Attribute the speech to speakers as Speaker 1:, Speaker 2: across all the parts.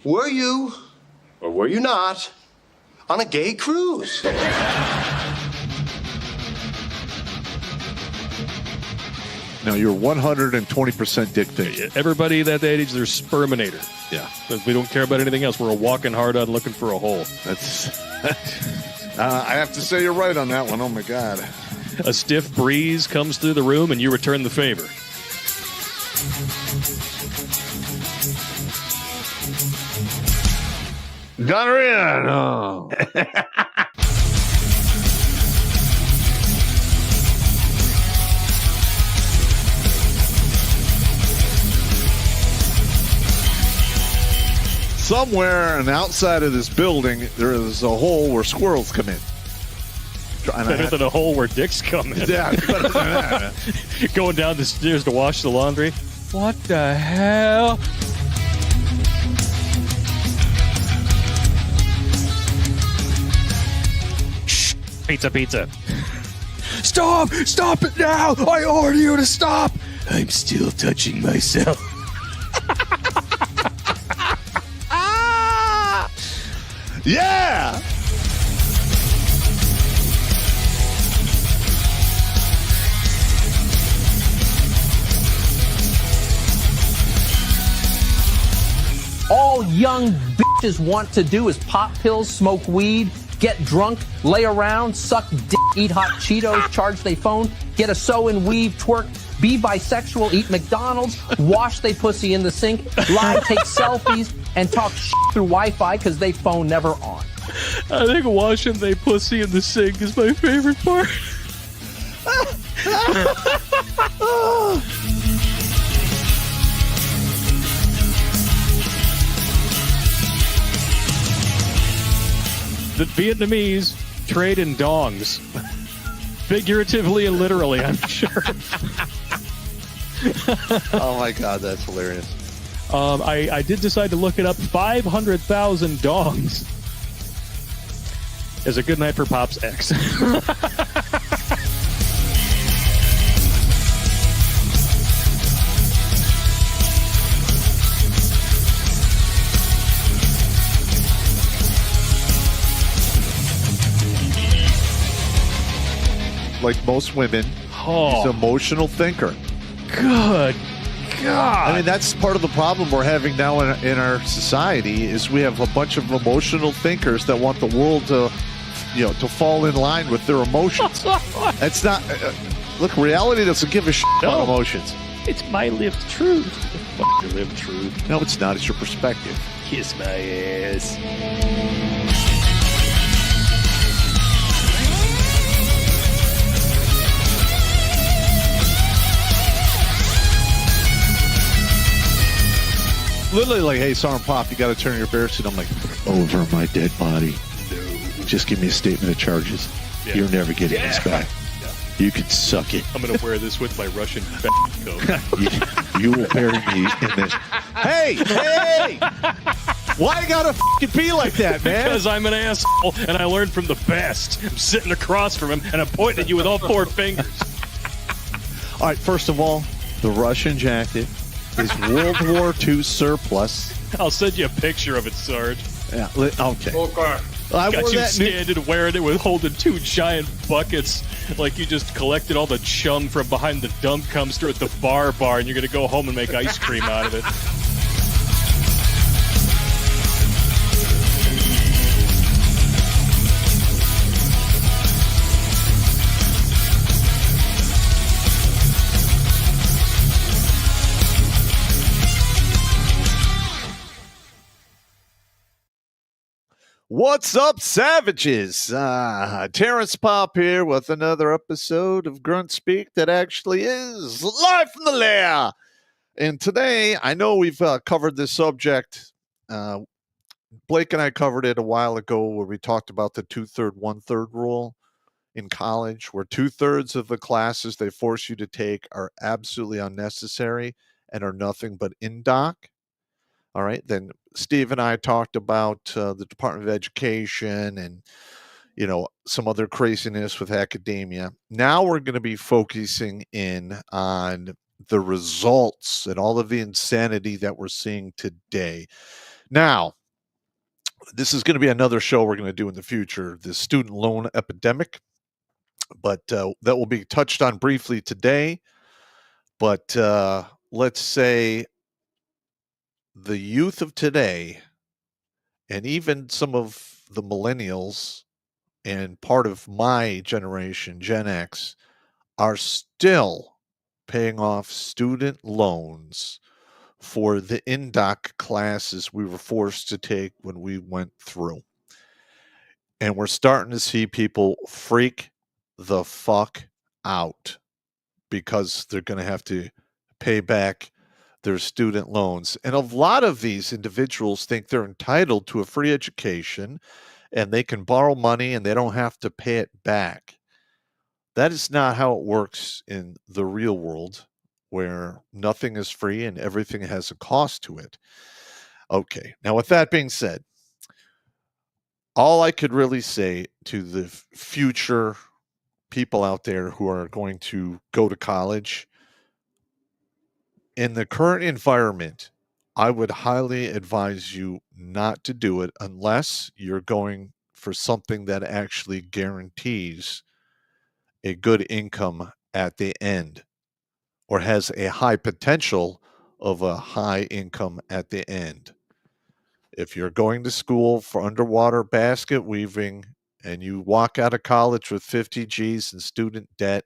Speaker 1: were you, or were you not, on a gay cruise?
Speaker 2: No, you're 120% dick pic.
Speaker 3: Everybody that age, they're sperminator.
Speaker 2: Yeah.
Speaker 3: We don't care about anything else. We're a walking hard on looking for a hole.
Speaker 2: That's. I have to say you're right on that one. Oh, my God.
Speaker 3: A stiff breeze comes through the room, and you return the favor.
Speaker 2: Gonorrhea. Oh. Somewhere on the outside of this building, there is a hole where squirrels come in.
Speaker 3: Better than a hole where dicks come in.
Speaker 2: Yeah, better than that.
Speaker 3: Going down the stairs to wash the laundry. What the hell? Shh. Pizza. Stop! Stop it now! I order you to stop! I'm still touching myself.
Speaker 2: Yeah!
Speaker 4: All young bitches want to do is pop pills, smoke weed, get drunk, lay around, suck dick, eat hot Cheetos, charge they phone, get a sew and weave, twerk, be bisexual, eat McDonald's, wash they pussy in the sink, lie, take selfies, and talk shit through Wi-Fi because they phone never on.
Speaker 3: I think washing they pussy in the sink is my favorite part. The Vietnamese trade in dongs. Figuratively and literally, I'm sure.
Speaker 2: Oh, my God, that's hilarious.
Speaker 3: I did decide to look it up. 500,000 dongs is a good night for Pop's ex.
Speaker 2: Like most women, he's an emotional thinker.
Speaker 3: Good God.
Speaker 2: I mean, that's part of the problem we're having now in our society is we have a bunch of emotional thinkers that want the world to, to fall in line with their emotions. It's not. Look, reality doesn't give a shit about emotions.
Speaker 3: It's my lived truth. Fuck your lived truth.
Speaker 2: No, it's not. It's your perspective.
Speaker 3: Kiss my ass.
Speaker 2: Literally like, hey, Sergeant Pop, you got to turn your bear suit. I'm like, over my dead body. No. Just give me a statement of charges. Yeah. You're never getting this back. Yeah. You can suck it.
Speaker 3: I'm going to wear this with my Russian coat.
Speaker 2: you will bury me in this. Hey! Why you gotta fucking be like that, man?
Speaker 3: Because I'm an asshole, and I learned from the best. I'm sitting across from him, and I'm pointing at you with all four fingers.
Speaker 2: All right, first of all, the Russian jacket is World War II surplus.
Speaker 3: I'll send you a picture of it, Sarge.
Speaker 2: Yeah, okay.
Speaker 3: I got you standing wearing it with holding two giant buckets like you just collected all the chum from behind the dump dumpster at the bar, and you're going to go home and make ice cream out of it.
Speaker 2: What's up, savages? Terrence Pop here with another episode of Grunt Speak that actually is live from the lair. And today, I know we've covered this subject. Blake and I covered it a while ago where we talked about the 2/3, 1/3 rule in college, where 2/3 of the classes they force you to take are absolutely unnecessary and are nothing but indoc. All right, then Steve and I talked about the Department of Education and, some other craziness with academia. Now we're going to be focusing in on the results and all of the insanity that we're seeing today. Now, This is going to be another show we're going to do in the future, the student loan epidemic. But that will be touched on briefly today. But let's say the youth of today, and even some of the millennials and part of my generation, Gen X, are still paying off student loans for the Indoc classes we were forced to take when we went through. And we're starting to see people freak the fuck out because they're going to have to pay back their student loans. And a lot of these individuals think they're entitled to a free education and they can borrow money and they don't have to pay it back. That is not how it works in the real world, where nothing is free and everything has a cost to it. Okay, now with that being said, all I could really say to the future people out there who are going to go to college, in the current environment, I would highly advise you not to do it unless you're going for something that actually guarantees a good income at the end, or has a high potential of a high income at the end. If you're going to school for underwater basket weaving and you walk out of college with 50 G's in student debt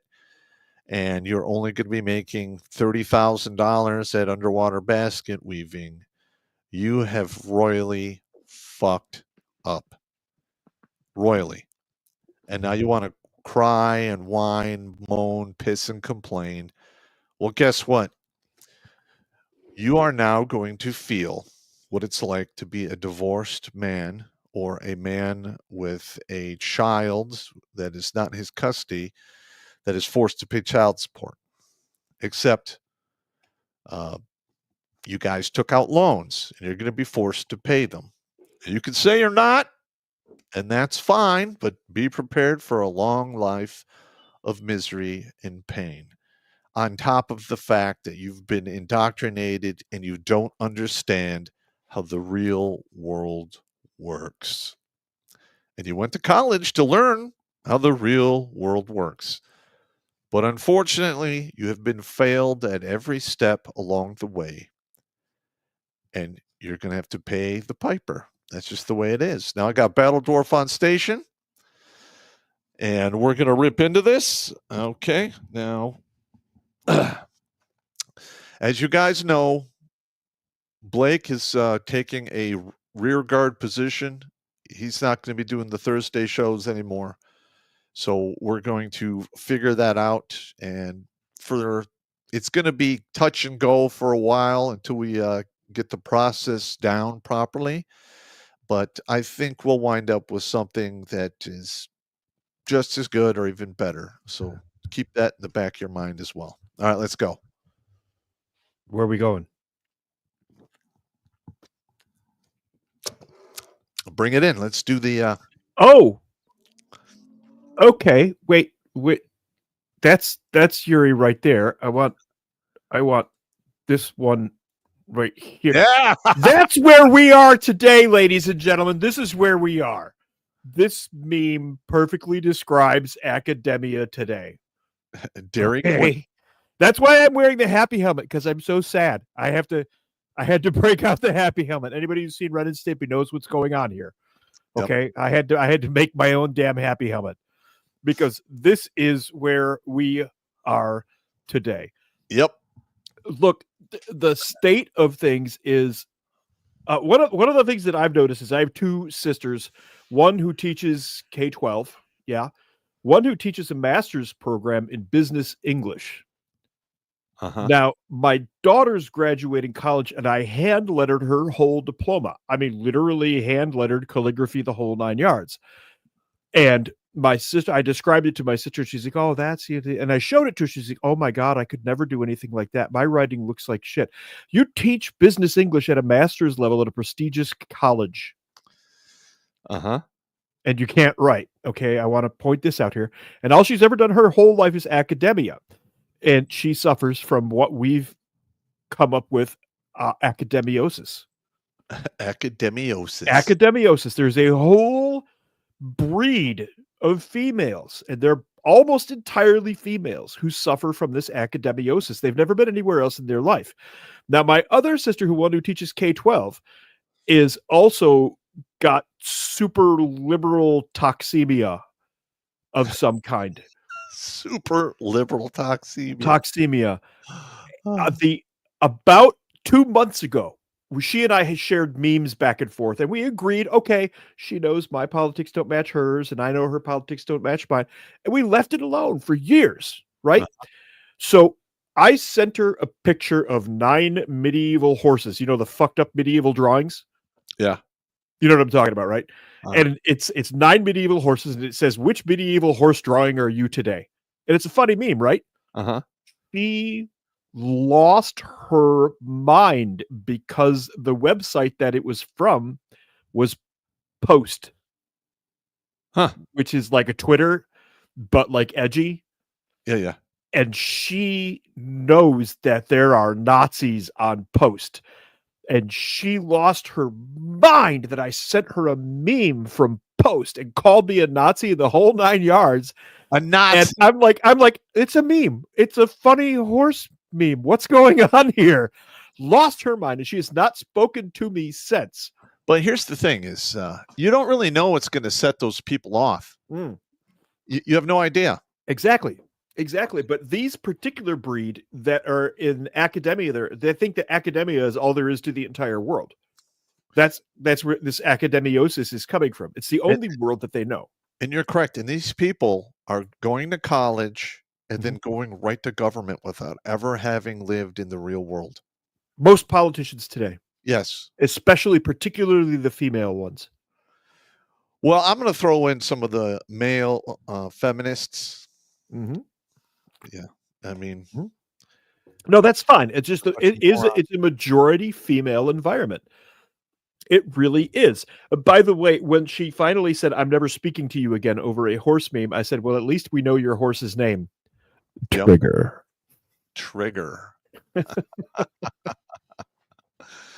Speaker 2: and you're only going to be making $30,000 at underwater basket weaving, you have royally fucked up. Royally. And now you want to cry and whine, moan, piss, and complain. Well, guess what? You are now going to feel what it's like to be a divorced man or a man with a child that is not in his custody that is forced to pay child support. Except you guys took out loans and you're going to be forced to pay them. You can say you're not, and that's fine, but be prepared for a long life of misery and pain. On top of the fact that you've been indoctrinated and you don't understand how the real world works. And you went to college to learn how the real world works. But unfortunately, you have been failed at every step along the way. And you're going to have to pay the piper. That's just the way it is. Now I got Battle Dwarf on station. And we're going to rip into this. Okay. Now, as you guys know, Blake is taking a rear guard position. He's not going to be doing the Thursday shows anymore. So we're going to figure that out. And it's going to be touch and go for a while until we get the process down properly. But I think we'll wind up with something that is just as good or even better. So keep that in the back of your mind as well. All right, let's go.
Speaker 5: Where are we going?
Speaker 2: Bring it in. Let's do the
Speaker 5: Oh. Okay. Wait. That's Yuri right there. I want this one right here.
Speaker 2: Yeah.
Speaker 5: That's where we are today, ladies and gentlemen. This is where we are. This meme perfectly describes academia today.
Speaker 2: Dairy Queen.
Speaker 5: Okay. That's why I'm wearing the happy helmet, because I'm so sad. I had to break out the happy helmet. Anybody who's seen Ren and Stimpy knows what's going on here. Okay. Yep. I had to make my own damn happy helmet, because this is where we are today.
Speaker 2: Yep.
Speaker 5: Look, the state of things is one of the things that I've noticed is I have two sisters, one who teaches K-12, one who teaches a master's program in business English.
Speaker 2: Uh-huh.
Speaker 5: Now, my daughter's graduating college, and I hand-lettered her whole diploma. I mean, literally hand-lettered, calligraphy, the whole 9 yards. And my sister, I described it to my sister. She's like, "Oh, that's it." And I showed it to her. She's like, "Oh my God, I could never do anything like that. My writing looks like shit." You teach business English at a master's level at a prestigious college.
Speaker 2: Uh-huh.
Speaker 5: And you can't write. Okay, I want to point this out here. And all she's ever done her whole life is academia. And she suffers from what we've come up with, academiosis.
Speaker 2: Academiosis.
Speaker 5: Academiosis. There's a whole breed of females, and they're almost entirely females who suffer from this academiosis. They've never been anywhere else in their life. Now, my other sister, who teaches K-12, is also got super liberal toxemia of some kind.
Speaker 2: Super liberal toxemia.
Speaker 5: Toxemia. About 2 months ago, she and I had shared memes back and forth, and we agreed, okay, she knows my politics don't match hers, and I know her politics don't match mine, and we left it alone for years, right? So I sent her a picture of 9 medieval horses, the fucked up medieval drawings.
Speaker 2: Yeah.
Speaker 5: You know what I'm talking about, right? And it's 9 medieval horses, and it says, which medieval horse drawing are you today? And it's a funny meme, right? She lost her mind because the website that it was from was Post, which is like a Twitter, but like edgy.
Speaker 2: Yeah.
Speaker 5: And she knows that there are Nazis on Post. And she lost her mind that I sent her a meme from Post and called me a Nazi the whole 9 yards.
Speaker 2: A Nazi.
Speaker 5: And I'm like, it's a meme. It's a funny horse meme. What's going on here? Lost her mind, and she has not spoken to me since.
Speaker 2: But here's the thing is, you don't really know what's going to set those people off. You have no idea.
Speaker 5: Exactly. But these particular breed that are in academia, they think that academia is all there is to the entire world. That's where this academiosis is coming from. It's the only world that they know.
Speaker 2: And you're correct. And these people are going to college and then going right to government without ever having lived in the real world.
Speaker 5: Most politicians today.
Speaker 2: Yes.
Speaker 5: Particularly the female ones.
Speaker 2: Well, I'm going to throw in some of the male feminists. Yeah. I mean,
Speaker 5: no, that's fine. It's just it's a majority female environment. It really is. By the way, when she finally said, "I'm never speaking to you again" over a horse meme, I said, "Well, at least we know your horse's name."
Speaker 2: Yep. Trigger.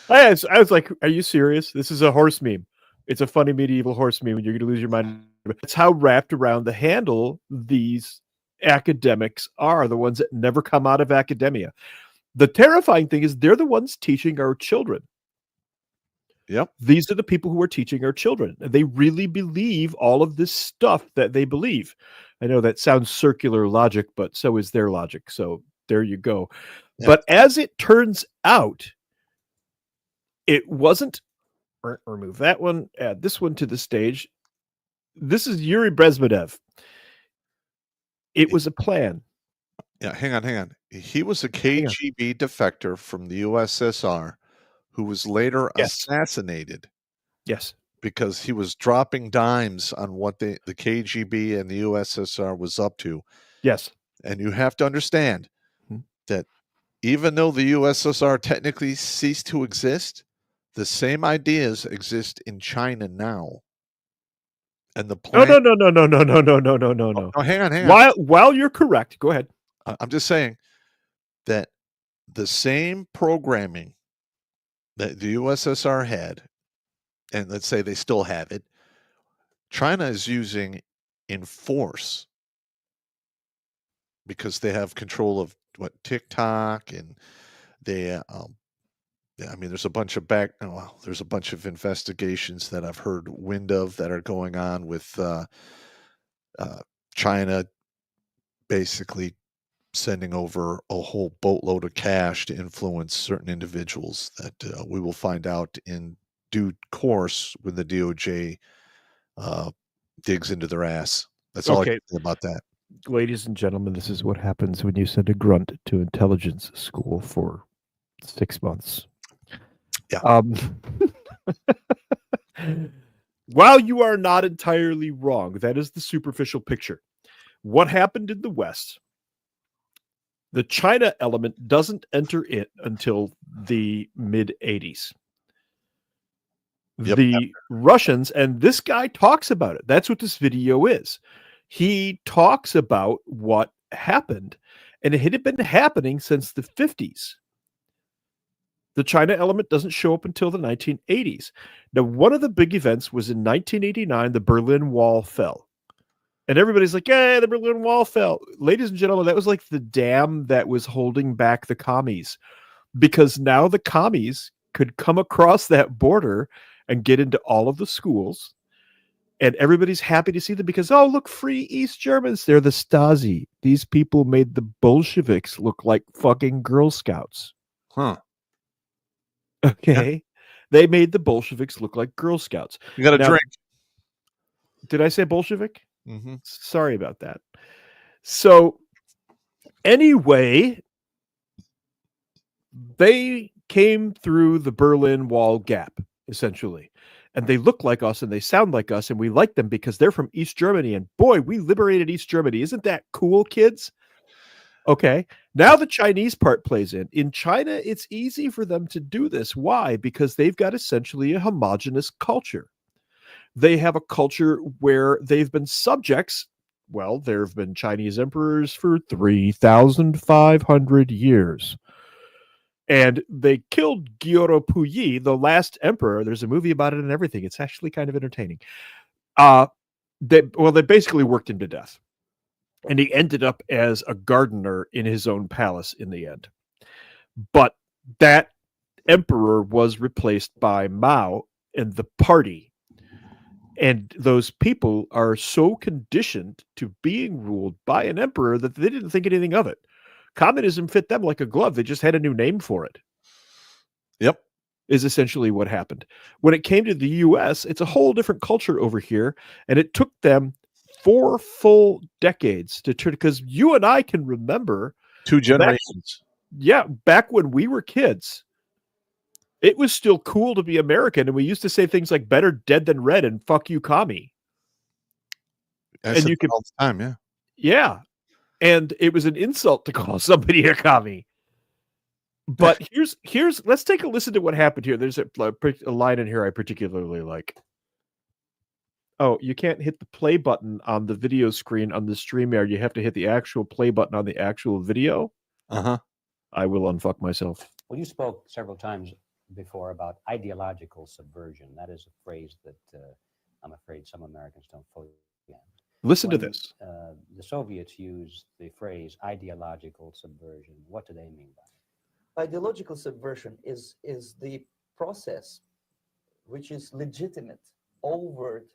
Speaker 5: I was like, "Are you serious? This is a horse meme. It's a funny medieval horse meme, and you're going to lose your mind." That's how wrapped around the handle these academics are, the ones that never come out of academia. The terrifying thing is they're the ones teaching our children.
Speaker 2: Yep.
Speaker 5: These are the people who are teaching our children. They really believe all of this stuff that they believe. I know that sounds circular logic, but so is their logic. So there you go. Yep. But as it turns out, it wasn't. Remove that one. Add this one to the stage. This is Yuri Brezhnev. It was a plan.
Speaker 2: Yeah, hang on. He was a KGB defector from the USSR who was later assassinated.
Speaker 5: Yes.
Speaker 2: Because he was dropping dimes on what the KGB and the USSR was up to.
Speaker 5: Yes.
Speaker 2: And you have to understand that even though the USSR technically ceased to exist, the same ideas exist in China now. And the plan...
Speaker 5: No.
Speaker 2: Oh, hang on.
Speaker 5: While you're correct, go ahead.
Speaker 2: I'm just saying that the same programming that the USSR had, and let's say they still have it, China is using in force because they have control of TikTok, and they there's a bunch of investigations that I've heard wind of that are going on with China basically sending over a whole boatload of cash to influence certain individuals that we will find out in due course when the DOJ digs into their ass. That's all I can say about that.
Speaker 5: Ladies and gentlemen, this is what happens when you send a grunt to intelligence school for 6 months.
Speaker 2: Yeah.
Speaker 5: While you are not entirely wrong, that is the superficial picture. What happened in the West? The China element doesn't enter it until the mid-'80s.
Speaker 2: Yep.
Speaker 5: The Russians, and this guy talks about it. That's what this video is. He talks about what happened, and it had been happening since the 50s. The China element doesn't show up until the 1980s. Now, one of the big events was in 1989, the Berlin Wall fell. And everybody's like, yeah, the Berlin Wall fell. Ladies and gentlemen, that was like the dam that was holding back the commies, because now the commies could come across that border and get into all of the schools. And everybody's happy to see them because, oh, look, free East Germans. They're the Stasi. These people made the Bolsheviks look like fucking Girl Scouts.
Speaker 2: Huh.
Speaker 5: Okay. Yeah. They made the Bolsheviks look like Girl Scouts.
Speaker 2: You got a drink.
Speaker 5: Did I say Bolshevik?
Speaker 2: Mm-hmm.
Speaker 5: Sorry about that. So anyway, they came through the Berlin Wall gap, essentially. And they look like us and they sound like us, and we like them because they're from East Germany. And boy, we liberated East Germany. Isn't that cool, kids? Okay. Now the Chinese part plays in. In China, it's easy for them to do this. Why? Because they've got essentially a homogenous culture. They have a culture where they've been subjects. Well, there have been Chinese emperors for 3,500 years. And they killed Gyoro Puyi, the last emperor. There's a movie about it and everything. It's actually kind of entertaining. They basically worked him to death. And he ended up as a gardener in his own palace in the end. But that emperor was replaced by Mao and the party. And those people are so conditioned to being ruled by an emperor that they didn't think anything of it. Communism fit them like a glove. They just had a new name for it.
Speaker 2: Yep.
Speaker 5: Is essentially what happened. When it came to the U.S., it's a whole different culture over here. And it took them 4 full decades to turn, because you and I can remember
Speaker 2: 2 generations.
Speaker 5: Back when we were kids, it was still cool to be American, and we used to say things like "better dead than red" and "fuck you, commie."
Speaker 2: And you could all the time,
Speaker 5: yeah, and it was an insult to call somebody a commie. But here's let's take a listen to what happened here. There's a line in here I particularly like. Oh, you can't hit the play button on the video screen on the StreamYard. You have to hit the actual play button on the actual video. I will unfuck myself.
Speaker 6: Well, you spoke several times before about ideological subversion. That is a phrase that I'm afraid some Americans don't fully understand.
Speaker 5: Listen to this.
Speaker 6: The Soviets used the phrase ideological subversion. What do they mean by it?
Speaker 7: Ideological subversion is the process which is legitimate, overt,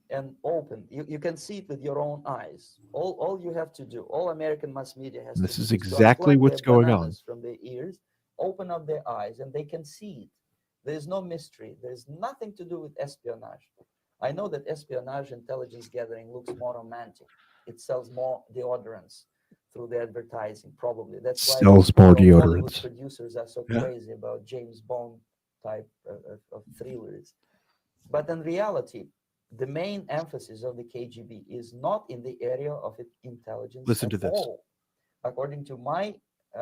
Speaker 7: and open. You can see it with your own eyes. All you have to do, all American mass media has
Speaker 5: this
Speaker 7: to
Speaker 5: is
Speaker 7: do
Speaker 5: exactly what's going on.
Speaker 7: From their ears, open up their eyes, and they can see it. There is no mystery. There is nothing to do with espionage. I know that espionage intelligence gathering looks more romantic. It sells more deodorants through the advertising, probably. That's why
Speaker 5: sells more deodorants.
Speaker 7: Hollywood producers are so crazy about James Bond type of thrillers. But in reality, the main emphasis of the KGB is not in the area of intelligence.
Speaker 5: Listen to this.
Speaker 7: All. According to my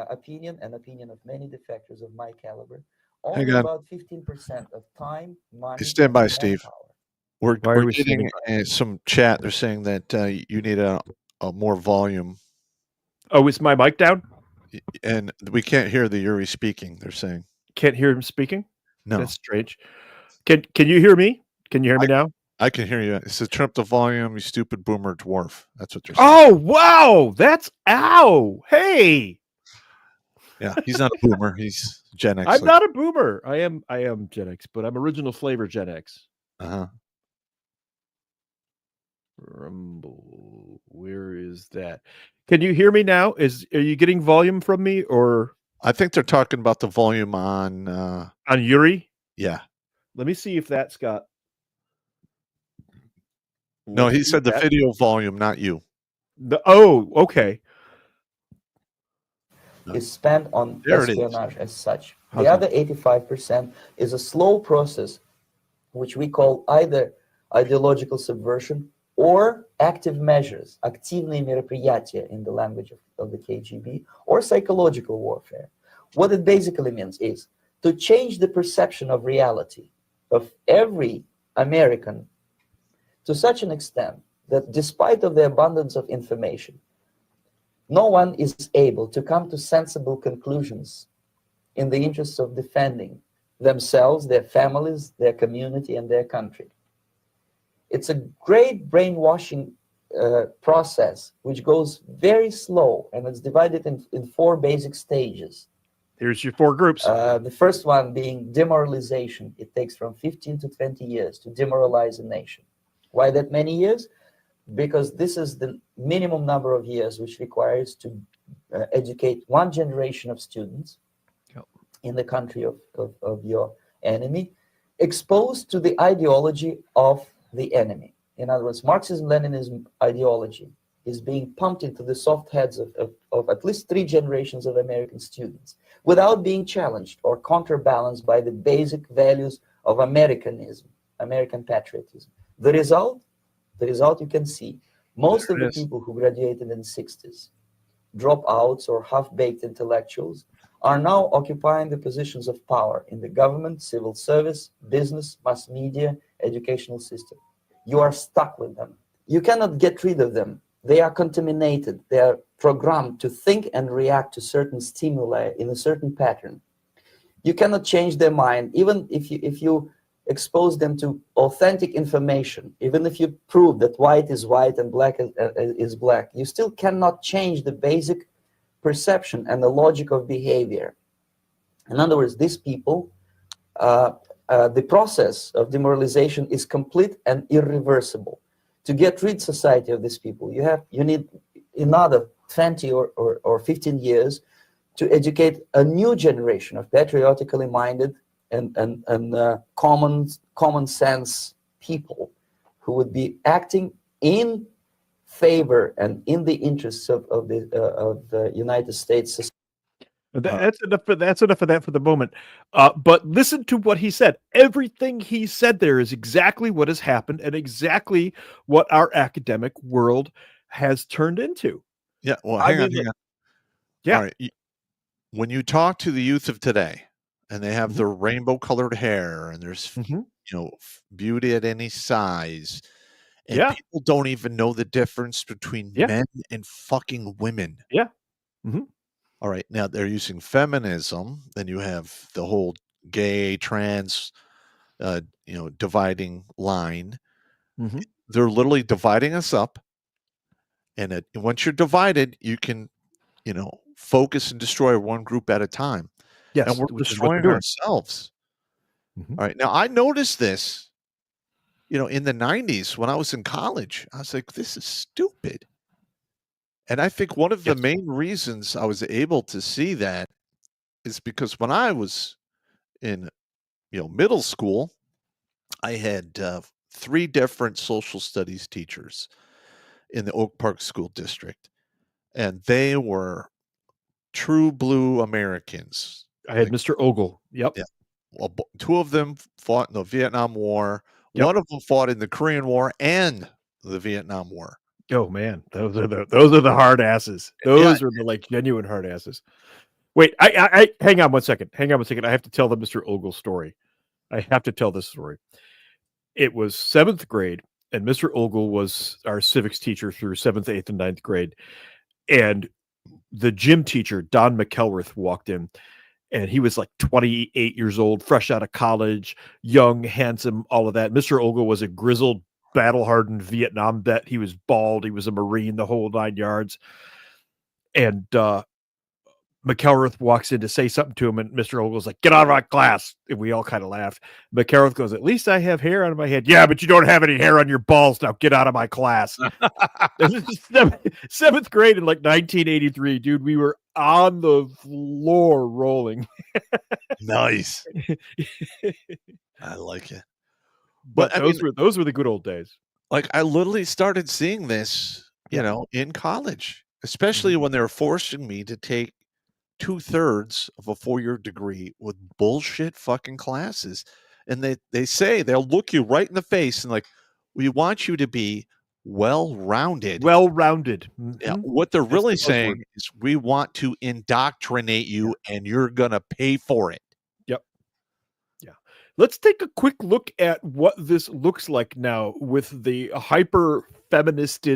Speaker 7: opinion and opinion of many defectors of my caliber, only about 15% of time, money,
Speaker 2: stand by, Steve.
Speaker 7: Power.
Speaker 2: We're getting some chat. They're saying that you need a more volume.
Speaker 5: Oh, is my mic down?
Speaker 2: And we can't hear the Yuri speaking, they're saying.
Speaker 5: Can't hear him speaking?
Speaker 2: No.
Speaker 5: That's strange. Can you hear me? Can you hear me now?
Speaker 2: I can hear you. It says turn up the volume, you stupid boomer dwarf. That's what they're saying.
Speaker 5: Oh, wow. That's ow. Hey.
Speaker 2: Yeah, he's not a boomer. He's Gen X.
Speaker 5: I'm not a boomer. I am Gen X, but I'm original flavor Gen X. Rumble. Where is that? Can you hear me now? Are you getting volume from me, or
Speaker 2: I think they're talking about the volume on
Speaker 5: Yuri?
Speaker 2: Yeah.
Speaker 5: Let me see if that's got.
Speaker 2: No, he said the video volume, not you.
Speaker 5: Okay.
Speaker 7: Is spent on espionage as such. The other 85% is a slow process, which we call either ideological subversion or active measures, активные мероприятия in the language of the KGB, or psychological warfare. What it basically means is to change the perception of reality of every American to such an extent that despite of the abundance of information, no one is able to come to sensible conclusions in the interests of defending themselves, their families, their community, and their country. It's a great brainwashing process which goes very slow, and it's divided in 4 basic stages.
Speaker 5: Here's your 4 groups.
Speaker 7: The first one being demoralization. It takes from 15 to 20 years to demoralize a nation. Why that many years? Because this is the minimum number of years which requires to educate 1 generation of students in the country of your enemy, exposed to the ideology of the enemy. In other words, Marxism-Leninism ideology is being pumped into the soft heads of at least 3 generations of American students without being challenged or counterbalanced by the basic values of Americanism, American patriotism. The result you can see. Most of the people who graduated in the 60s, dropouts or half-baked intellectuals, are now occupying the positions of power in the government, civil service, business, mass media, educational system. You are stuck with them. You cannot get rid of them. They are contaminated. They are programmed to think and react to certain stimuli in a certain pattern. You cannot change their mind, even if you expose them to authentic information, even if you prove that white is white and black is black, you still cannot change the basic perception and the logic of behavior. In other words, these people, the process of demoralization is complete and irreversible. To get rid society of these people, you need another 20 or 15 years to educate a new generation of patriotically minded and common sense people who would be acting in favor and in the interests of the United States.
Speaker 5: That's enough of that for the moment. But listen to what he said. Everything he said there is exactly what has happened and exactly what our academic world has turned into.
Speaker 2: Yeah. Well, hang on.
Speaker 5: Yeah.
Speaker 2: All right. When you talk to the youth of today, and they have their rainbow-colored hair, and there's beauty at any size, and people don't even know the difference between men and fucking women.
Speaker 5: Yeah.
Speaker 2: All right, now they're using feminism. Then you have the whole gay, trans, dividing line. They're literally dividing us up, and once you're divided, you can, focus and destroy one group at a time.
Speaker 5: Yes,
Speaker 2: and we're destroying ourselves. All right, now I noticed this, in the 90s when I was in college. I was like, this is stupid. And I think one of the main reasons I was able to see that is because when I was in, middle school, I had 3 different social studies teachers in the Oak Park School District, and they were true blue Americans.
Speaker 5: I had Mr. Ogle. Yep.
Speaker 2: Yeah. Well, 2 of them fought in the Vietnam War. Yep. 1 of them fought in the Korean War and the Vietnam War.
Speaker 5: Oh man, those are the hard asses. Those are the genuine hard asses. Wait, I hang on one second. I have to tell the Mr. Ogle story. I have to tell this story. It was 7th grade, and Mr. Ogle was our civics teacher through 7th, 8th, and 9th grade. And the gym teacher, Don McElworth, walked in, and he was like 28 years old, fresh out of college, young, handsome, all of that. Mr. Ogle was a grizzled, battle-hardened Vietnam vet. He was bald. He was a Marine, the whole 9 yards. And McElworth walks in to say something to him, and Mr. Ogle's like, "Get out of my class." And we all kind of laughed. McElworth goes, "At least I have hair on my head." "Yeah, but you don't have any hair on your balls. Now get out of my class." This is 7th grade in 1983, dude. We were on the floor rolling.
Speaker 2: Nice. I like it.
Speaker 5: But those were the good old days.
Speaker 2: I literally started seeing this, in college, especially when they were forcing me to take 2/3 of a 4-year degree with bullshit fucking classes. And they say, they'll look you right in the face and we want you to be well-rounded. Yeah, what they're really saying is we want to indoctrinate you and you're going to pay for it.
Speaker 5: Yep. Yeah. Let's take a quick look at what this looks like now with the hyper-feministed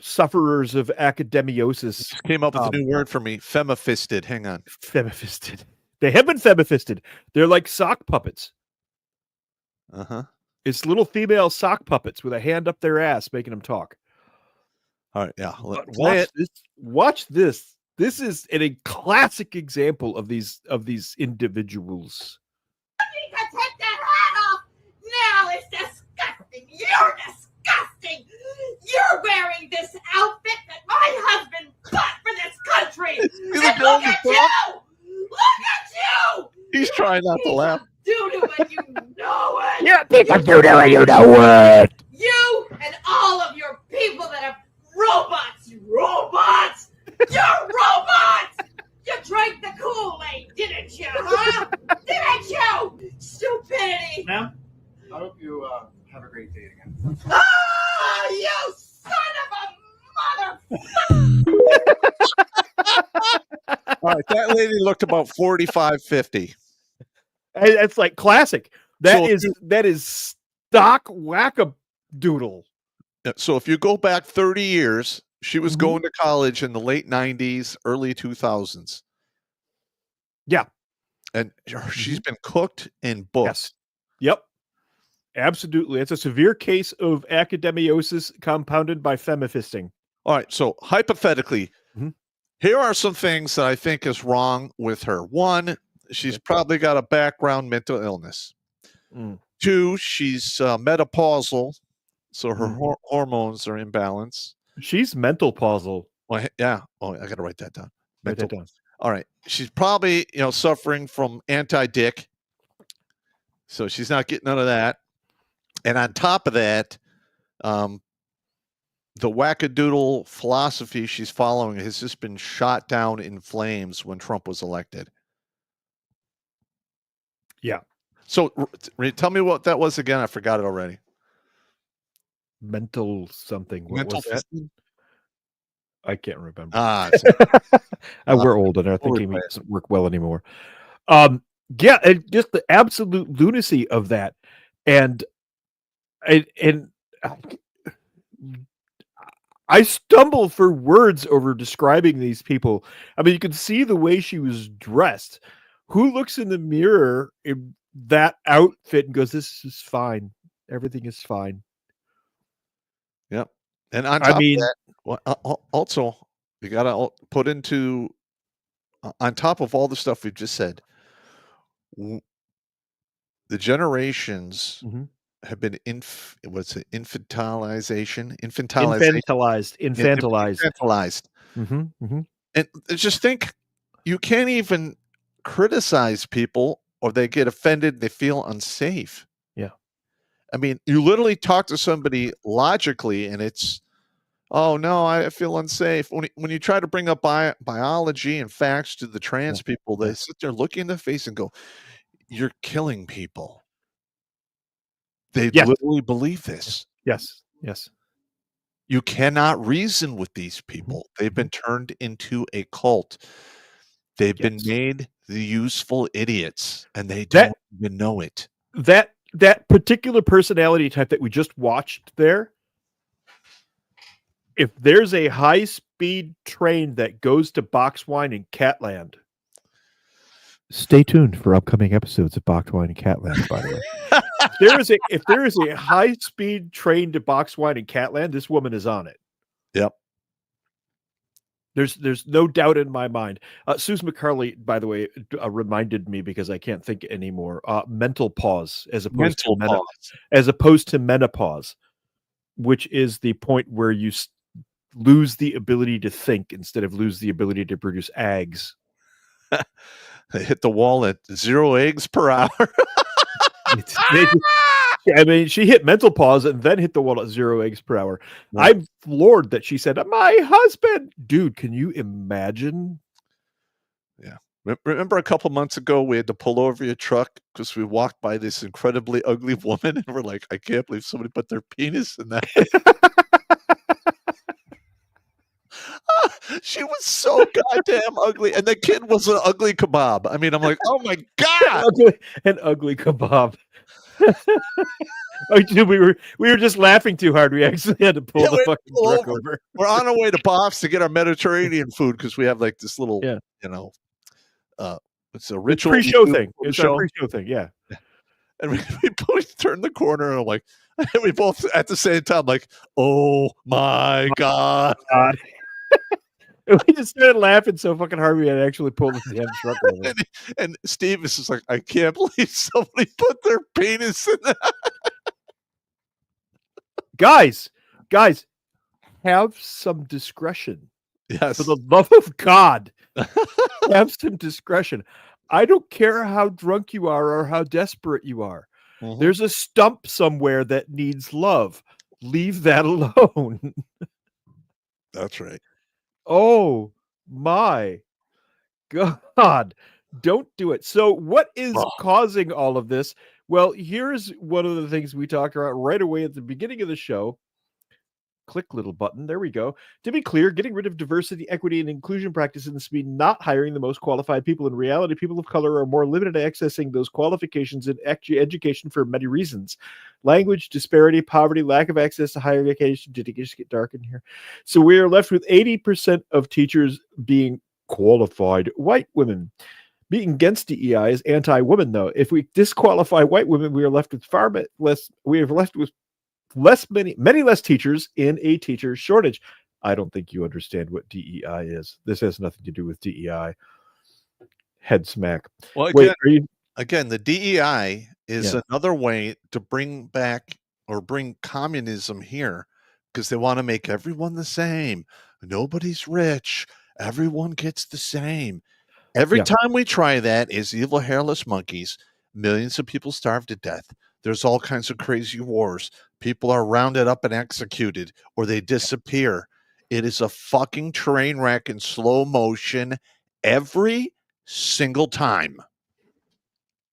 Speaker 5: sufferers of academiosis.
Speaker 2: Just came up with a new word for me: femifisted. Hang on,
Speaker 5: femifisted. They have been femifisted. They're like sock puppets. It's little female sock puppets with a hand up their ass, making them talk.
Speaker 2: All right, yeah.
Speaker 5: Watch this. Watch this. This is a classic example of these individuals.
Speaker 8: You can take that hat off now. It's disgusting. You're disgusting. You're wearing this outfit that my husband bought for this country. And look at you. Look at you.
Speaker 2: He's trying not to laugh.
Speaker 8: Doo-doo, and you know it.
Speaker 5: Yeah, piece of doo-doo, and you know it.
Speaker 8: You and all of your people that have robots. Robots. You're robots. You drank the Kool-Aid, didn't you, huh? Didn't you? Stupidity.
Speaker 9: Ma'am, I hope you have a great day again.
Speaker 8: Ah, you son of a mother.
Speaker 2: All right, that lady looked about 45, 50.
Speaker 5: It's like classic. That is stock wackadoodle.
Speaker 2: So if you go back 30 years, she was going to college in the late 90s, early 2000s.
Speaker 5: Yeah.
Speaker 2: And she's been cooked and booked.
Speaker 5: Yes. Yep. Absolutely. It's a severe case of academiosis compounded by femifisting.
Speaker 2: All right. So hypothetically, here are some things that I think is wrong with her. One, she's probably got a background mental illness. 2, she's menopausal, so her hormones are imbalanced.
Speaker 5: She's mental pausal.
Speaker 2: Well, yeah. Oh, I got to write that down.
Speaker 5: Write that down.
Speaker 2: All right. She's probably, suffering from anti-dick. So she's not getting none of that. And on top of that, the wackadoodle philosophy she's following has just been shot down in flames when Trump was elected.
Speaker 5: Yeah.
Speaker 2: So tell me what that was again. I forgot it already.
Speaker 5: Mental something. What
Speaker 2: Mental
Speaker 5: was that? I can't remember. We're old and our thinking doesn't work well anymore. Yeah, and just the absolute lunacy of that. And I stumble for words over describing these people. I mean, you can see the way she was dressed. Who looks in the mirror in that outfit and goes, "This is fine. Everything is fine."
Speaker 2: Yep. And on top of that, also, you got to put into, on top of all the stuff we've just said, the generations have been infantilized. And just think, you can't even criticize people or they get offended, they feel unsafe.
Speaker 5: Yeah.
Speaker 2: I mean, you literally talk to somebody logically and it's, oh no, I feel unsafe. When you try to bring up biology and facts to the trans people, they sit there looking in the face and go, "You're killing people." They literally believe this.
Speaker 5: Yes.
Speaker 2: You cannot reason with these people. They've been turned into a cult. They've been made the useful idiots, and they don't even know it.
Speaker 5: That particular personality type that we just watched there, if there's a high-speed train that goes to Boxwine and Catland, stay tuned for upcoming episodes of Boxwine and Catland, by the way. If there is a high-speed train to Boxwine and Catland, this woman is on it.
Speaker 2: Yep.
Speaker 5: There's no doubt in my mind. Susan McCarley, by the way, reminded me, because I can't think anymore. Mental pause as opposed to menopause, which is the point where you lose the ability to think instead of lose the ability to produce eggs.
Speaker 2: They hit the wall at 0 eggs per hour.
Speaker 5: I mean, she hit mental pause and then hit the wall at 0 eggs per hour. Right. I'm floored that she said, "My husband." Dude, can you imagine?
Speaker 2: Yeah. Remember a couple months ago, we had to pull over your truck because we walked by this incredibly ugly woman and we're like, "I can't believe somebody put their penis in that." She was so goddamn ugly. And the kid was an ugly kebab. I mean, I'm like, oh my God.
Speaker 5: An ugly kebab. Oh, dude, we were just laughing too hard. We actually had to pull the fucking truck over.
Speaker 2: We're on our way to Bob's to get our Mediterranean food because we have like this little,
Speaker 5: Yeah.
Speaker 2: it's a ritual
Speaker 5: Pre-show thing. It's our pre-show thing. Yeah.
Speaker 2: And we both turned the corner, and I'm like, and we both at the same time, like, oh my God.
Speaker 5: We just started laughing so fucking hard we had to actually pull the damn truck over.
Speaker 2: And Steve is just like, I can't believe somebody put their penis in that.
Speaker 5: Guys, have some discretion.
Speaker 2: Yes.
Speaker 5: For the love of God, have some discretion. I don't care how drunk you are or how desperate you are. Mm-hmm. There's a stump somewhere that needs love. Leave that alone.
Speaker 2: That's right.
Speaker 5: Oh my God. Don't do it. So what is causing all of this? Well, here's one of the things we talked about right away at the beginning of the show. Click little button. There we go. To be clear, getting rid of diversity, equity, and inclusion practices mean not hiring the most qualified people. In reality, people of color are more limited at accessing those qualifications in education for many reasons. Language, disparity, poverty, lack of access to higher education. Did it just get dark in here? So we are left with 80% of teachers being qualified white women. Being against DEI is anti-woman, though. If we disqualify white women, we are left with far less. We are left with many less teachers in a teacher shortage. I don't think you understand what DEI is. This has nothing to do with DEI. Head smack.
Speaker 2: Well, again, the DEI is another way to bring back or bring communism here because they want to make everyone the same. Nobody's rich. Everyone gets the same. Every time we try that is evil hairless monkeys. Millions of people starve to death. There's all kinds of crazy wars. People are rounded up and executed, or they disappear. It is a fucking train wreck in slow motion every single time.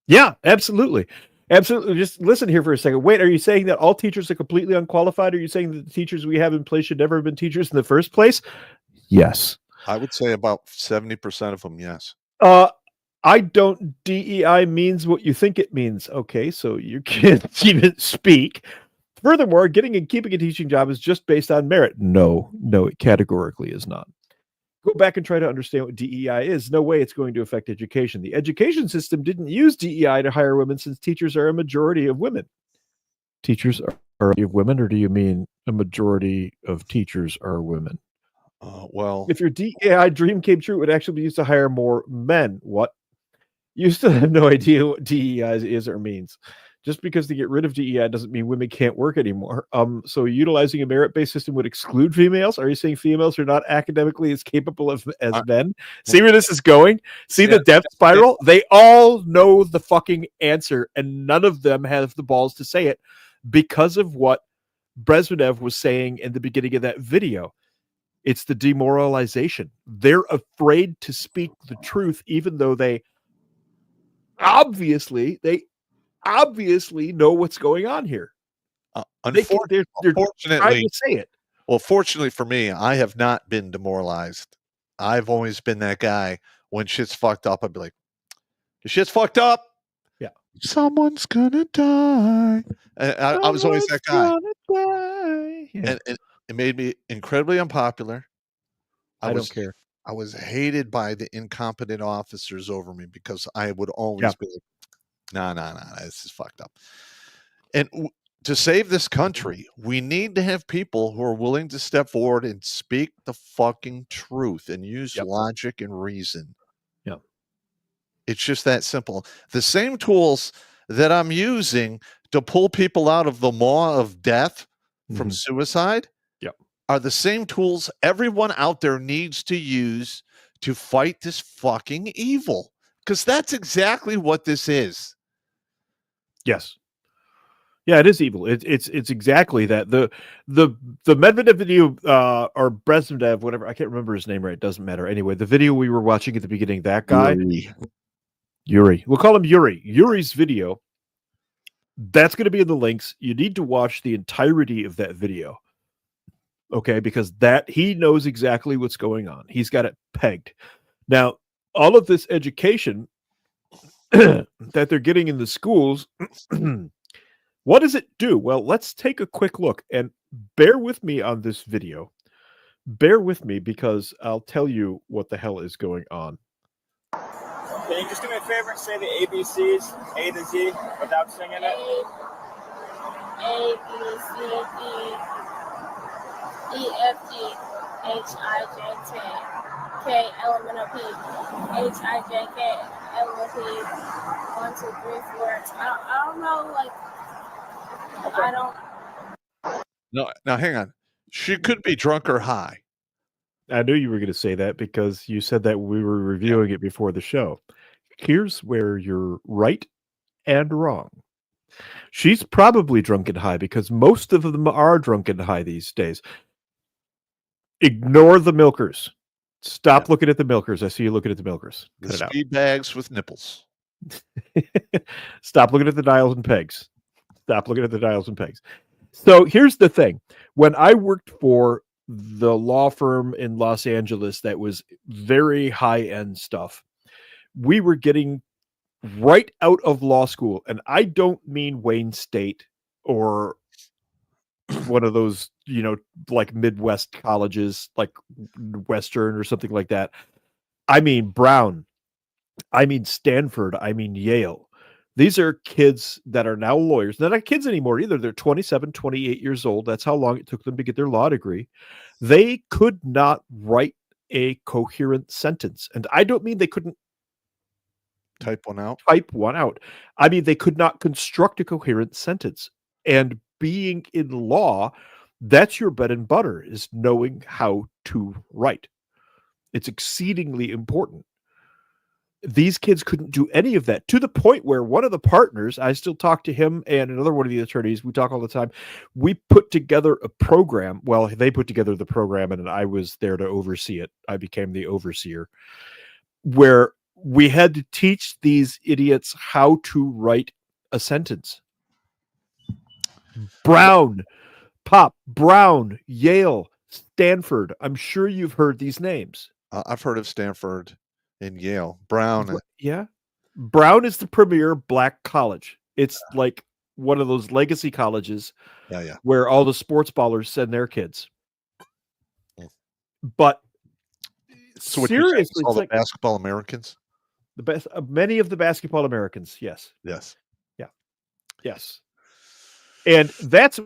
Speaker 5: Yeah, absolutely. Absolutely. Just listen here for a second. Wait, are you saying that all teachers are completely unqualified? Are you saying that the teachers we have in place should never have been teachers in the first place? Yes.
Speaker 2: I would say about 70% of them, yes.
Speaker 5: I don't. DEI means what you think it means. Okay, so you can't even speak. Furthermore, getting and keeping a teaching job is just based on merit. No, it categorically is not. Go back and try to understand what DEI is. No way it's going to affect education. The education system didn't use DEI to hire women since teachers are a majority of women. Teachers are of women, or do you mean a majority of teachers are women?
Speaker 2: Well,
Speaker 5: if your DEI dream came true, it would actually be used to hire more men. What? You still have no idea what DEI is or means. Just because they get rid of DEI doesn't mean women can't work anymore. So utilizing a merit-based system would exclude females? Are you saying females are not academically as capable as men? See where this is going? See the death spiral? They all know the fucking answer, and none of them have the balls to say it because of what Brezhnev was saying in the beginning of that video. It's the demoralization. They're afraid to speak the truth, even though they obviously know what's going on here.
Speaker 2: Unfortunately,
Speaker 5: they're trying to say it.
Speaker 2: Well, fortunately for me, I have not been demoralized. I've always been that guy. When shit's fucked up, I'd be like, the shit's fucked up.
Speaker 5: Yeah.
Speaker 2: Someone's gonna die. I was always that guy.
Speaker 5: Yeah.
Speaker 2: And it made me incredibly unpopular.
Speaker 5: I don't care.
Speaker 2: I was hated by the incompetent officers over me because I would always be like, nah, this is fucked up. And to save this country, we need to have people who are willing to step forward and speak the fucking truth and use logic and reason.
Speaker 5: Yeah.
Speaker 2: It's just that simple. The same tools that I'm using to pull people out of the maw of death from suicide are the same tools everyone out there needs to use to fight this fucking evil. Because that's exactly what this is.
Speaker 5: Yes. Yeah, it is evil. It's exactly that. The Medvedev video or Brezhnev, whatever, I can't remember his name right. It doesn't matter. Anyway, the video we were watching at the beginning, that guy, Yuri. We'll call him Yuri. Yuri's video. That's going to be in the links. You need to watch the entirety of that video. Okay, because he knows exactly what's going on. He's got it pegged. Now, all of this education that they're getting in the schools What does it do? Well, let's take a quick look, and bear with me on this video. Bear with me because I'll tell you what the hell is going on.
Speaker 10: Can you just do me a favor and say the ABCs, A to Z, without singing it?
Speaker 11: A, B, C, D, E, F, G, H, I, J, K, K, L, M, N, O, P, H, I, J, K, L, M, N, O, P, 1, 2, 3, 4. I don't know, like, I don't.
Speaker 2: No, now hang on. She could be drunk or high.
Speaker 5: I knew you were going to say that because you said that when we were reviewing it before the show. Here's where you're right and wrong. She's probably drunk and high because most of them are drunk and high these days. Ignore the milkers. Stop looking at the milkers. I see you looking at the milkers.
Speaker 2: The
Speaker 5: Cut it out.
Speaker 2: speed bags with nipples.
Speaker 5: Stop looking at the dials and pegs. Stop looking at the dials and pegs. So here's the thing. When I worked for the law firm in Los Angeles that was very high-end stuff, we were getting right out of law school. And I don't mean Wayne State or one of those, like Midwest colleges, like Western or something like that. I mean Brown. I mean Stanford. I mean Yale. These are kids that are now lawyers. They're not kids anymore either. They're 27, 28 years old. That's how long it took them to get their law degree. They could not write a coherent sentence. And I don't mean they couldn't
Speaker 2: type one out.
Speaker 5: I mean, they could not construct a coherent sentence. And being in law, that's your bread and butter, is knowing how to write. It's exceedingly important. These kids couldn't do any of that, to the point where one of the partners, I still talk to him and another one of the attorneys, we talk all the time. We put together a program. Well, they put together the program and I was there to oversee it. I became the overseer, where we had to teach these idiots how to write a sentence. Brown, Yale, Stanford. I'm sure you've heard these names.
Speaker 2: I've heard of Stanford and Yale. Brown.
Speaker 5: Yeah. Brown is the premier black college. It's like one of those legacy colleges where all the sports ballers send their kids. But
Speaker 2: so what
Speaker 5: seriously,
Speaker 2: all the basketball Americans?
Speaker 5: The best, many of the basketball Americans. Yes.
Speaker 2: Yes.
Speaker 5: Yeah. Yes. And that's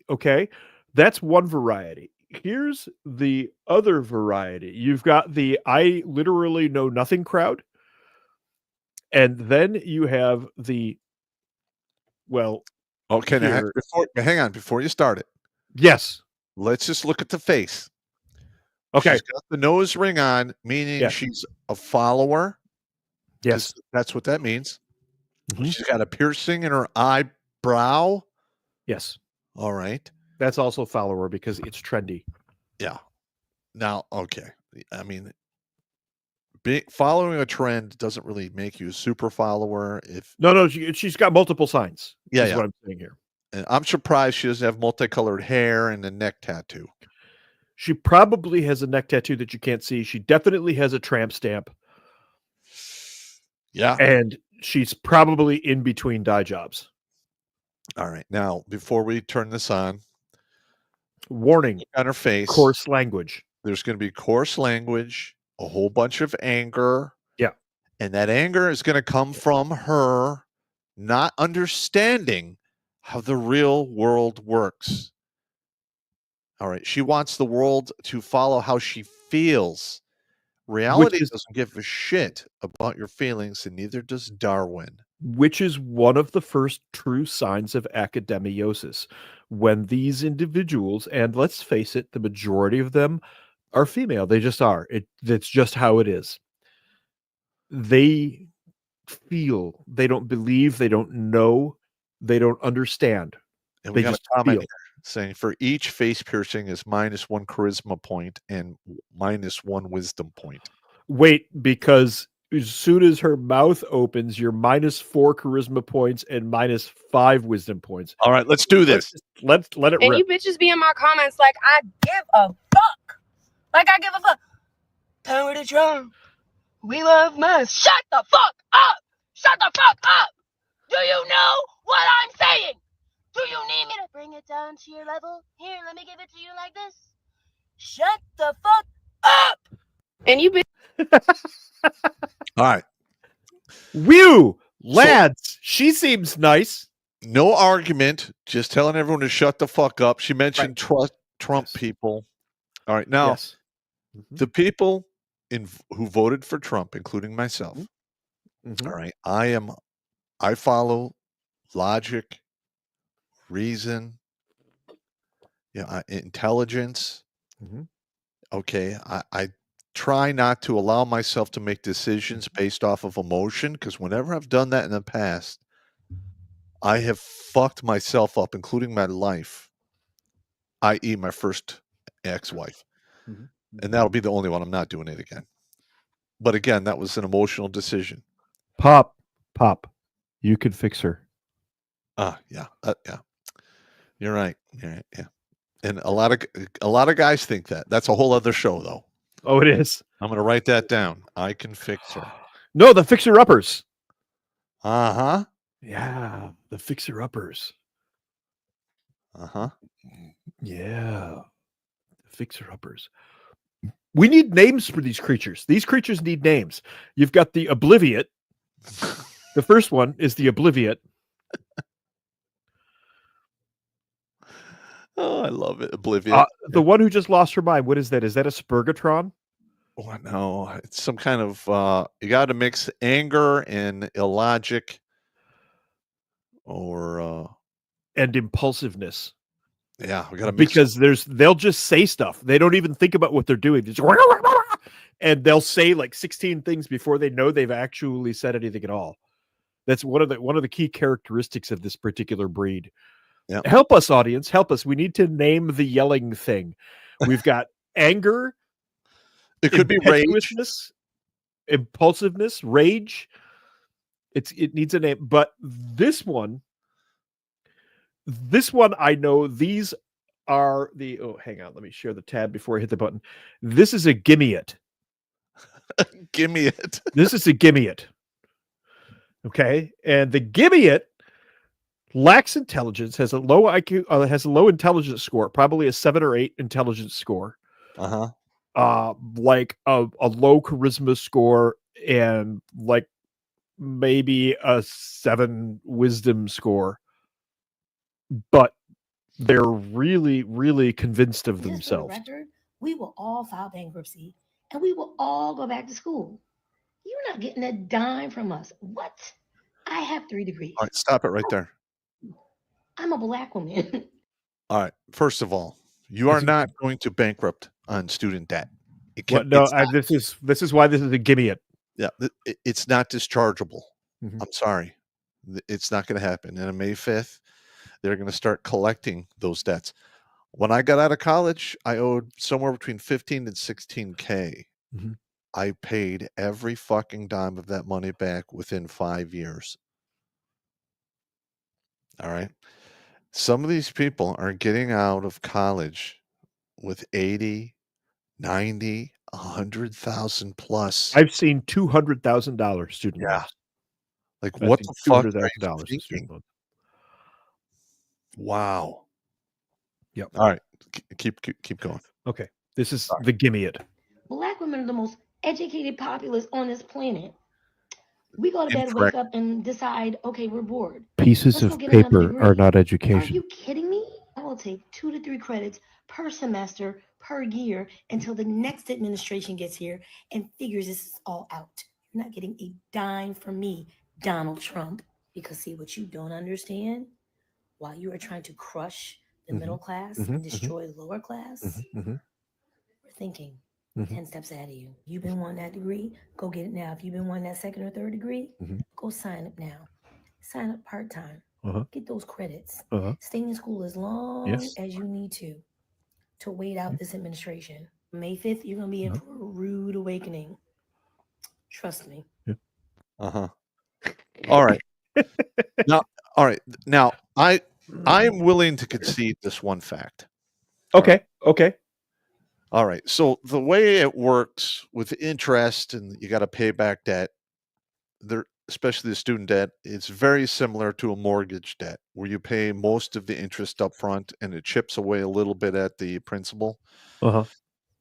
Speaker 5: okay. That's one variety. Here's the other variety. You've got the I literally know nothing crowd. And then you have the, well.
Speaker 2: Okay. Now, hang on. Before you start it.
Speaker 5: Yes.
Speaker 2: Let's just look at the face.
Speaker 5: Okay.
Speaker 2: She's got the nose ring on, meaning she's a follower.
Speaker 5: Yes.
Speaker 2: That's what that means.
Speaker 5: Mm-hmm.
Speaker 2: She's got a piercing in her eyebrow.
Speaker 5: Yes.
Speaker 2: All right.
Speaker 5: That's also follower because it's trendy.
Speaker 2: Yeah. Now, okay. I mean, following a trend doesn't really make you a super follower.
Speaker 5: No, she's got multiple signs.
Speaker 2: Yeah,
Speaker 5: is what I'm saying here.
Speaker 2: And I'm surprised she doesn't have multicolored hair and a neck tattoo.
Speaker 5: She probably has a neck tattoo that you can't see. She definitely has a tramp stamp.
Speaker 2: Yeah.
Speaker 5: And she's probably in between dye jobs.
Speaker 2: All right. Now, before we turn this on,
Speaker 5: warning
Speaker 2: on her face,
Speaker 5: coarse language.
Speaker 2: There's going to be coarse language, a whole bunch of anger.
Speaker 5: Yeah.
Speaker 2: And that anger is going to come from her not understanding how the real world works. All right. She wants the world to follow how she feels. Reality doesn't give a shit about your feelings, and neither does Darwin.
Speaker 5: Which is one of the first true signs of academiosis. When these individuals, and let's face it, the majority of them are female. They just are. That's just how it is. They feel. They don't believe. They don't know. They don't understand.
Speaker 2: And we got a comment here saying for each face piercing is -1 charisma point and -1 wisdom point.
Speaker 5: Wait, because as soon as her mouth opens, you're -4 charisma points and -5 wisdom points.
Speaker 2: All right, let's do this.
Speaker 5: Let it rip.
Speaker 11: And you bitches be in my comments like I give a fuck. Like I give a fuck. Power to drum. We love must. Shut the fuck up. Shut the fuck up. Do you know what I'm saying? Do you need me to bring it down to your level? Here, let me give it to you like this. Shut the fuck up! And you been.
Speaker 2: All right.
Speaker 5: Whew, lads, she seems nice.
Speaker 2: No argument. Just telling everyone to shut the fuck up. She mentioned Trump people. All right. Now,
Speaker 5: Yes.
Speaker 2: the people who voted for Trump, including myself.
Speaker 5: Mhm.
Speaker 2: All right. I follow logic, reason, intelligence.
Speaker 5: Mhm.
Speaker 2: Okay. I try not to allow myself to make decisions based off of emotion, because whenever I've done that in the past, I have fucked myself up, including my life, i.e. my first ex-wife.
Speaker 5: Mhm.
Speaker 2: And that'll be the only one. I'm not doing it again. But again, that was an emotional decision.
Speaker 5: Pop, you could fix her.
Speaker 2: Yeah. You're right. Yeah. And a lot of guys think that. That's a whole other show, though.
Speaker 5: Oh, it is.
Speaker 2: I'm going to write that down. I can fix her.
Speaker 5: No, the fixer-uppers.
Speaker 2: Uh-huh.
Speaker 5: Yeah, the fixer-uppers.
Speaker 2: Uh-huh.
Speaker 5: Yeah, the fixer-uppers. We need names for these creatures. These creatures need names. You've got the Obliviate. The first one is the Obliviate.
Speaker 2: Oh, I love it. Oblivion.
Speaker 5: The one who just lost her mind. What is that? Is that a Spurgatron?
Speaker 2: Oh, no. It's some kind of you got to mix anger and illogic or
Speaker 5: and impulsiveness.
Speaker 2: Yeah, we got to mix
Speaker 5: because they'll just say stuff. They don't even think about what they're doing. Just, and they'll say like 16 things before they know they've actually said anything at all. That's one of the key characteristics of this particular breed.
Speaker 2: Yeah.
Speaker 5: Help us, audience. Help us. We need to name the yelling thing. We've got anger.
Speaker 2: It could be rage,
Speaker 5: impulsiveness, rage. It needs a name. But this one, I know these are the. Oh, hang on. Let me share the tab before I hit the button. This is a gimme it.
Speaker 2: Gimme it.
Speaker 5: This is a gimme it. Okay, and the gimme it lacks intelligence, has a low IQ, has a low intelligence score, probably a 7 or 8 intelligence score. Like a low charisma score, and like maybe a 7 wisdom score. But they're really, really convinced of themselves.
Speaker 12: Record, we will all file bankruptcy, and we will all go back to school. You're not getting a dime from us. What? I have 3 degrees.
Speaker 2: All right, stop it right there.
Speaker 12: I'm a black woman.
Speaker 2: All right. First of all, you are not going to bankrupt on student debt.
Speaker 5: This is why this is a gimme it.
Speaker 2: Yeah, it's not dischargeable.
Speaker 5: Mm-hmm.
Speaker 2: I'm sorry. It's not going to happen. And on May 5th, they're going to start collecting those debts. When I got out of college, I owed somewhere between 15 and 16K.
Speaker 5: Mm-hmm.
Speaker 2: I paid every fucking dime of that money back within 5 years. All right. Some of these people are getting out of college with 80, 90, 100,000 plus.
Speaker 5: I've seen $200,000 student loans.
Speaker 2: Like, what the fuck are
Speaker 5: $200,000
Speaker 2: you thinking? Wow.
Speaker 5: Yep.
Speaker 2: All right. Keep going.
Speaker 5: Okay. This is the gimme it.
Speaker 12: Black women are the most educated populace on this planet. We go to bed, wake up, and decide, okay, we're bored.
Speaker 5: Pieces of paper are not education.
Speaker 12: Are you kidding me? I will take 2 to 3 credits per semester, per year, until the next administration gets here and figures this all out. You're not getting a dime from me, Donald Trump. Because see, what you don't understand, while you are trying to crush the middle class and destroy the lower class, we're thinking 10 steps ahead of you. You've been wanting that degree, go get it now. If you've been wanting that 2nd or 3rd degree, go sign up now. Sign up part-time. Get those credits. Stay in school as long as you need to wait out this administration. May 5th, you're going to be in for a rude awakening. Trust me.
Speaker 2: All right. Now, I am willing to concede this one fact.
Speaker 5: Okay.
Speaker 2: All right. So the way it works with interest and you got to pay back debt, especially the student debt, it's very similar to a mortgage debt where you pay most of the interest up front and it chips away a little bit at the principal.
Speaker 5: Uh-huh.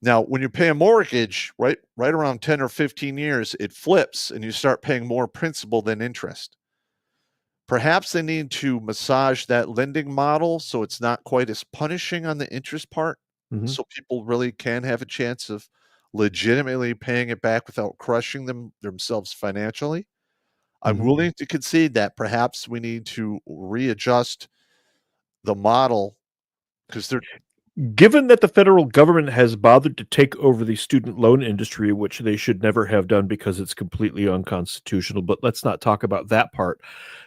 Speaker 2: Now, when you pay a mortgage, right around 10 or 15 years, it flips and you start paying more principal than interest. Perhaps they need to massage that lending model so it's not quite as punishing on the interest part, so people really can have a chance of legitimately paying it back without crushing themselves financially. I'm willing to concede that perhaps we need to readjust the model because they're
Speaker 5: Given that the federal government has bothered to take over the student loan industry, which they should never have done because it's completely unconstitutional, but let's not talk about that part.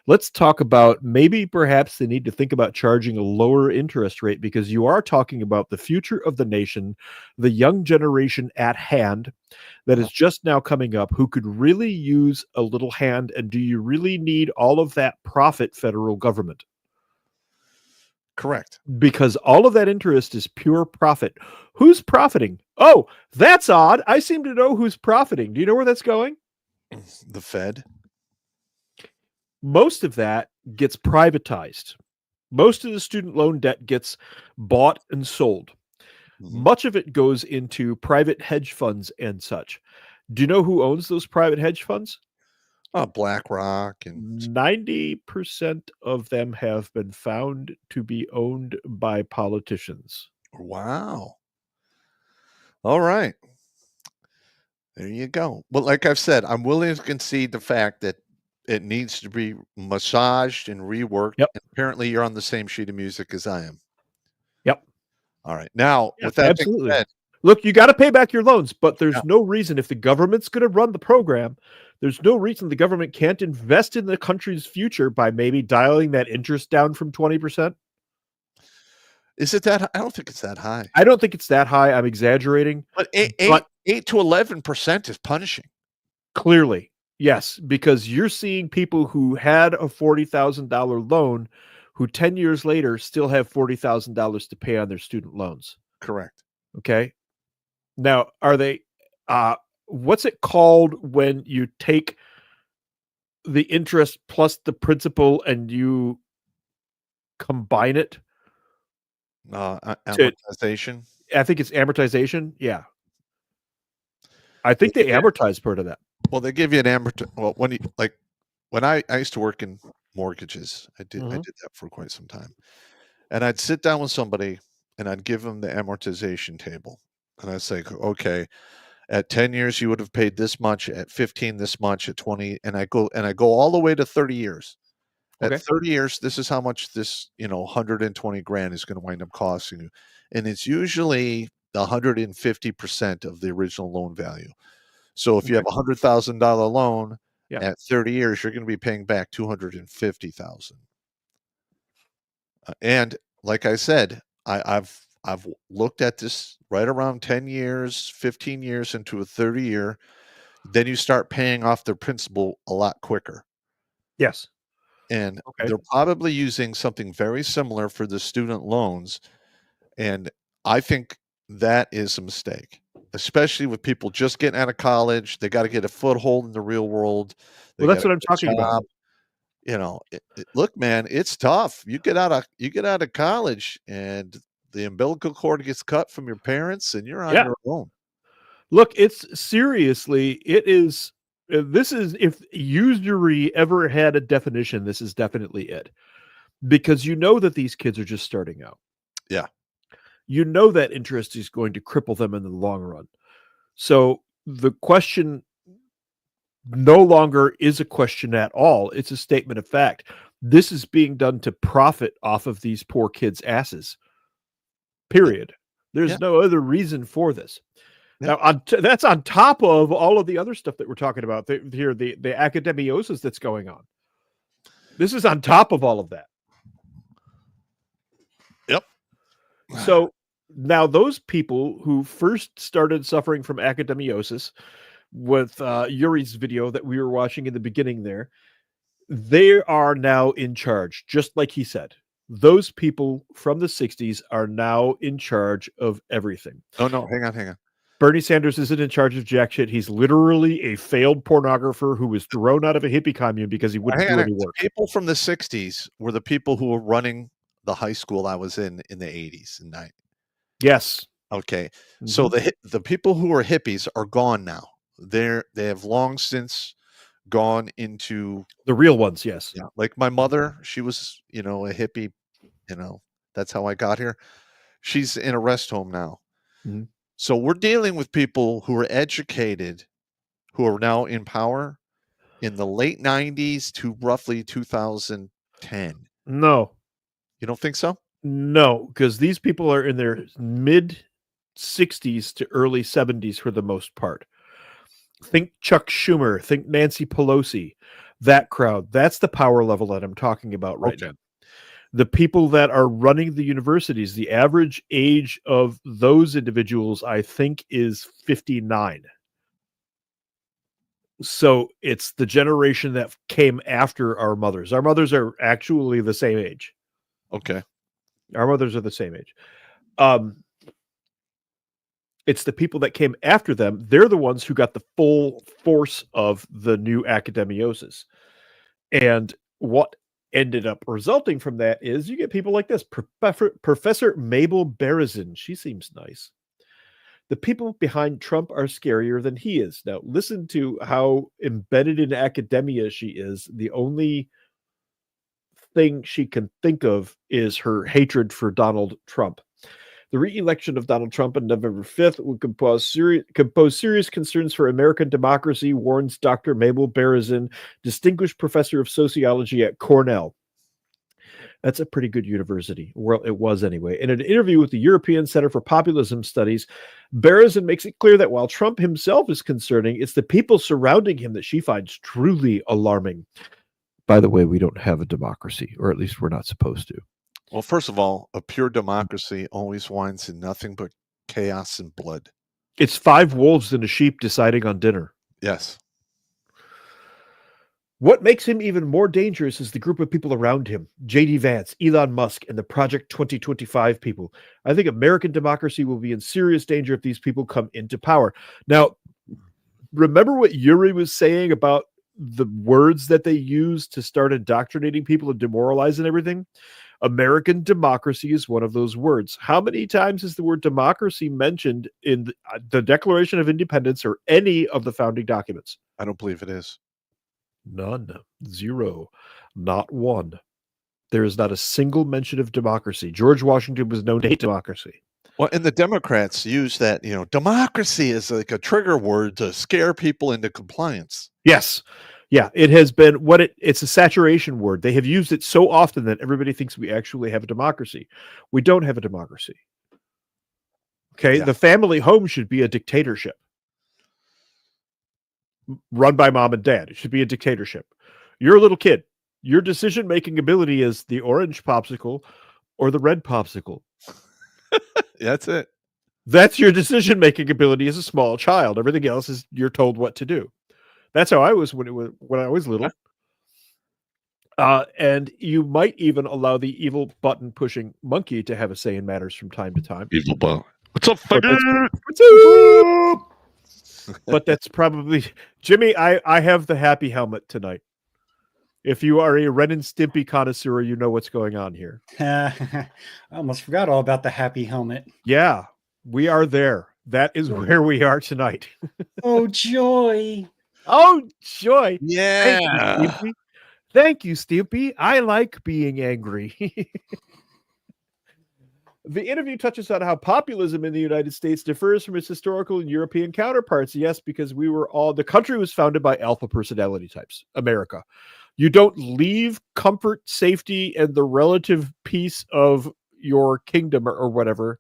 Speaker 5: Let's talk about maybe perhaps they need to think about charging a lower interest rate because you are talking about the future of the nation, the young generation at hand that is just now coming up who could really use a little hand. And do you really need all of that profit federal government?
Speaker 2: correct.
Speaker 5: Because all of that interest is pure profit. Who's profiting? Oh, that's odd. I seem to know who's profiting. Do you know where that's going?
Speaker 2: The Fed.
Speaker 5: Most of that gets privatized. Most of the student loan debt gets bought and sold. Much of it goes into private hedge funds and such. Do you know who owns those private hedge funds?
Speaker 2: BlackRock and
Speaker 5: 90% of them have been found to be owned by politicians.
Speaker 2: Wow. All right. There you go. Well, like I've said, I'm willing to concede the fact that it needs to be massaged and reworked.
Speaker 5: Yep.
Speaker 2: And apparently you're on the same sheet of music as I am.
Speaker 5: Yep.
Speaker 2: All right. Now,
Speaker 5: Yeah,
Speaker 2: with that
Speaker 5: absolutely.
Speaker 2: being said,
Speaker 5: Look, you got to pay back your loans, but there's no reason if the government's going to run the program, there's no reason the government can't invest in the country's future by maybe dialing that interest down from 20%.
Speaker 2: is it that? I don't think it's that high.
Speaker 5: I don't think it's that high. I'm exaggerating.
Speaker 2: But 8 to 11% is punishing.
Speaker 5: Clearly, yes, because you're seeing people who had a $40,000 loan who 10 years later still have $40,000 to pay on their student loans.
Speaker 2: Correct.
Speaker 5: Okay. Now, are they, what's it called when you take the interest plus the principal and you combine it?
Speaker 2: Amortization.
Speaker 5: I think it's amortization. Yeah. I think they amortize part of that.
Speaker 2: Well, they give you an well, when I used to work in mortgages, I did that for quite some time. And I'd sit down with somebody and I'd give them the amortization table. And I'd say, okay, at 10 years you would have paid this much, at 15 this much, at 20, and I go all the way to 30 years. At 30 years, this is how much this, 120 grand is going to wind up costing you. And it's usually 150% of the original loan value. So if you have a $100,000 loan at 30 years, you're going to be paying back $250,000. And like I said, I've looked at this right around 10 years, 15 years into a 30 year. Then you start paying off the principal a lot quicker.
Speaker 5: Yes.
Speaker 2: And they're probably using something very similar for the student loans. And I think that is a mistake, especially with people just getting out of college. They got to get a foothold in the real world.
Speaker 5: Well, that's what I'm talking about.
Speaker 2: Look, man, it's tough. You get out of college and the umbilical cord gets cut from your parents and you're on your own.
Speaker 5: Look, it's seriously, it is, this is, if usury ever had a definition, this is definitely it. Because that these kids are just starting out.
Speaker 2: Yeah.
Speaker 5: That interest is going to cripple them in the long run. So the question no longer is a question at all. It's a statement of fact. This is being done to profit off of these poor kids' asses. Period. There's no other reason for this. Now, that's on top of all of the other stuff that we're talking about here, the academiosis that's going on. This is on top of all of that.
Speaker 2: Yep.
Speaker 5: So now those people who first started suffering from academiosis with Yuri's video that we were watching in the beginning there, they are now in charge, just like he said. Those people from the 60s are now in charge of everything.
Speaker 2: Oh, no, hang on.
Speaker 5: Bernie Sanders isn't in charge of jack shit. He's literally a failed pornographer who was thrown out of a hippie commune because he wouldn't do any work.
Speaker 2: People from the 60s were the people who were running the high school I was in the 80s and 90s.
Speaker 5: Yes.
Speaker 2: Okay. So the people who are hippies are gone now. They have long since gone into
Speaker 5: the real ones. Yes.
Speaker 2: Yeah. Like my mother, she was, a hippie, that's how I got here. She's in a rest home now.
Speaker 5: Mm-hmm.
Speaker 2: So we're dealing with people who are educated, who are now in power in the late 90s to roughly 2010.
Speaker 5: No.
Speaker 2: You don't think so?
Speaker 5: No, because these people are in their mid 60s to early 70s for the most part. Think Chuck Schumer, think Nancy Pelosi, that crowd. That's the power level that I'm talking about right now. The people that are running the universities, the average age of those individuals, I think, is 59. So it's the generation that came after our mothers. Our mothers are actually the same age.
Speaker 2: Okay.
Speaker 5: Our mothers are the same age. It's the people that came after them. They're the ones who got the full force of the new academiosis. And what ended up resulting from that is you get people like this. Professor Mabel Berezin. She seems nice. The people behind Trump are scarier than he is. Now, listen to how embedded in academia she is. The only thing she can think of is her hatred for Donald Trump. The re-election of Donald Trump on November 5th would pose serious concerns for American democracy, warns Dr. Mabel Berezin, distinguished professor of sociology at Cornell. That's a pretty good university. Well, it was anyway. In an interview with the European Center for Populism Studies, Berezin makes it clear that while Trump himself is concerning, it's the people surrounding him that she finds truly alarming. By the way, we don't have a democracy, or at least we're not supposed to.
Speaker 2: Well, first of all, a pure democracy always winds in nothing but chaos and blood.
Speaker 5: It's 5 wolves and a sheep deciding on dinner.
Speaker 2: Yes.
Speaker 5: What makes him even more dangerous is the group of people around him. J.D. Vance, Elon Musk, and the Project 2025 people. I think American democracy will be in serious danger if these people come into power. Now, remember what Yuri was saying about the words that they use to start indoctrinating people and demoralizing everything? American democracy is one of those words. How many times is the word democracy mentioned in the Declaration of Independence or any of the founding documents?
Speaker 2: I don't believe it is.
Speaker 5: None. 0. Not one. There is not a single mention of democracy. George Washington was known to hate democracy.
Speaker 2: Well, and the Democrats use that, democracy is like a trigger word to scare people into compliance.
Speaker 5: Yes. Yeah, it has been it's a saturation word. They have used it so often that everybody thinks we actually have a democracy. We don't have a democracy. Okay, The family home should be a dictatorship run by mom and dad. It should be a dictatorship. You're a little kid. Your decision-making ability is the orange popsicle or the red popsicle.
Speaker 2: That's it.
Speaker 5: That's your decision-making ability as a small child. Everything else is you're told what to do. That's how I was when I was little. And you might even allow the evil button-pushing monkey to have a say in matters from time to time.
Speaker 2: Evil button. What's up, faggot?
Speaker 5: What's up? But that's probably Jimmy. I have the happy helmet tonight. If you are a Ren and Stimpy connoisseur, you know what's going on here.
Speaker 13: I almost forgot all about the happy helmet.
Speaker 5: Yeah, we are there. That is where we are tonight.
Speaker 13: Oh, joy.
Speaker 5: Oh, joy.
Speaker 2: Yeah.
Speaker 5: Thank you, Stimpy. I like being angry. The interview touches on how populism in the United States differs from its historical and European counterparts. Yes, because the country was founded by alpha personality types, America. You don't leave comfort, safety, and the relative peace of your kingdom or whatever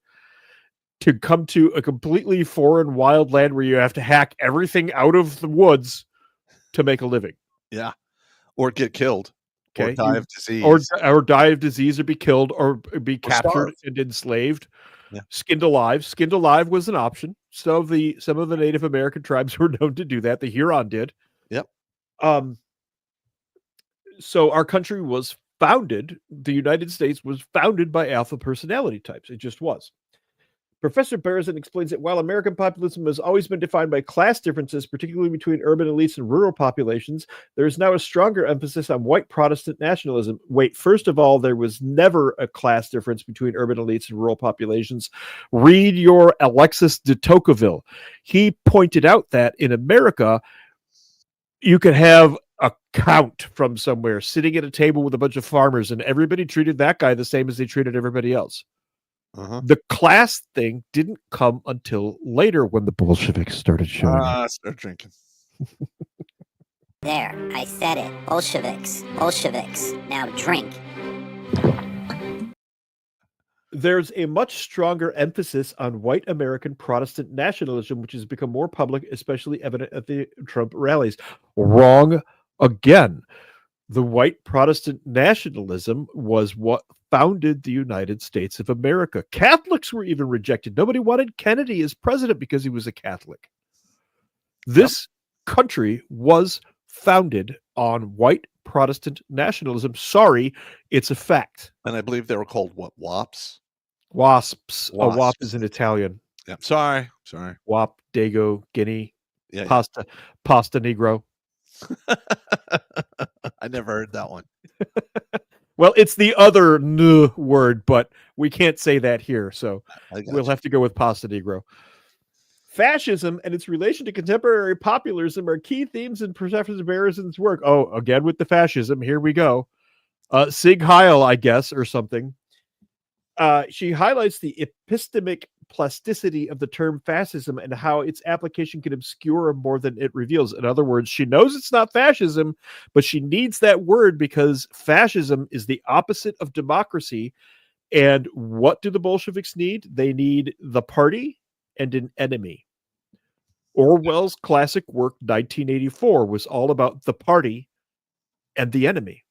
Speaker 5: to come to a completely foreign wild land where you have to hack everything out of the woods to make a living.
Speaker 2: Yeah. Or get killed.
Speaker 5: Okay.
Speaker 2: Or die of disease.
Speaker 5: Or die of disease, or be killed, or be captured
Speaker 2: starve.
Speaker 5: and enslaved.
Speaker 2: Yeah.
Speaker 5: Skinned alive. Skinned alive was an option. Some of the Native American tribes were known to do that. The Huron did.
Speaker 2: Yep.
Speaker 5: So our country was founded, the United States was founded by alpha personality types. It just was. Professor Berezin explains that while American populism has always been defined by class differences, particularly between urban elites and rural populations, there is now a stronger emphasis on white Protestant nationalism. Wait, first of all, there was never a class difference between urban elites and rural populations. Read your Alexis de Tocqueville. He pointed out that in America, you could have a count from somewhere sitting at a table with a bunch of farmers, and everybody treated that guy the same as they treated everybody else. The class thing didn't come until later when the Bolsheviks started showing up.
Speaker 2: Start drinking.
Speaker 14: There, I said it. Bolsheviks. Bolsheviks. Now drink.
Speaker 5: There's a much stronger emphasis on white American Protestant nationalism, which has become more public, especially evident at the Trump rallies. Wrong again. The white Protestant nationalism was what founded the United States of America. Catholics were even rejected. Nobody wanted Kennedy as president because he was a Catholic. This country was founded on white Protestant nationalism. Sorry, it's a fact.
Speaker 2: And I believe they were called what? WAPs?
Speaker 5: Wasps. A WAP is in Italian.
Speaker 2: Yeah. Sorry.
Speaker 5: WAP, Dago, Guinea,
Speaker 2: Yeah,
Speaker 5: Pasta Negro.
Speaker 2: I never heard that one.
Speaker 5: Well, it's the other N word, but we can't say that here, so we'll have to go with Pasta Negro. Fascism and its relation to contemporary populism are key themes in Professor Berezin's work. Oh, again with the fascism. Here we go. Sig Heil, I guess, or something. She highlights the epistemic plasticity of the term fascism and how its application can obscure more than it reveals. In other words, she knows it's not fascism, but she needs that word because fascism is the opposite of democracy. And what do the Bolsheviks need? They need the party and an enemy. Orwell's classic work, 1984, was all about the party and the enemy.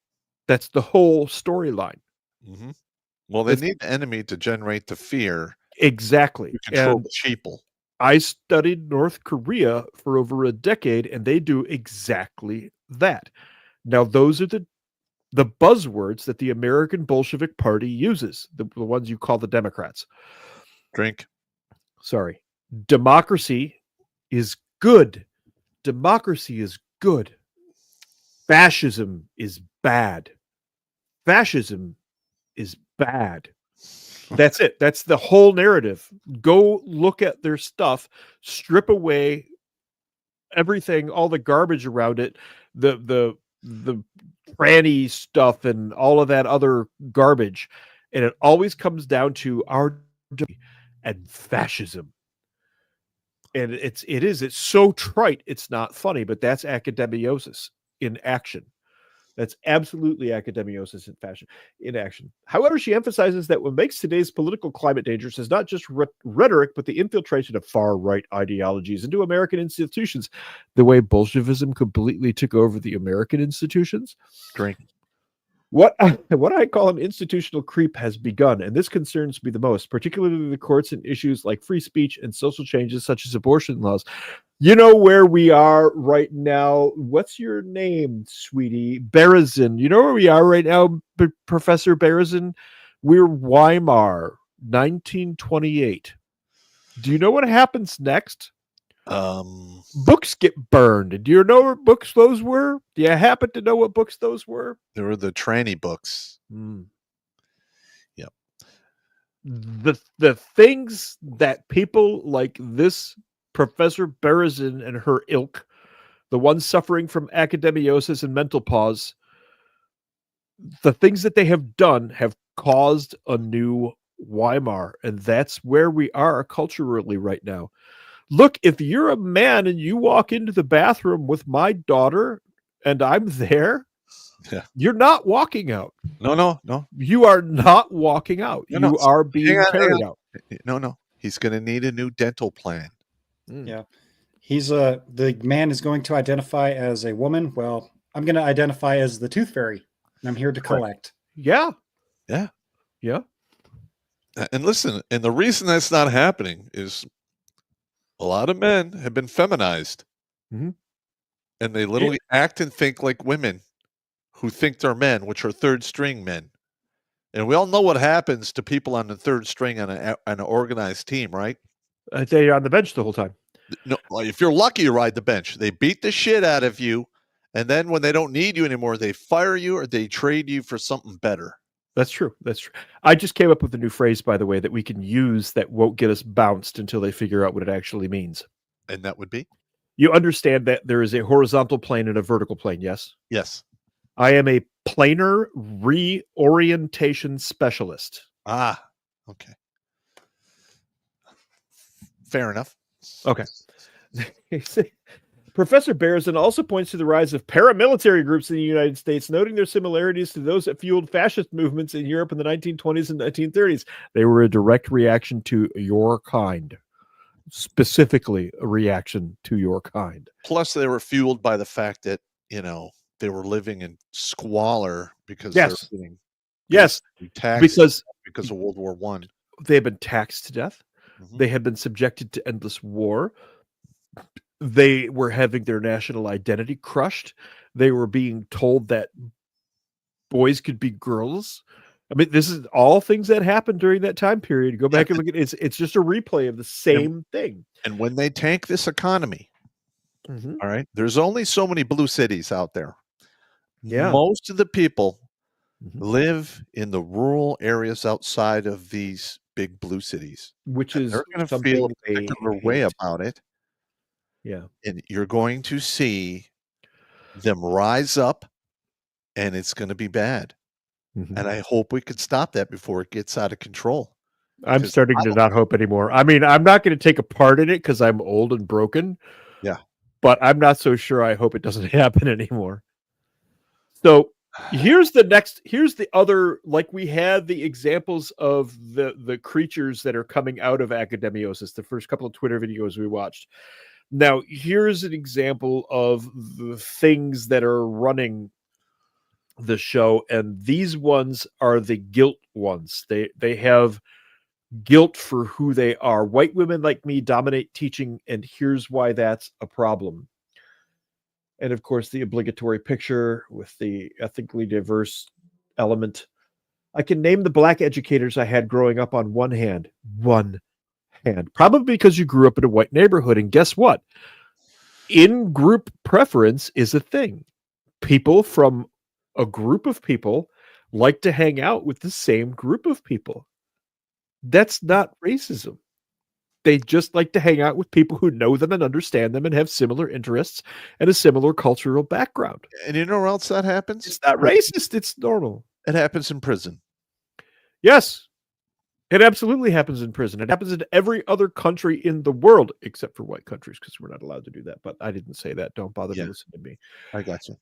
Speaker 5: That's the whole storyline.
Speaker 2: Mm-hmm. Well, they need the enemy to generate the fear.
Speaker 5: Exactly.
Speaker 2: To control the sheeple.
Speaker 5: I studied North Korea for over a decade, and they do exactly that. Now, those are the buzzwords that the American Bolshevik Party uses, the ones you call the Democrats.
Speaker 2: Drink.
Speaker 5: Sorry. Democracy is good. Democracy is good. Fascism is bad. Fascism is bad. That's it. That's the whole narrative. Go look at their stuff, strip away everything, all the garbage around it, the tranny stuff and all of that other garbage. And it always comes down to our and fascism. And it's so trite, it's not funny, but that's academiosis in action. That's absolutely academiosis in action. However, she emphasizes that what makes today's political climate dangerous is not just rhetoric, but the infiltration of far-right ideologies into American institutions. The way Bolshevism completely took over the American institutions.
Speaker 2: Drink.
Speaker 5: What I call an institutional creep has begun, and this concerns me the most, particularly the courts and issues like free speech and social changes such as abortion laws. You know where we are right now. What's your name, sweetie? Berezin. You know where we are right now, Professor Berezin? We're Weimar, 1928. Do you know what happens next? Books get burned. Do you know what books those were? Do you happen to know what books those were?
Speaker 2: They were the tranny books.
Speaker 5: Yep. The things that people like this Professor Berezin and her ilk, the ones suffering from academiosis and mental pause, the things that they have done have caused a new Weimar, and that's where we are culturally right now. Look, if you're a man and you walk into the bathroom with my daughter and I'm there, you're not walking out.
Speaker 2: No.
Speaker 5: You are not walking out. You are being carried out.
Speaker 2: No. He's going to need a new dental plan.
Speaker 13: Yeah. The man is going to identify as a woman. Well, I'm going to identify as the tooth fairy, and I'm here to collect.
Speaker 5: Yeah.
Speaker 2: And listen, and the reason that's not happening is a lot of men have been feminized, and they literally act and think like women who think they're men, which are third string men. And we all know what happens to people on the third string on an organized team, right?
Speaker 5: They're on the bench the whole time.
Speaker 2: No, if you're lucky, you ride the bench. They beat the shit out of you, and then when they don't need you anymore, they fire you or they trade you for something better.
Speaker 5: That's true. That's true. I just came up with a new phrase, by the way, that we can use that won't get us bounced until they figure out what it actually means.
Speaker 2: And that would be?
Speaker 5: You understand that there is a horizontal plane and a vertical plane, yes?
Speaker 2: Yes.
Speaker 5: I am a planar reorientation specialist.
Speaker 2: Ah, okay. Fair enough.
Speaker 5: Okay. Professor Berzin also points to the rise of paramilitary groups in the United States, noting their similarities to those that fueled fascist movements in Europe in the 1920s and 1930s. They were a direct reaction to your kind. Specifically, a reaction to your kind.
Speaker 2: Plus, they were fueled by the fact that, they were living in squalor because
Speaker 5: yes,
Speaker 2: they're getting
Speaker 5: taxed
Speaker 2: because of World War I.
Speaker 5: They had been taxed to death.
Speaker 2: Mm-hmm.
Speaker 5: They had been subjected to endless war. They were having their national identity crushed. They were being told that boys could be girls. I mean, this is all things that happened during that time period. Go back and look at it. It's just a replay of the same thing.
Speaker 2: And when they tank this economy,
Speaker 5: mm-hmm.
Speaker 2: all right, there's only so many blue cities out there.
Speaker 5: Yeah.
Speaker 2: Most of the people live in the rural areas outside of these big blue cities.
Speaker 5: Which
Speaker 2: and
Speaker 5: is
Speaker 2: they're going to feel a particular way about it.
Speaker 5: Yeah.
Speaker 2: And you're going to see them rise up, and it's going to be bad.
Speaker 5: Mm-hmm.
Speaker 2: And I hope we could stop that before it gets out of control.
Speaker 5: I'm starting to not hope anymore. I mean, I'm not going to take a part in it because I'm old and broken.
Speaker 2: Yeah.
Speaker 5: But I'm not so sure I hope it doesn't happen anymore. So here's the other, like we had the examples of the creatures that are coming out of Academiosis, the first couple of Twitter videos we watched. Now, here's an example of the things that are running the show, and these ones are the guilt ones. They have guilt for who they are. White women like me dominate teaching, and here's why that's a problem. And of course, the obligatory picture with the ethnically diverse element. I can name the black educators I had growing up on one hand. Probably because you grew up in a white neighborhood. And guess what? In-group preference is a thing. People from a group of people like to hang out with the same group of people. That's not racism. They just like to hang out with people who know them and understand them and have similar interests and a similar cultural background.
Speaker 2: And you know where else that happens?
Speaker 5: It's not racist. It's normal.
Speaker 2: It happens in prison.
Speaker 5: Yes. It absolutely happens in prison. It happens in every other country in the world, except for white countries, because we're not allowed to do that. But I didn't say that. Don't bother to listen to me.
Speaker 2: I got you.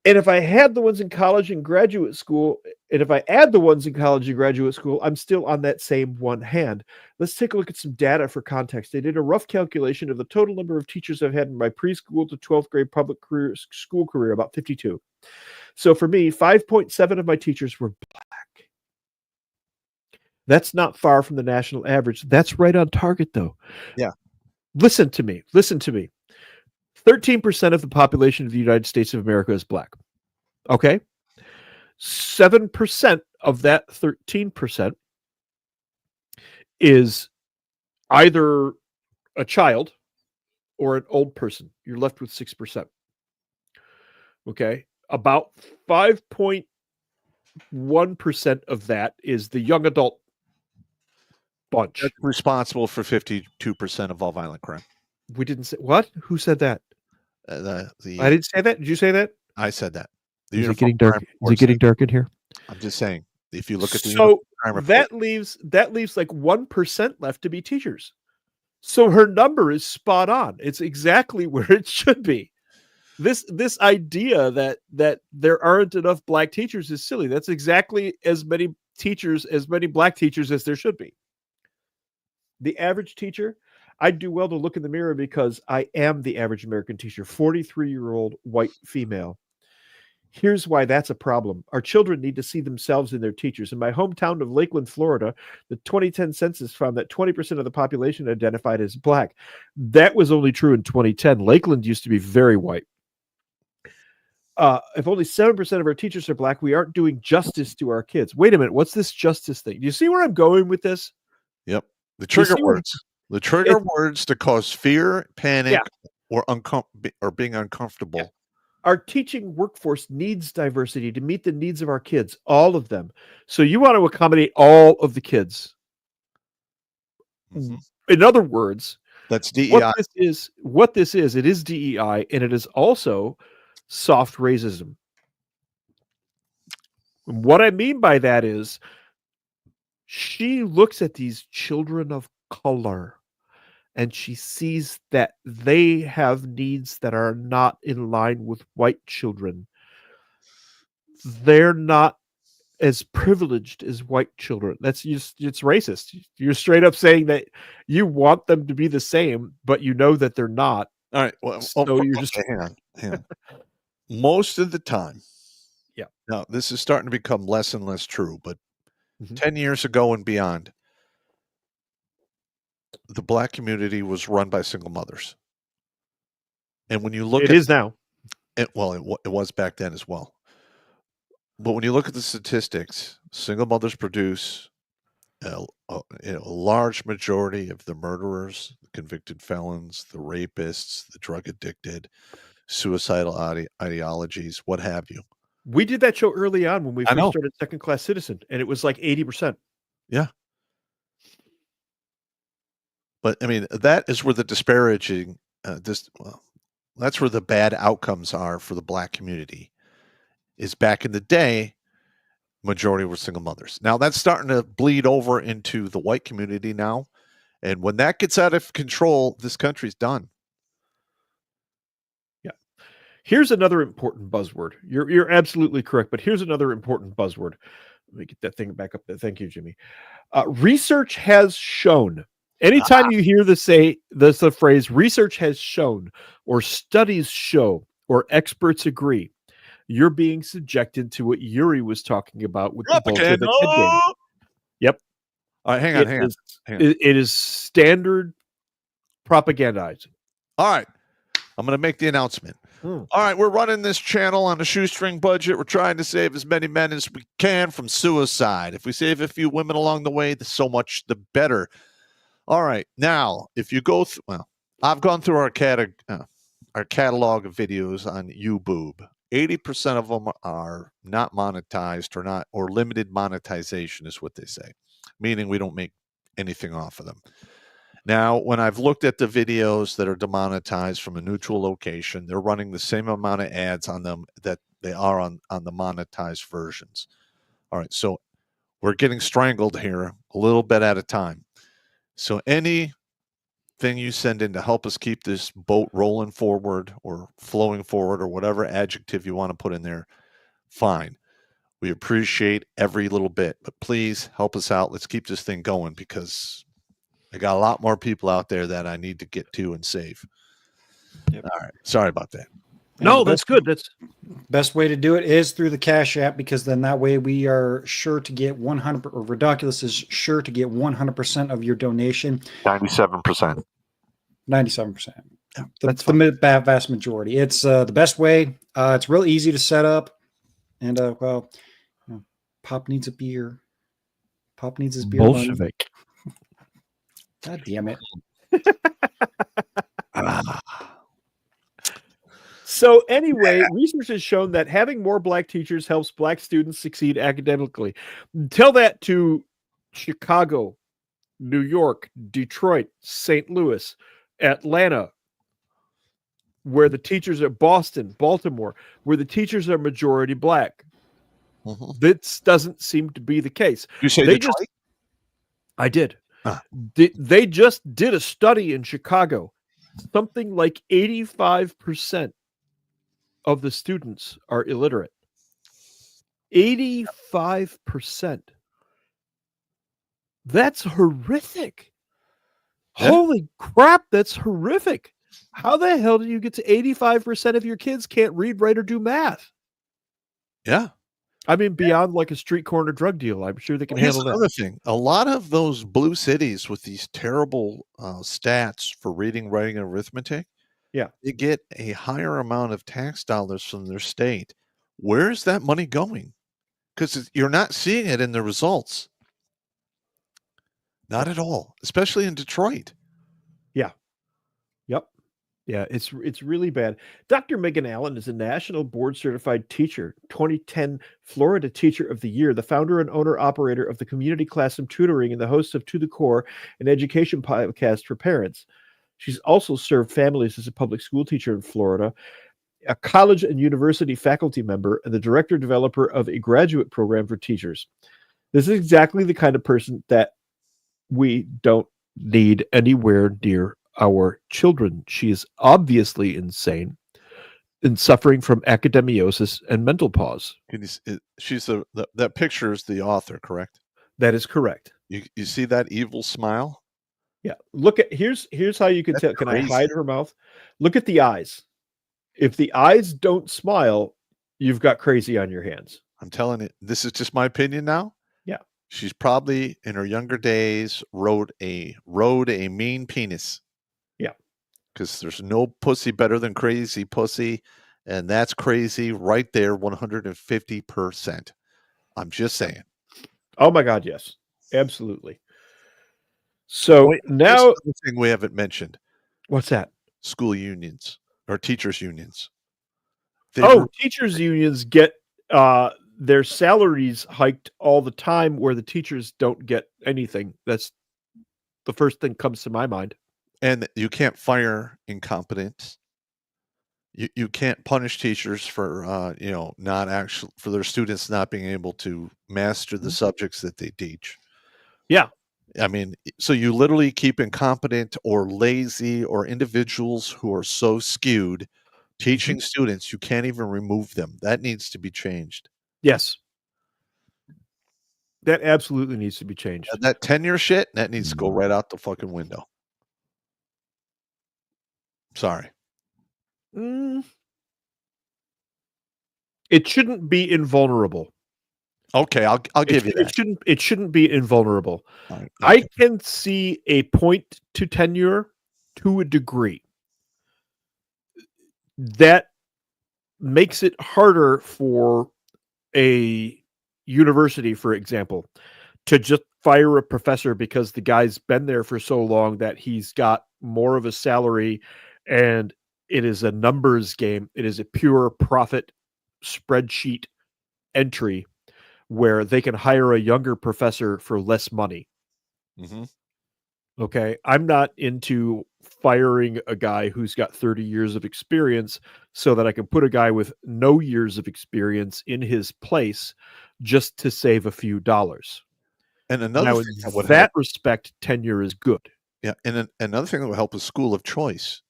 Speaker 5: And if I had the ones in college and graduate school, and if I add the ones in college and graduate school, I'm still on that same one hand. Let's take a look at some data for context. They did a rough calculation of the total number of teachers I've had in my preschool to 12th grade public school career, about 52. So for me, 5.7 of my teachers were black. That's not far from the national average. That's right on target, though.
Speaker 2: Yeah.
Speaker 5: Listen to me. 13% of the population of the United States of America is black. Okay? 7% of that 13% is either a child or an old person. You're left with 6%. Okay? About 5.1% of that is the young adult bunch.
Speaker 2: That's responsible for 52% of all violent crime.
Speaker 5: We didn't say what? Who said that? I didn't say that. Did you say that?
Speaker 2: I said that.
Speaker 5: Is it getting dark? Is it getting dark in here?
Speaker 2: I'm just saying. If you look at the
Speaker 5: crime report, that leaves like 1% left to be teachers. So her number is spot on. It's exactly where it should be. This idea that there aren't enough black teachers is silly. That's exactly as many black teachers as there should be. The average teacher, I'd do well to look in the mirror because I am the average American teacher, 43-year-old white female. Here's why that's a problem. Our children need to see themselves in their teachers. In my hometown of Lakeland, Florida, the 2010 census found that 20% of the population identified as black. That was only true in 2010. Lakeland used to be very white. if only 7% of our teachers are black, we aren't doing justice to our kids. Wait a minute. What's this justice thing? Do you see where I'm going with this?
Speaker 2: Yep. The trigger words. The trigger words to cause fear, panic, or being uncomfortable.
Speaker 5: Yeah. Our teaching workforce needs diversity to meet the needs of our kids, all of them. So you want to accommodate all of the kids. Mm-hmm. In other words,
Speaker 2: that's DEI.
Speaker 5: What this is, it is DEI, and it is also soft racism. And what I mean by that is she looks at these children of color and she sees that they have needs that are not in line with white children. They're not as privileged as white children. That's just, it's racist. You're straight up saying that you want them to be the same, but you know that they're not.
Speaker 2: All right. Well,
Speaker 5: so you're just
Speaker 2: hang on. Most of the time.
Speaker 5: Yeah.
Speaker 2: Now, this is starting to become less and less true, but 10 years ago and beyond, the black community was run by single mothers. And when you look
Speaker 5: it is now.
Speaker 2: It was back then as well. But when you look at the statistics, single mothers produce a large majority of the murderers, the convicted felons, the rapists, the drug addicted, suicidal ideologies, what have you.
Speaker 5: We did that show early on when we first started Second Class Citizen, and it was like 80%.
Speaker 2: Yeah. But I mean, that is where the disparaging, that's where the bad outcomes are for the black community. Is back in the day, majority were single mothers. Now that's starting to bleed over into the white community now. And when that gets out of control, this country's done.
Speaker 5: Yeah. Here's another important buzzword. You're absolutely correct, but here's another important buzzword. Let me get that thing back up there. Thank you, Jimmy. Research has shown. Anytime you hear the phrase research has shown, or studies show, or experts agree, you're being subjected to what Yuri was talking about with the Bolshevik head game. Yep.
Speaker 2: All right, hang on.
Speaker 5: It is standard propagandizing.
Speaker 2: All right. I'm going to make the announcement. All right, we're running this channel on a shoestring budget. We're trying to save as many men as we can from suicide. If we save a few women along the way, so much the better. All right. Now, if you go through, I've gone through our catalog of videos on YouTube. 80% of them are not monetized or limited monetization is what they say, meaning we don't make anything off of them. Now, when I've looked at the videos that are demonetized from a neutral location, they're running the same amount of ads on them that they are on the monetized versions. All right, so we're getting strangled here a little bit at a time. So anything you send in to help us keep this boat rolling forward or flowing forward or whatever adjective you want to put in there, fine. We appreciate every little bit, but please help us out. Let's keep this thing going because I got a lot more people out there that I need to get to and save. Yep. All right. Sorry about that.
Speaker 5: No, that's good. That's
Speaker 13: best way to do it is through the Cash App, because then that way we are sure to get 100, or Redonkulas is sure to get 100% of your donation.
Speaker 2: 97%.
Speaker 13: 97%. Yeah, that's the vast majority. It's the best way. It's real easy to set up. And Pop needs a beer. Pop needs his beer.
Speaker 5: Bolshevik.
Speaker 13: God damn it.
Speaker 5: So anyway, research has shown that having more black teachers helps black students succeed academically. Tell that to Chicago, New York, Detroit, St. Louis, Atlanta, where the teachers are Boston, Baltimore, where the teachers are majority black. This doesn't seem to be the case.
Speaker 2: You say Detroit?
Speaker 5: I did. They just did a study in Chicago. Something like 85% of the students are illiterate. 85%. That's horrific. Yeah. Holy crap, that's horrific. How the hell do you get to 85% of your kids can't read, write, or do math?
Speaker 2: Yeah.
Speaker 5: I mean, beyond like a street corner drug deal, I'm sure they can handle that.
Speaker 2: Another thing, a lot of those blue cities with these terrible stats for reading, writing, and arithmetic,
Speaker 5: Yeah.
Speaker 2: They get a higher amount of tax dollars from their state. Where's that money going? Because you're not seeing it in the results. Not at all, especially in Detroit.
Speaker 5: Yeah. Yep. Yeah, it's really bad. Dr. Megan Allen is a national board certified teacher, 2010 Florida Teacher of the Year, the founder and owner operator of the Community Classroom Tutoring and the host of To the Core, an education podcast for parents. She's also served families as a public school teacher in Florida, a college and university faculty member, and the director developer of a graduate program for teachers. This is exactly the kind of person that we don't need anywhere near our children. She is obviously insane and suffering from academiosis and mental pause.
Speaker 2: She's that picture is the author, correct?
Speaker 5: That is correct.
Speaker 2: You see that evil smile?
Speaker 5: Yeah. Look at here's how you can tell. Can I hide her mouth? Look at the eyes. If the eyes don't smile, you've got crazy on your hands.
Speaker 2: I'm telling you, this is just my opinion now.
Speaker 5: Yeah.
Speaker 2: She's probably in her younger days rode a mean penis.
Speaker 5: Yeah.
Speaker 2: Because there's no pussy better than crazy pussy, and that's crazy right there, 150%. I'm just saying.
Speaker 5: Oh my God, yes, absolutely. So now,
Speaker 2: another thing we haven't mentioned.
Speaker 5: What's that?
Speaker 2: School unions or teachers unions.
Speaker 5: Teachers unions get their salaries hiked all the time, where the teachers don't get anything. That's the first thing comes to my mind.
Speaker 2: And you can't fire incompetence. You can't punish teachers for not actually for their students not being able to master the subjects that they teach.
Speaker 5: Yeah.
Speaker 2: I mean, so you literally keep incompetent or lazy or individuals who are so skewed teaching students, you can't even remove them. That needs to be changed.
Speaker 5: Yes. That absolutely needs to be changed.
Speaker 2: And that tenure shit, that needs to go right out the fucking window. Sorry.
Speaker 5: It shouldn't be invulnerable.
Speaker 2: Okay, I'll give you that.
Speaker 5: It shouldn't be invulnerable.
Speaker 2: Right, okay.
Speaker 5: I can see a point to tenure to a degree. That makes it harder for a university, for example, to just fire a professor because the guy's been there for so long that he's got more of a salary, and it is a numbers game. It is a pure profit spreadsheet entry where they can hire a younger professor for less money.
Speaker 2: Mm-hmm.
Speaker 5: Okay. I'm not into firing a guy who's got 30 years of experience so that I can put a guy with no years of experience in his place just to save a few dollars.
Speaker 2: And another thing
Speaker 5: that would help, respect, tenure is good.
Speaker 2: Yeah. And another thing that will help is school of choice.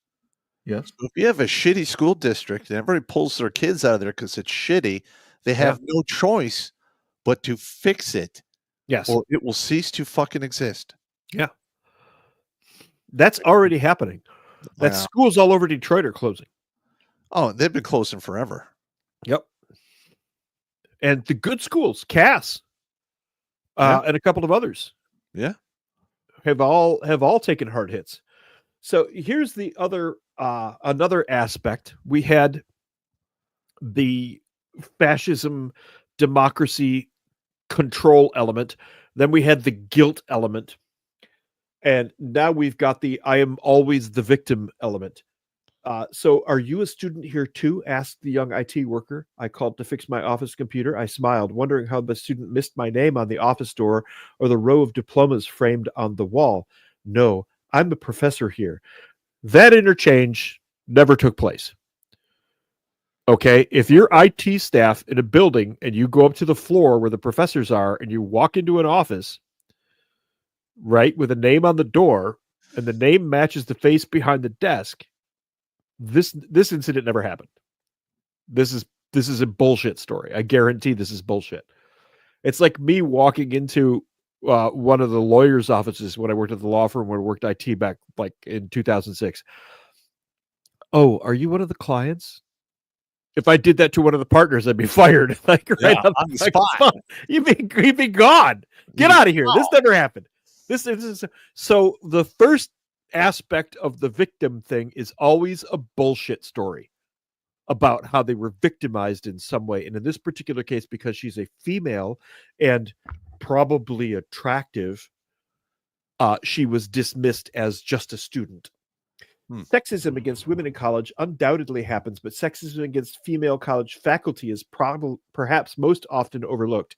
Speaker 5: Yes.
Speaker 2: So if you have a shitty school district and everybody pulls their kids out of there because it's shitty, they have no choice but to fix it.
Speaker 5: Yes.
Speaker 2: Or it will cease to fucking exist.
Speaker 5: Yeah. That's already happening. That schools all over Detroit are closing.
Speaker 2: Oh, they've been closing forever.
Speaker 5: Yep. And the good schools, Cass, and a couple of others, have all taken hard hits. So here's the other another aspect. We had the fascism, democracy, control element. Then we had the guilt element. And now we've got the I am always the victim element. So are you a student here too? Asked the young IT worker. I called to fix my office computer. I smiled, wondering how the student missed my name on the office door or the row of diplomas framed on the wall. No, I'm a professor here. That interchange never took place. Okay, if you're IT staff in a building and you go up to the floor where the professors are and you walk into an office, right, with a name on the door and the name matches the face behind the desk, this incident never happened. This is a bullshit story. I guarantee this is bullshit. It's like me walking into one of the lawyers' offices when I worked at the law firm, when I worked IT back like in 2006. Oh, are you one of the clients? If I did that to one of the partners, I'd be fired. Like right on the spot. You'd be gone. Get out of here. This never happened. This is so the first aspect of the victim thing is always a bullshit story about how they were victimized in some way. And in this particular case, because she's a female and probably attractive, she was dismissed as just a student. Sexism against women in college undoubtedly happens, but sexism against female college faculty is perhaps most often overlooked.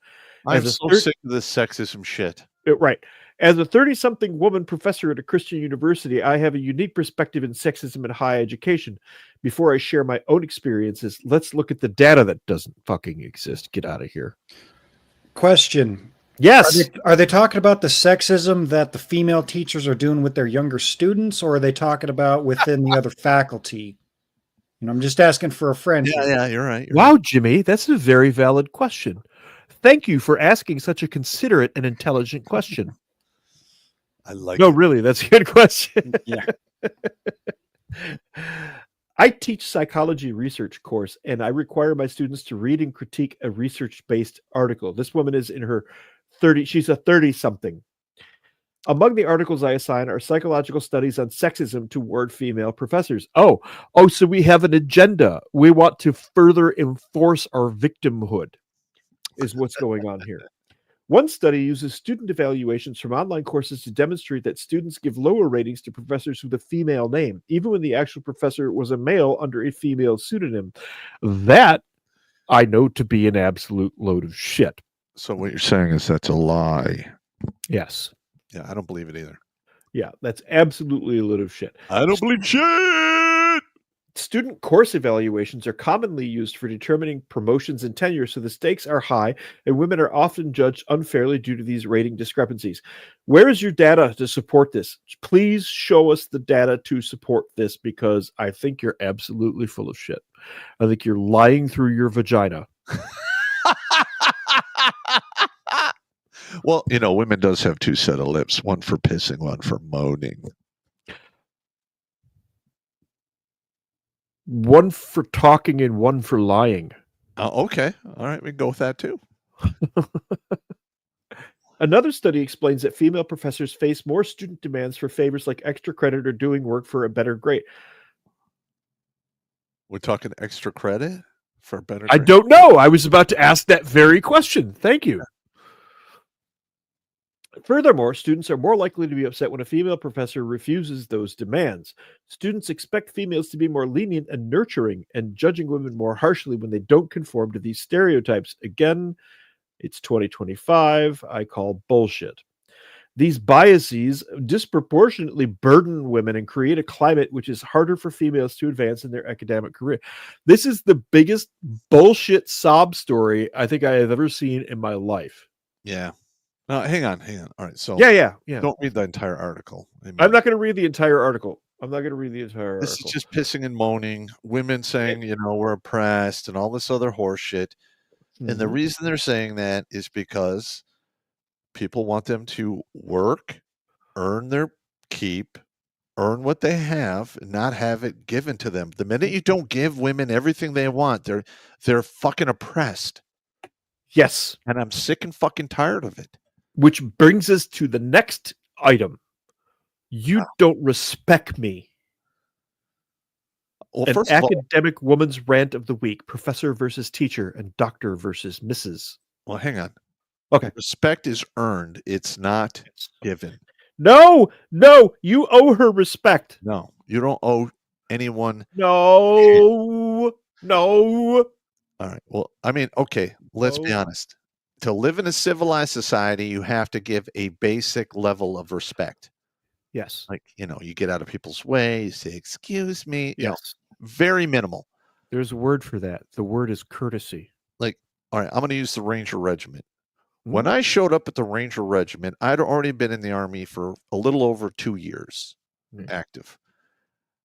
Speaker 2: I'm so sick of this sexism shit.
Speaker 5: Right. As a 30-something woman professor at a Christian university, I have a unique perspective in sexism in higher education. Before I share my own experiences, let's look at the data that doesn't fucking exist. Get out of here.
Speaker 13: Question.
Speaker 5: Yes.
Speaker 13: Are they talking about the sexism that the female teachers are doing with their younger students, or are they talking about within the other faculty? I'm just asking for a friend.
Speaker 2: Yeah, you're right.
Speaker 5: Wow, Jimmy, that's a very valid question. Thank you for asking such a considerate and intelligent question.
Speaker 2: I like
Speaker 5: No,
Speaker 2: it.
Speaker 5: really, that's a good question.
Speaker 13: Yeah.
Speaker 5: I teach psychology research course, and I require my students to read and critique a research-based article. This woman is in her 30s. She's a 30-something. Among the articles I assign are psychological studies on sexism toward female professors. Oh, so we have an agenda. We want to further enforce our victimhood, is what's going on here. One study uses student evaluations from online courses to demonstrate that students give lower ratings to professors with a female name, even when the actual professor was a male under a female pseudonym. That I know to be an absolute load of shit.
Speaker 2: So what you're saying is that's a lie.
Speaker 5: Yes.
Speaker 2: Yeah, I don't believe it either.
Speaker 5: Yeah, that's absolutely a load of shit.
Speaker 2: I don't believe shit.
Speaker 5: Student course evaluations are commonly used for determining promotions and tenure, so the stakes are high, and women are often judged unfairly due to these rating discrepancies. Where is your data to support this? Please show us the data to support this, because I think you're absolutely full of shit. I think you're lying through your vagina.
Speaker 2: Well, women does have two set of lips, one for pissing, one for moaning.
Speaker 5: One for talking and one for lying.
Speaker 2: Okay. All right. We can go with that too.
Speaker 5: Another study explains that female professors face more student demands for favors like extra credit or doing work for a better grade.
Speaker 2: We're talking extra credit for a better
Speaker 5: grade? I don't know. I was about to ask that very question. Thank you. Furthermore, students are more likely to be upset when a female professor refuses those demands. Students expect females to be more lenient and nurturing, and judging women more harshly when they don't conform to these stereotypes. Again, it's 2025. I call bullshit. These biases disproportionately burden women and create a climate which is harder for females to advance in their academic career. This is the biggest bullshit sob story I think I have ever seen in my life.
Speaker 2: Yeah. No, hang on. All right, so
Speaker 5: yeah.
Speaker 2: Don't read the entire article.
Speaker 5: I'm not going to read the entire article.
Speaker 2: This is just pissing and moaning. Women saying, we're oppressed and all this other horse shit. Mm-hmm. And the reason they're saying that is because people want them to work, earn their keep, earn what they have, and not have it given to them. The minute you don't give women everything they want, they're fucking oppressed.
Speaker 5: Yes.
Speaker 2: And I'm sick and fucking tired of it.
Speaker 5: Which brings us to the next item. You don't respect me.
Speaker 2: Well,
Speaker 5: An
Speaker 2: first of
Speaker 5: academic woman's rant of the week: professor versus teacher and doctor versus Mrs.
Speaker 2: Well, hang on.
Speaker 5: Okay.
Speaker 2: Respect is earned. It's not given.
Speaker 5: No, you owe her respect.
Speaker 2: No, you don't owe anyone.
Speaker 5: No.
Speaker 2: All right. Well, I mean, okay, let's be honest. To live in a civilized society, you have to give a basic level of respect.
Speaker 5: Yes.
Speaker 2: Like, you get out of people's way, you say, excuse me.
Speaker 5: Yes.
Speaker 2: Very minimal.
Speaker 5: There's a word for that. The word is courtesy.
Speaker 2: Like, all right, I'm going to use the Ranger Regiment. When I showed up at the Ranger Regiment, I'd already been in the Army for a little over 2 years active.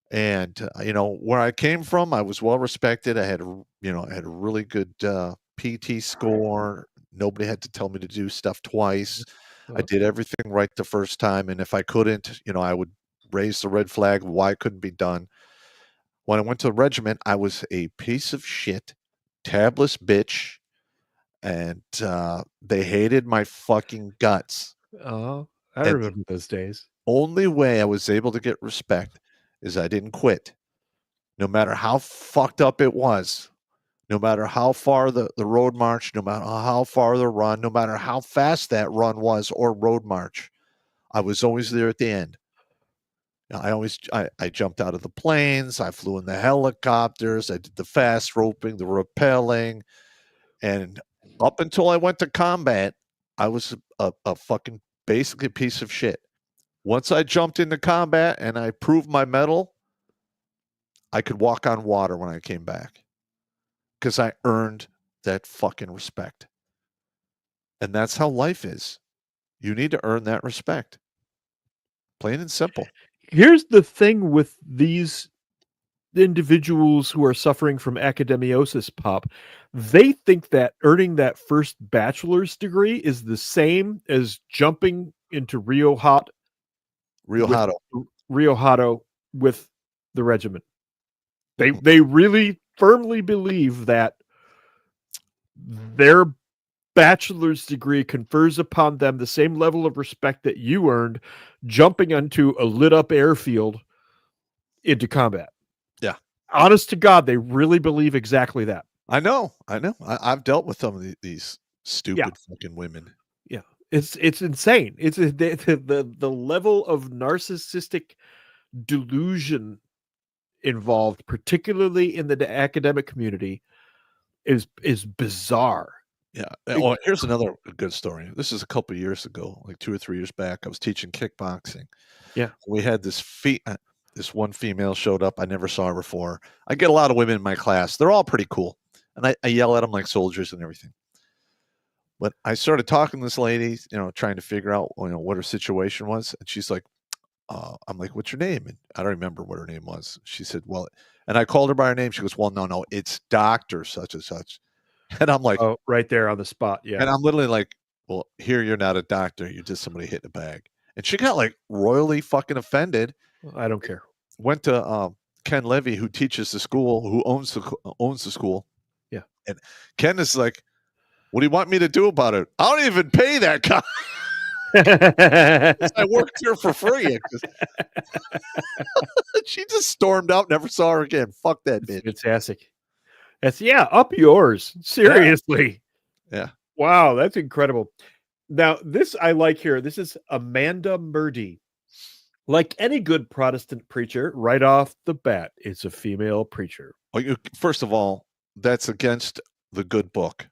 Speaker 2: And, where I came from, I was well respected. I had, I had a really good PT score. Nobody had to tell me to do stuff twice. I did everything right the first time. And if I couldn't, I would raise the red flag why it couldn't be done. When I went to the regiment, I was a piece of shit, tabless bitch. And they hated my fucking guts.
Speaker 5: Oh, I remember those days.
Speaker 2: only way I was able to get respect is I didn't quit. No matter how fucked up it was, no matter how far the road march, no matter how far the run, no matter how fast that run was or road march, I was always there at the end. I jumped out of the planes, I flew in the helicopters, I did the fast roping, the rappelling, and up until I went to combat, I was a fucking basically piece of shit. Once I jumped into combat and I proved my mettle, I could walk on water when I came back because I earned that fucking respect. And that's how life is. You need to earn that respect. Plain and simple.
Speaker 5: Here's the thing with these individuals who are suffering from academiosis, Pop. They think that earning that first bachelor's degree is the same as jumping into Rio Hato with the regiment. They really firmly believe that their bachelor's degree confers upon them the same level of respect that you earned jumping onto a lit up airfield into combat.
Speaker 2: Yeah.
Speaker 5: Honest to God, they really believe exactly that.
Speaker 2: I know. I've dealt with some of these stupid fucking women.
Speaker 5: Yeah. It's insane. It's the level of narcissistic delusion involved, particularly in the academic community, is bizarre.
Speaker 2: Yeah. Well, here's another good story. This is a couple of years ago, like 2 or 3 years back. I was teaching kickboxing.
Speaker 5: Yeah.
Speaker 2: We had this one female showed up. I never saw her before. I get a lot of women in my class. They're all pretty cool. And I yell at them like soldiers and everything. But I started talking to this lady, trying to figure out, what her situation was. And she's like, I'm like, what's your name? And I don't remember what her name was. She said, well, and I called her by her name. She goes, well, no, it's Dr. such and such. And I'm like,
Speaker 5: oh, right there on the spot. Yeah.
Speaker 2: And I'm literally like, well, here, you're not a doctor. You're just somebody hitting a bag. And she got like royally fucking offended.
Speaker 5: I don't care.
Speaker 2: Went to Ken Levy, who teaches the school, who owns the school.
Speaker 5: Yeah.
Speaker 2: And Ken is like, what do you want me to do about it? I don't even pay that guy. I worked here for free. She just stormed out, never saw her again. Fuck that bitch.
Speaker 5: Fantastic. That's up yours. Seriously.
Speaker 2: Yeah.
Speaker 5: Wow, that's incredible. Now, this I like here. This is Amanda Murdy. Like any good Protestant preacher, right off the bat, it's a female preacher.
Speaker 2: First of all, that's against the good book.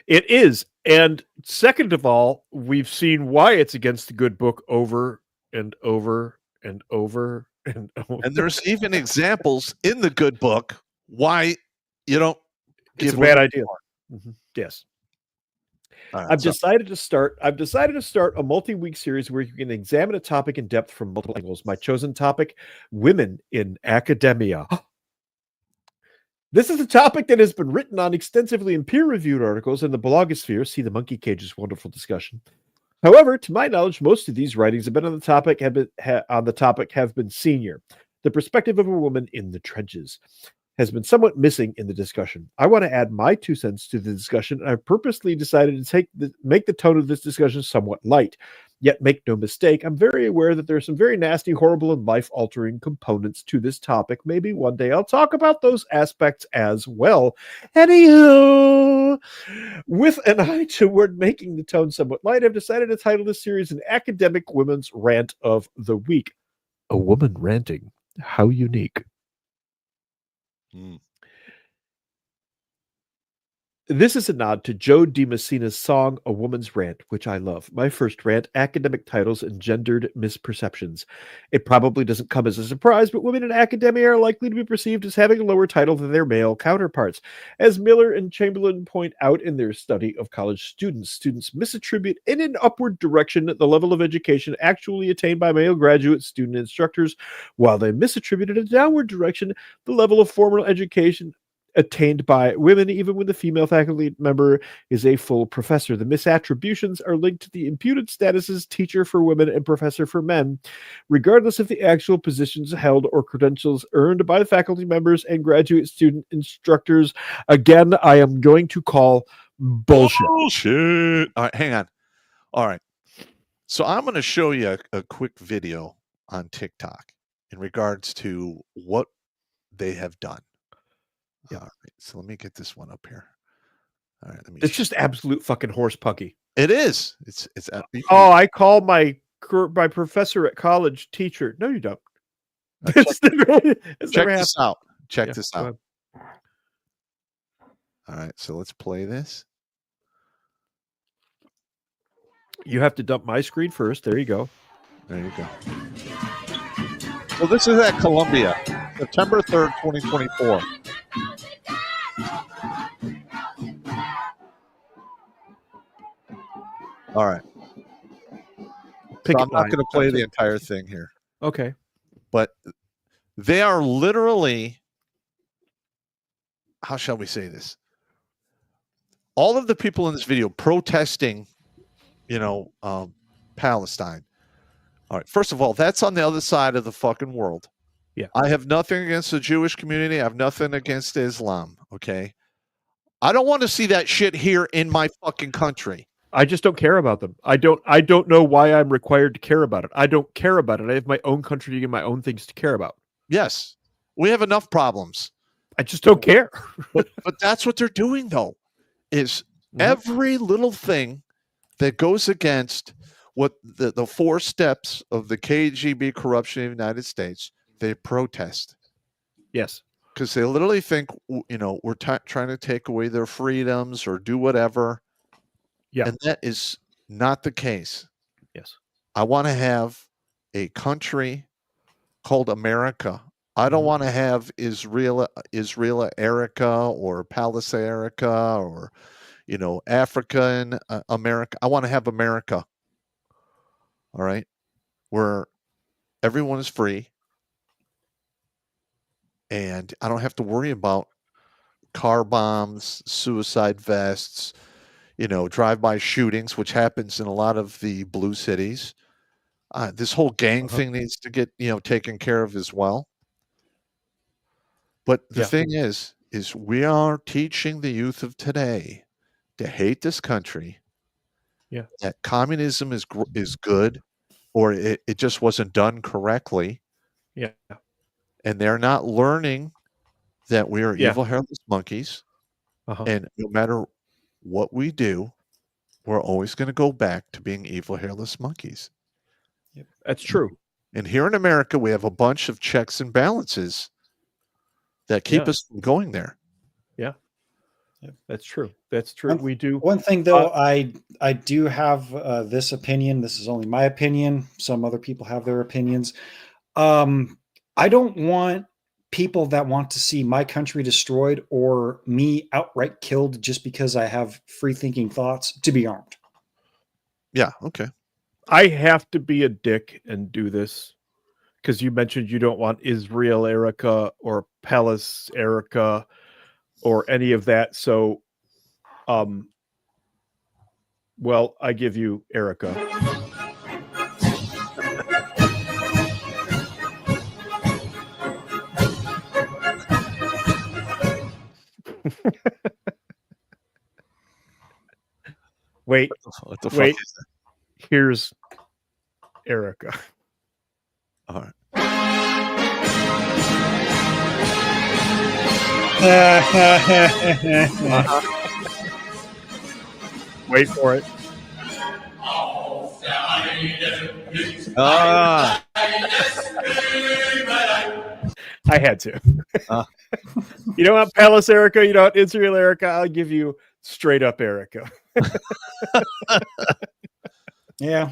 Speaker 5: It is. And second of all, we've seen why it's against the good book over and over and over and over.
Speaker 2: And there's even examples in the good book why you don't
Speaker 5: give a bad idea. Mm-hmm. Yes.
Speaker 2: Right,
Speaker 5: I've decided to start a multi-week series where you can examine a topic in depth from multiple angles. My chosen topic, women in academia. This is a topic that has been written on extensively in peer-reviewed articles in the blogosphere. See the Monkey Cage's wonderful discussion. However, to my knowledge, most of these writings have been on the topic have been senior. The perspective of a woman in the trenches has been somewhat missing in the discussion. I want to add my 2 cents to the discussion, and I purposely decided to make the tone of this discussion somewhat light. Yet make no mistake, I'm very aware that there are some very nasty, horrible, and life-altering components to this topic. Maybe one day I'll talk about those aspects as well. Anywho, with an eye toward making the tone somewhat light, I've decided to title this series an Academic Women's Rant of the Week. A woman ranting. How unique. This is a nod to Joe DiMessina's song, A Woman's Rant, which I love. My first rant, academic titles and gendered misperceptions. It probably doesn't come as a surprise, but women in academia are likely to be perceived as having a lower title than their male counterparts. As Miller and Chamberlain point out in their study of college students, students misattribute in an upward direction the level of education actually attained by male graduate student instructors, while they misattribute in a downward direction the level of formal education attained by women, even when the female faculty member is a full professor. The misattributions are linked to the imputed statuses teacher for women and professor for men, regardless of the actual positions held or credentials earned by the faculty members and graduate student instructors. Again, I am going to call bullshit.
Speaker 2: Bullshit. All right, hang on. All right. So I'm going to show you a quick video on TikTok in regards to what they have done. Yeah. All right, so let me get this one up here. All right,
Speaker 5: It's just absolute fucking horse pucky.
Speaker 2: It is. It's.
Speaker 5: Oh, I call my professor at college teacher. No, you don't.
Speaker 2: Check this out. Check this out. All right, so let's play this.
Speaker 5: You have to dump my screen first. There you go.
Speaker 2: There you go. Well, this is at Columbia, September 3rd, 2024. All right. So I'm not going to play the entire thing here.
Speaker 5: Okay.
Speaker 2: But they are literally, how shall we say this? All of the people in this video protesting, Palestine. All right. First of all, that's on the other side of the fucking world.
Speaker 5: Yeah.
Speaker 2: I have nothing against the Jewish community. I have nothing against Islam. Okay. I don't want to see that shit here in my fucking country.
Speaker 5: I just don't care about them. I don't know why I'm required to care about it. I don't care about it. I have my own country and my own things to care about.
Speaker 2: Yes. We have enough problems.
Speaker 5: I just don't care.
Speaker 2: but that's what they're doing, though, is every little thing that goes against what the 4 steps of the KGB corruption in the United States, they protest.
Speaker 5: Yes.
Speaker 2: Because they literally think, we're trying to take away their freedoms or do whatever.
Speaker 5: Yeah.
Speaker 2: And that is not the case.
Speaker 5: Yes.
Speaker 2: I want to have a country called America. I don't want to have Israel Erica or Palestine Erica or, African America. I want to have America. All right. Where everyone is free. And I don't have to worry about car bombs, suicide vests, drive-by shootings, which happens in a lot of the blue cities. This whole gang thing needs to get, taken care of as well. But the thing is we are teaching the youth of today to hate this country.
Speaker 5: Yeah.
Speaker 2: That communism is good, or it just wasn't done correctly.
Speaker 5: Yeah.
Speaker 2: And they're not learning that we are evil hairless monkeys. And no matter what we do, we're always going to go back to being evil hairless monkeys.
Speaker 5: Yep. That's true.
Speaker 2: And here in America, we have a bunch of checks and balances that keep us from going there.
Speaker 5: Yeah. That's true. That's true. We do.
Speaker 13: One thing, though, I do have this opinion. This is only my opinion. Some other people have their opinions. I don't want people that want to see my country destroyed or me outright killed just because I have free thinking thoughts to be armed.
Speaker 2: Yeah. Okay.
Speaker 5: I have to be a dick and do this because you mentioned you don't want Israel Erica or Palace Erica or any of that. So, well, I give you Erica. Wait,
Speaker 2: what the
Speaker 5: wait.
Speaker 2: fuck is that?
Speaker 5: Here's Erica.
Speaker 2: All right.
Speaker 5: Wait for it. I had to. You don't want Palace Erica, you don't want Israel Erica, I'll give you straight up Erica.
Speaker 2: Yeah.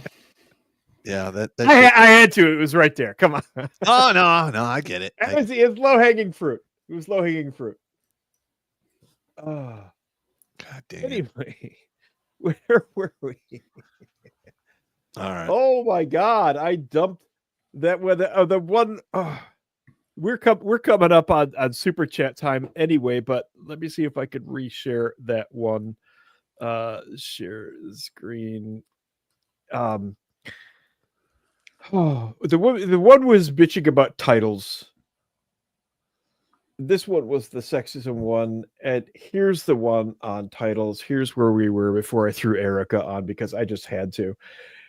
Speaker 2: Yeah, that
Speaker 5: I had to. It was right there. Come on.
Speaker 2: Oh, no, I get it.
Speaker 5: It's low-hanging fruit. It was low-hanging fruit. Oh.
Speaker 2: God damn
Speaker 5: anyway, where were we?
Speaker 2: All right.
Speaker 5: Oh, my God. I dumped that with the one. Oh. We're coming up on super chat time anyway, but let me see if I could reshare that one. Share screen. Oh, the one was bitching about titles. This one was the sexism one, and here's the one on titles. Here's where we were before I threw Erica on because I just had to.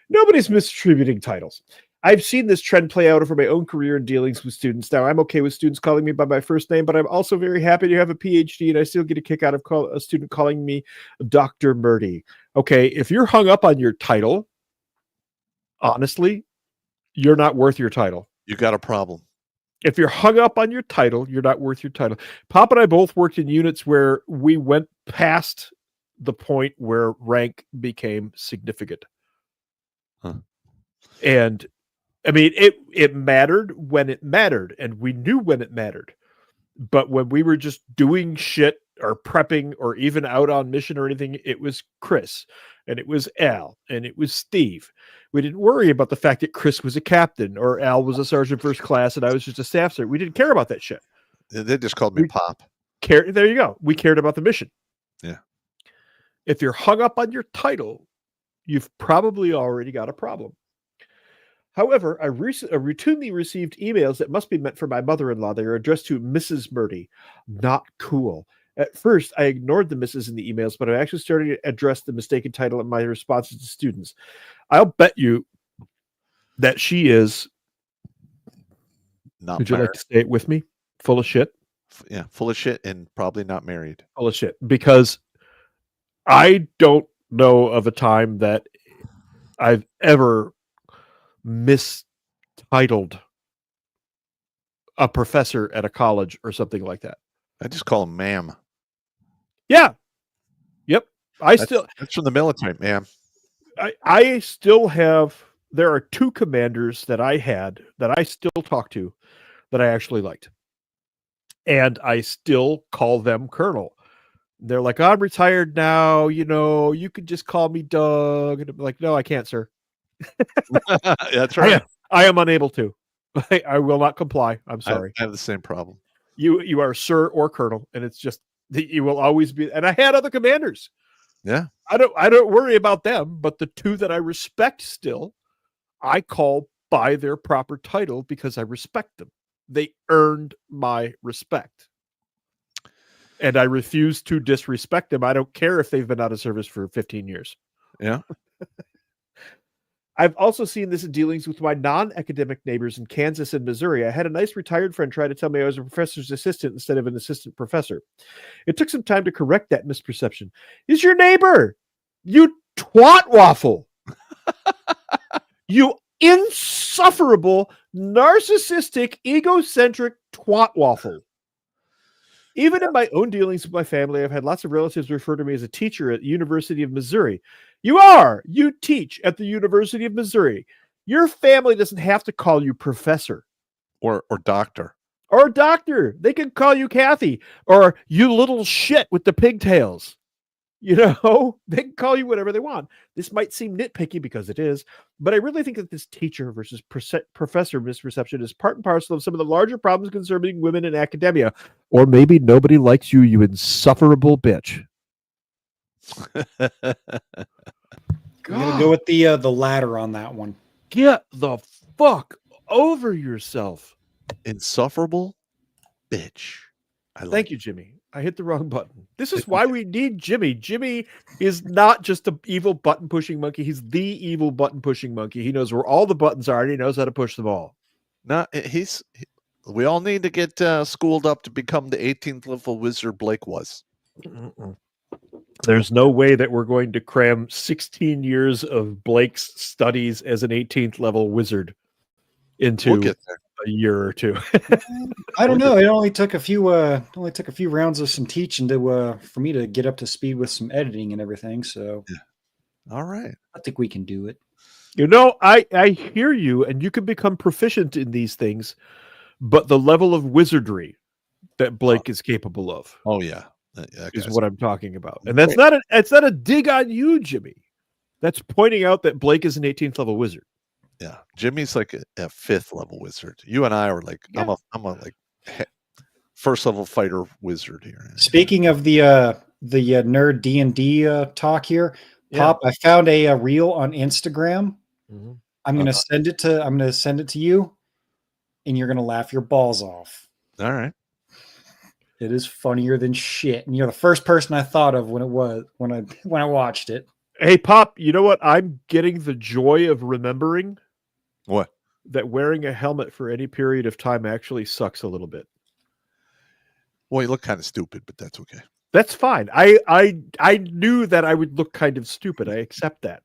Speaker 5: Nobody's misattributing titles. I've seen this trend play out over my own career and dealings with students. Now, I'm okay with students calling me by my first name, but I'm also very happy to have a PhD, and I still get a kick out of a student calling me Dr. Murdy. Okay, if you're hung up on your title, honestly, you're not worth your title.
Speaker 2: You got a problem.
Speaker 5: If you're hung up on your title, you're not worth your title. Pop and I both worked in units where we went past the point where rank became significant.
Speaker 2: Huh.
Speaker 5: And I mean, it mattered when it mattered, and we knew when it mattered. But when we were just doing shit or prepping or even out on mission or anything, it was Chris and it was Al and it was Steve. We didn't worry about the fact that Chris was a captain or Al was a sergeant first class and I was just a staff sergeant. We didn't care about that shit.
Speaker 2: They just called me Pop.
Speaker 5: There you go. We cared about the mission.
Speaker 2: Yeah.
Speaker 5: If you're hung up on your title, you've probably already got a problem. However, I routinely received emails that must be meant for my mother-in-law. They are addressed to Mrs. Murdy. Not cool. At first, I ignored the Mrs. in the emails, but I actually started to address the mistaken title in my responses to students. I'll bet you that she is.
Speaker 2: Not
Speaker 5: would you
Speaker 2: married.
Speaker 5: like to say it with me? Full of shit?
Speaker 2: Yeah, full of shit and probably not married.
Speaker 5: Full of shit. Because I don't know of a time that I've ever mistitled a professor at a college or something like that.
Speaker 2: I just call him ma'am.
Speaker 5: Yeah. Yep.
Speaker 2: That's from the military, ma'am.
Speaker 5: I still have, there are two commanders that I had that I still talk to that I actually liked. And I still call them Colonel. They're like, I'm retired now, you could just call me Doug. And I'm like, no, I can't, sir.
Speaker 2: That's right.
Speaker 5: I am unable to. I will not comply. I'm sorry.
Speaker 2: I have the same problem.
Speaker 5: You are sir or colonel, and it's just that you will always be. And I had other commanders.
Speaker 2: Yeah.
Speaker 5: I don't worry about them, but the two that I respect still, I call by their proper title because I respect them. They earned my respect. And I refuse to disrespect them. I don't care if they've been out of service for 15 years.
Speaker 2: Yeah.
Speaker 5: I've also seen this in dealings with my non-academic neighbors in Kansas and Missouri. I had a nice retired friend try to tell me I was a professor's assistant instead of an assistant professor. It took some time to correct that misperception. He's your neighbor, you twat waffle. You insufferable, narcissistic, egocentric twat waffle. Even in my own dealings with my family, I've had lots of relatives refer to me as a teacher at the University of Missouri. You teach at the University of Missouri. Your family doesn't have to call you professor.
Speaker 2: Or doctor.
Speaker 5: Or doctor. They can call you Kathy. Or you little shit with the pigtails. They can call you whatever they want. This might seem nitpicky because it is, but I really think that this teacher versus professor misperception is part and parcel of some of the larger problems concerning women in academia. Or maybe nobody likes you, you insufferable bitch.
Speaker 13: I'm gonna go with the latter on that one.
Speaker 5: Get the fuck over yourself.
Speaker 2: Insufferable bitch.
Speaker 5: Thank you, Jimmy. I hit the wrong button. This is why we need Jimmy. Jimmy is not just an evil button pushing monkey. He's the evil button pushing monkey. He knows where all the buttons are and he knows how to push them all.
Speaker 2: No, we all need to get schooled up to become the 18th level wizard Blake was.
Speaker 5: There's no way that we're going to cram 16 years of Blake's studies as an 18th level wizard into a year or two.
Speaker 13: I don't know. It only took a few rounds of some teaching to for me to get up to speed with some editing and everything. So,
Speaker 2: all right,
Speaker 13: I think we can do it.
Speaker 5: I hear you, and you can become proficient in these things, but the level of wizardry that Blake is capable of.
Speaker 2: Oh yeah.
Speaker 5: Is what I'm talking about. And that's not a dig on you, Jimmy. That's pointing out that Blake is an 18th level wizard.
Speaker 2: Yeah. Jimmy's like a 5th level wizard. You and I are like, I'm a like first level fighter wizard here.
Speaker 13: Speaking of the nerd D&D talk here, Pop, I found a reel on Instagram.
Speaker 5: Mm-hmm.
Speaker 13: I'm going to send it to you and you're going to laugh your balls off.
Speaker 2: All right.
Speaker 13: It is funnier than shit, and you're the first person I thought of when I watched it.
Speaker 5: Hey, Pop, you know what? I'm getting the joy of remembering
Speaker 2: What?
Speaker 5: that wearing a helmet for any period of time actually sucks a little bit.
Speaker 2: Well, you look kind of stupid, but that's okay.
Speaker 5: That's fine. I knew that I would look kind of stupid. I accept that.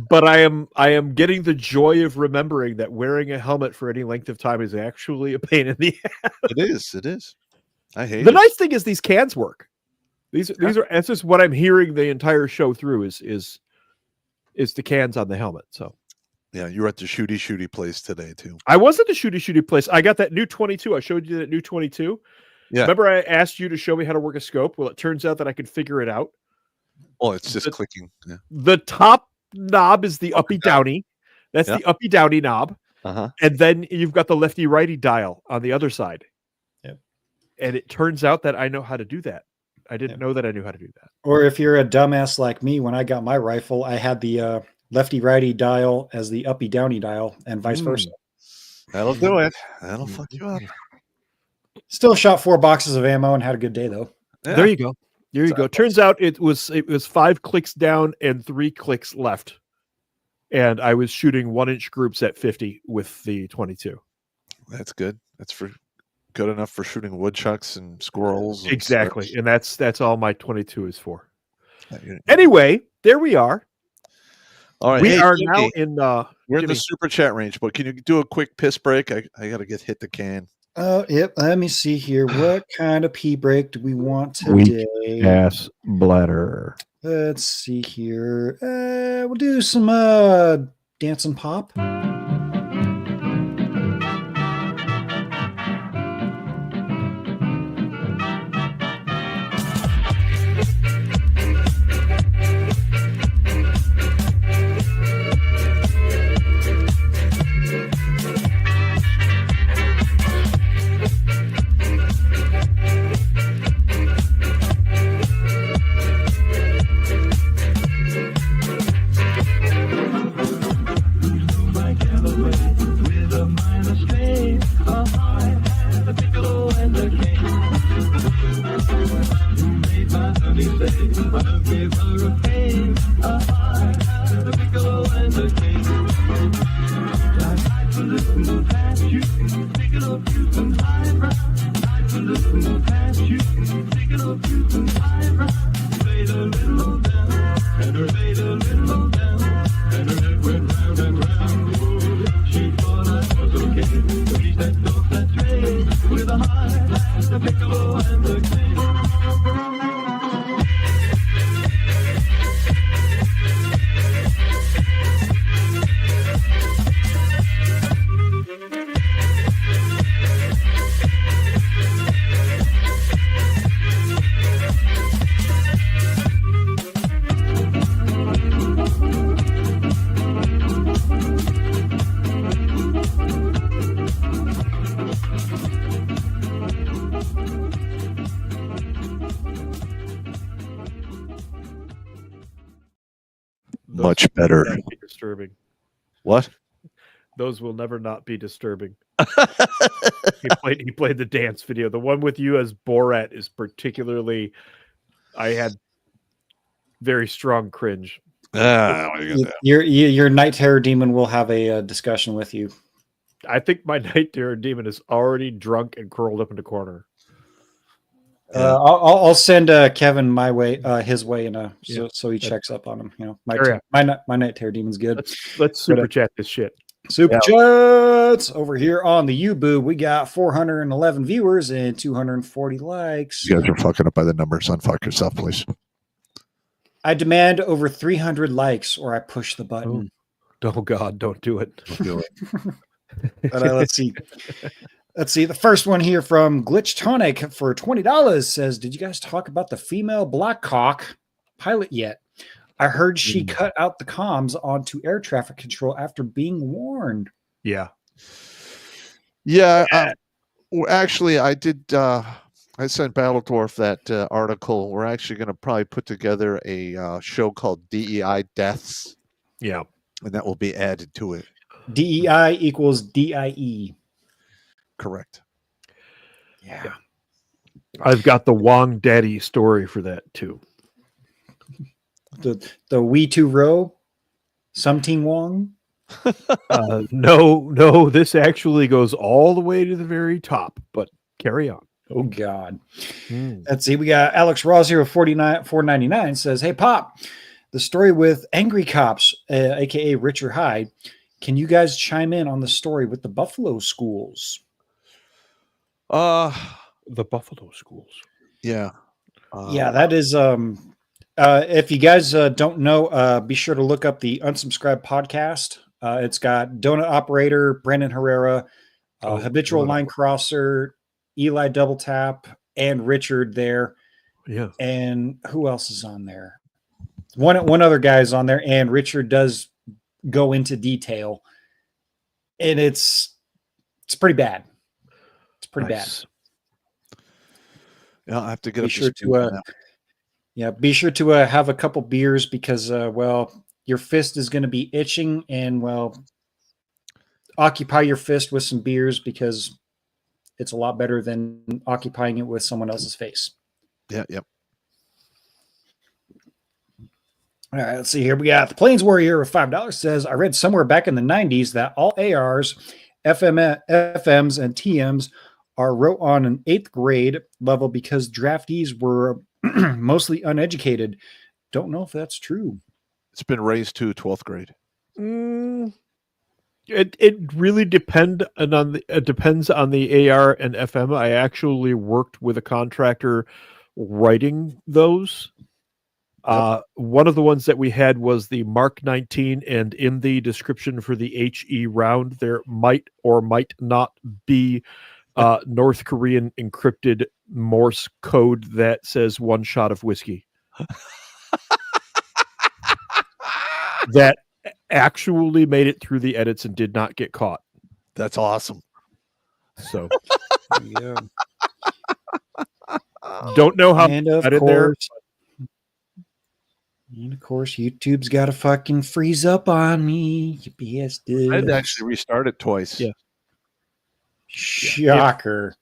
Speaker 5: But I am getting the joy of remembering that wearing a helmet for any length of time is actually a pain in the ass.
Speaker 2: It is. I hate
Speaker 5: The
Speaker 2: it.
Speaker 5: nice thing is these cans work. These are that's just what I'm hearing the entire show through is the cans on the helmet. So
Speaker 2: yeah, you were at the shooty place today too.
Speaker 5: I was at the shooty place. I got that new 22. I showed you that new 22.
Speaker 2: Yeah.
Speaker 5: Remember I asked you to show me how to work a scope? Well, it turns out that I could figure it out.
Speaker 2: Well, it's just clicking. Yeah.
Speaker 5: The top knob is the uppy downy. That's the uppy downy knob. And then you've got the lefty righty dial on the other side.
Speaker 13: Yep.
Speaker 5: And it turns out that I know how to do that. I didn't know that I knew how to do that.
Speaker 13: Or if you're a dumbass like me, when I got my rifle, I had the lefty righty dial as the uppy downy dial and vice versa.
Speaker 2: That'll do it. That'll fuck you up.
Speaker 13: Still shot 4 boxes of ammo and had a good day though.
Speaker 2: Yeah.
Speaker 5: There you go. There you go. Turns out it was 5 clicks down and 3 clicks left. And I was shooting 1-inch groups at 50 with the 22.
Speaker 2: That's good. That's good enough for shooting woodchucks and squirrels. And
Speaker 5: exactly.
Speaker 2: stuff.
Speaker 5: And that's all my 22 is for. Anyway, there we are.
Speaker 2: All right.
Speaker 5: We
Speaker 2: hey,
Speaker 5: are
Speaker 2: Jimmy,
Speaker 5: now in
Speaker 2: we're in
Speaker 5: Jimmy.
Speaker 2: the super chat range, but can you do a quick piss break? I gotta hit the can.
Speaker 13: Oh, yep. Let me see here. What kind of pee break do we want today?
Speaker 5: Weak ass bladder.
Speaker 13: Let's see here. We'll do some dance and pop.
Speaker 2: Much better.
Speaker 5: Be disturbing.
Speaker 2: What?
Speaker 5: Those will never not be disturbing. He played the dance video. The one with you as Borat is particularly. I had very strong cringe.
Speaker 13: Your night terror demon will have a discussion with you.
Speaker 5: I think my night terror demon is already drunk and curled up in the corner.
Speaker 13: I'll send Kevin my way, his way, and so he checks up on him. You know, my night terror demon's good.
Speaker 5: Let's super chat this shit.
Speaker 13: Super chats over here on the YouTube. We got 411 viewers and 240 likes.
Speaker 2: You guys are fucking up by the numbers. Unfuck yourself, please.
Speaker 13: I demand over 300 likes, or I push the button.
Speaker 5: Oh God, don't do it.
Speaker 2: Don't do it.
Speaker 13: Let's see. Let's see. The first one here from Glitch Tonic for $20 says, "Did you guys talk about the female Blackhawk pilot yet? I heard she cut out the comms onto air traffic control after being warned."
Speaker 5: Yeah.
Speaker 2: Yeah. Actually, I did. I sent Battledorf that article. We're actually going to probably put together a show called DEI Deaths.
Speaker 5: Yeah.
Speaker 2: And that will be added to it.
Speaker 13: DEI equals DIE.
Speaker 2: Correct.
Speaker 13: Yeah.
Speaker 5: I've got the Wong Daddy story for that too.
Speaker 13: the Wee Tu Ro, Some Ting Wong.
Speaker 5: No, this actually goes all the way to the very top, but carry on.
Speaker 13: Oh God. Let's see. We got Alex Ross here with 499 says, "Hey Pop, the story with Angry Cops, aka Richard Hyde. Can you guys chime in on the story with the Buffalo schools?"
Speaker 5: The Buffalo schools.
Speaker 2: Yeah.
Speaker 13: Yeah, that is if you guys don't know, be sure to look up the Unsubscribed podcast. It's got Donut Operator, Brandon Herrera, Habitual Line Crosser, Eli Double Tap, and Richard there.
Speaker 5: Yeah.
Speaker 13: And who else is on there? One other guy is on there, and Richard does go into detail. And it's pretty bad. It's pretty bad.
Speaker 2: Yeah, I'll have to get
Speaker 13: Be sure to be sure to have a couple beers because your fist is going to be itching, and occupy your fist with some beers because it's a lot better than occupying it with someone else's face.
Speaker 2: Yeah, yep.
Speaker 13: All right, let's see here. We got the Plains Warrior with $5 says, "I read somewhere back in the 90s that all ARs, FMs, and TMs are wrote on an 8th grade level because draftees were mostly uneducated. Don't know if that's true."
Speaker 2: It's been raised to 12th grade.
Speaker 5: It really depends on the AR and FM. I actually worked with a contractor writing those. One of the ones that we had was the Mark 19, and in the description for the HE round, there might or might not be North Korean encrypted Morse code that says 1 shot of whiskey. That actually made it through the edits and did not get caught.
Speaker 2: That's awesome.
Speaker 5: So,
Speaker 13: yeah.
Speaker 5: Don't know how.
Speaker 13: And of course, YouTube's got to fucking freeze up on me. You bastard.
Speaker 2: I had to actually restart it twice.
Speaker 5: Yeah.
Speaker 13: Shocker.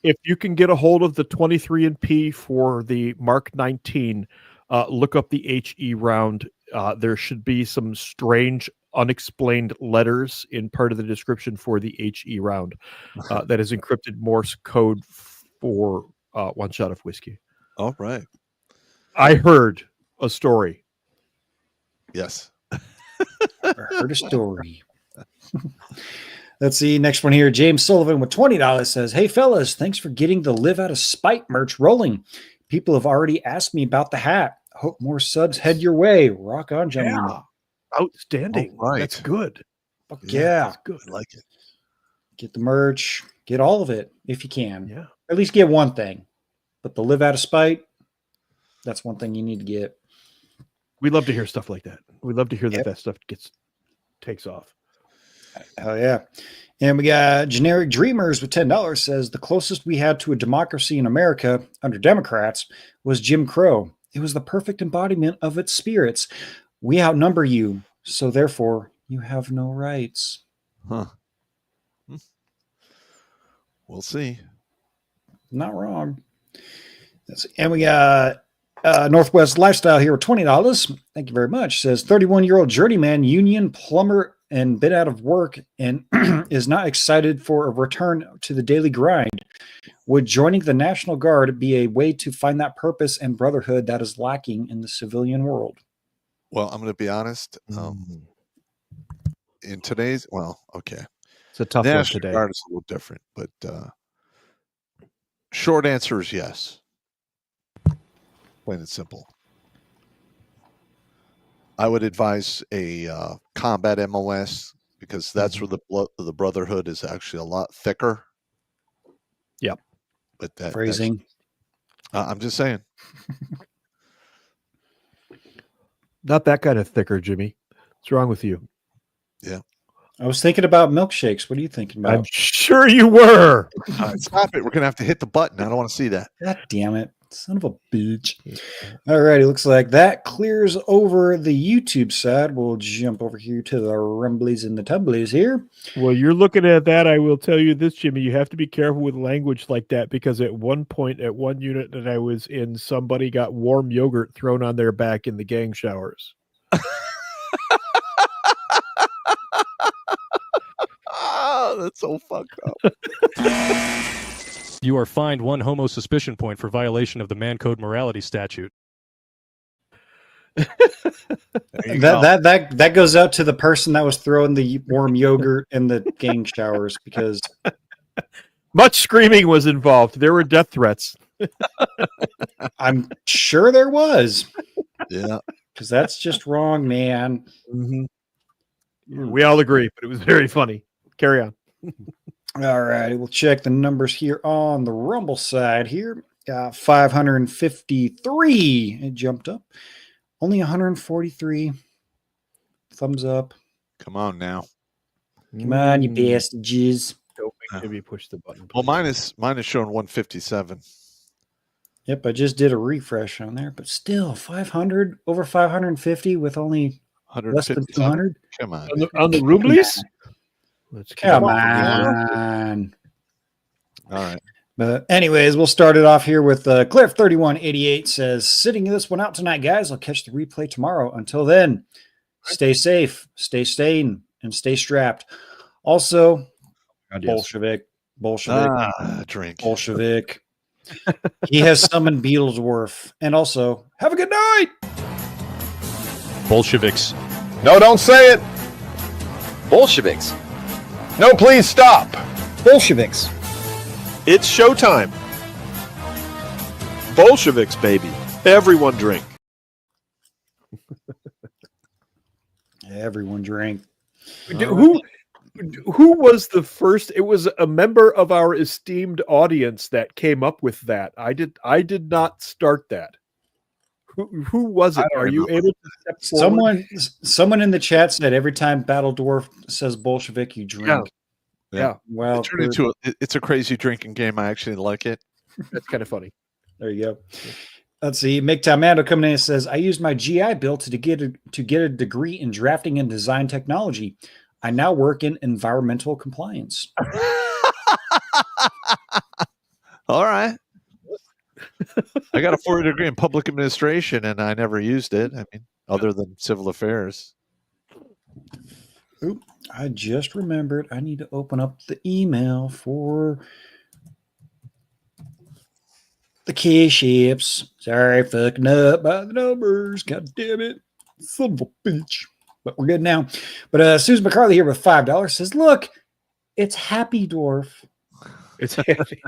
Speaker 5: If you can get a hold of the 23andP for the Mark 19, look up the HE round. There should be some strange, unexplained letters in part of the description for the HE round that is encrypted Morse code for 1 shot of whiskey.
Speaker 2: All right.
Speaker 5: I heard a story.
Speaker 2: Yes.
Speaker 13: I heard a story. Let's see. Next one here. James Sullivan with $20 says, "Hey, fellas, thanks for getting the Live Out of Spite merch rolling. People have already asked me about the hat. Hope more subs head your way. Rock on, gentlemen."
Speaker 5: Yeah. Outstanding.
Speaker 2: Right.
Speaker 5: That's good.
Speaker 13: Yeah.
Speaker 5: That's good.
Speaker 2: I like it.
Speaker 13: Get the merch. Get all of it if you can.
Speaker 5: Yeah.
Speaker 13: At least get one thing. But the Live Out of Spite, that's one thing you need to get.
Speaker 5: We love to hear stuff like that. We love to hear that that stuff takes off.
Speaker 13: Hell yeah. And we got Generic Dreamers with $10 says, "The closest we had to a democracy in America under Democrats was Jim Crow. It was the perfect embodiment of its spirits. We outnumber you, so therefore you have no rights."
Speaker 2: Huh. We'll see.
Speaker 13: Not wrong. And we got Northwest Lifestyle here with $20. Thank you very much. Says 31-year-old journeyman, union plumber, and been out of work and is not excited for a return to the daily grind. Would joining the National Guard be a way to find that purpose and brotherhood that is lacking in the civilian world?
Speaker 2: Well, I'm going to be honest. In today's, okay.
Speaker 5: It's a tough one
Speaker 2: National
Speaker 5: today.
Speaker 2: Guard is a little different, but short answer is yes. Plain and simple. I would advise a combat MOS because that's where the brotherhood is actually a lot thicker.
Speaker 5: Yep.
Speaker 2: But that
Speaker 13: Phrasing.
Speaker 2: I'm just saying.
Speaker 5: Not that kind of thicker, Jimmy. What's wrong with you?
Speaker 2: Yeah.
Speaker 13: I was thinking about milkshakes. What are you thinking about?
Speaker 5: I'm sure you were.
Speaker 2: Stop it. We're going to have to hit the button. I don't want to see that.
Speaker 13: God damn it. Son of a bitch. All righty, looks like that clears over the YouTube side. We'll jump over here to the rumblies and the tumblies here.
Speaker 5: Well, you're looking at that. I will tell you this, Jimmy. You have to be careful with language like that because at one point, at one unit that I was in, somebody got warm yogurt thrown on their back in the gang showers.
Speaker 2: Oh, that's so fucked up.
Speaker 3: You are fined 1 homo suspicion point for violation of the Man Code Morality Statute.
Speaker 13: That goes out to the person that was throwing the warm yogurt in the gang showers because
Speaker 5: much screaming was involved. There were death threats.
Speaker 13: I'm sure there was.
Speaker 2: Yeah,
Speaker 13: because that's just wrong, man.
Speaker 5: Mm-hmm. We all agree, but it was very funny. Carry on.
Speaker 13: All right, we'll check the numbers here on the Rumble side here. 553. It jumped up. Only 143. Thumbs up.
Speaker 2: Come on now.
Speaker 13: Come on, you bastards.
Speaker 5: Don't make Jimmy push the button.
Speaker 2: Well, mine is showing 157.
Speaker 13: Yep, I just did a refresh on there, but still 500, over 550 with only less than 200.
Speaker 2: Come on.
Speaker 5: On the rublies?
Speaker 13: Come on.
Speaker 2: All right.
Speaker 13: But anyways, we'll start it off here with Cliff3188 says, sitting this one out tonight, guys. I'll catch the replay tomorrow. Until then, stay safe, stay sane, and stay strapped. Also, Bolshevik.
Speaker 2: Drink.
Speaker 13: Bolshevik. He has summoned Beetlesworth. And also, have a good night.
Speaker 3: Bolsheviks.
Speaker 1: No, don't say it. Bolsheviks. No, please stop.
Speaker 13: Bolsheviks.
Speaker 15: It's showtime. Bolsheviks, baby. Everyone drink.
Speaker 13: Everyone drink.
Speaker 5: Who was the first? It was a member of our esteemed audience that came up with that. I did not start that. Who was it? Are you able to step forward?
Speaker 13: Someone in the chat said every time Battle Dwarf says Bolshevik, you drink.
Speaker 5: Yeah.
Speaker 13: Well,
Speaker 2: it's a crazy drinking game. I actually like it.
Speaker 5: That's kind of funny.
Speaker 13: There you go. Let's see. MGTOW Mando coming in and says, I used my GI Bill to get a degree in drafting and design technology. I now work in environmental compliance.
Speaker 2: All right. I got a 4-year degree in public administration, and I never used it. I mean, other than civil affairs.
Speaker 13: Oop, I just remembered I need to open up the email for the key ships. Sorry, fucking up by the numbers. God damn it. Son of a bitch. But we're good now. But Susan McCarthy here with $5 says, look, it's Happy Dwarf.
Speaker 5: It's happy.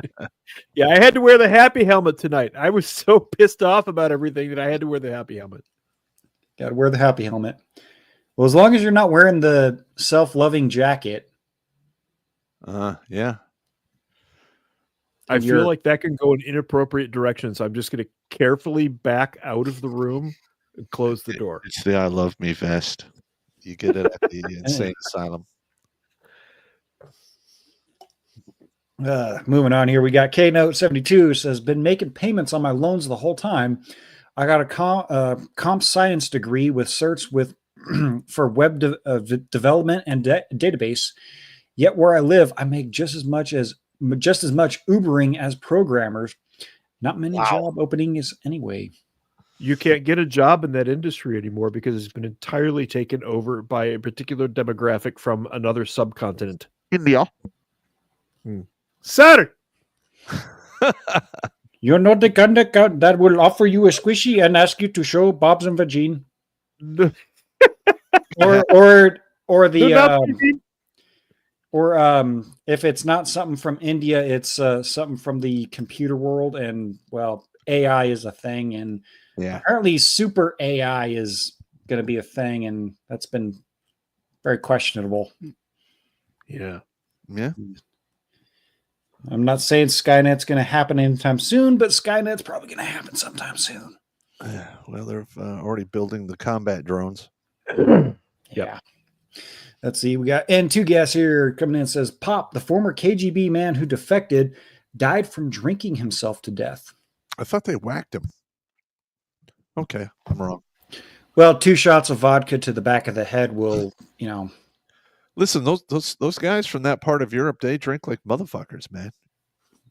Speaker 5: Yeah, I had to wear the happy helmet tonight. I was so pissed off about everything that I had to wear the happy helmet.
Speaker 13: Got to wear the happy helmet. Well, as long as you're not wearing the self-loving jacket.
Speaker 2: Yeah.
Speaker 5: I feel like that can go in inappropriate directions. So I'm just going to carefully back out of the room and close the door.
Speaker 2: It's the I love me vest. You get it at the insane asylum.
Speaker 13: Moving on here, we got K-Note72 says, been making payments on my loans the whole time. I got a comp science degree with certs for web development and database. Yet where I live, I make just as much Ubering as programmers. Not many job openings anyway.
Speaker 5: You can't get a job in that industry anymore because it's been entirely taken over by a particular demographic from another subcontinent.
Speaker 2: India.
Speaker 5: Sir!
Speaker 13: You're not the kind that will offer you a squishy and ask you to show Bob's and Vagine. or if it's not something from India, it's something from the computer world. And well, AI is a thing, and apparently super AI is going to be a thing, and that's been very questionable.
Speaker 5: Yeah.
Speaker 13: I'm not saying Skynet's going to happen anytime soon, but Skynet's probably going to happen sometime soon.
Speaker 2: Well, they're already building the combat drones.
Speaker 13: Yeah. Let's see. We got N2 Gas here coming in and says, Pop, the former KGB man who defected, died from drinking himself to death.
Speaker 2: I thought they whacked him. Okay, I'm wrong.
Speaker 13: Well, 2 shots of vodka to the back of the head will,
Speaker 2: Listen, those guys from that part of Europe, they drink like motherfuckers, man.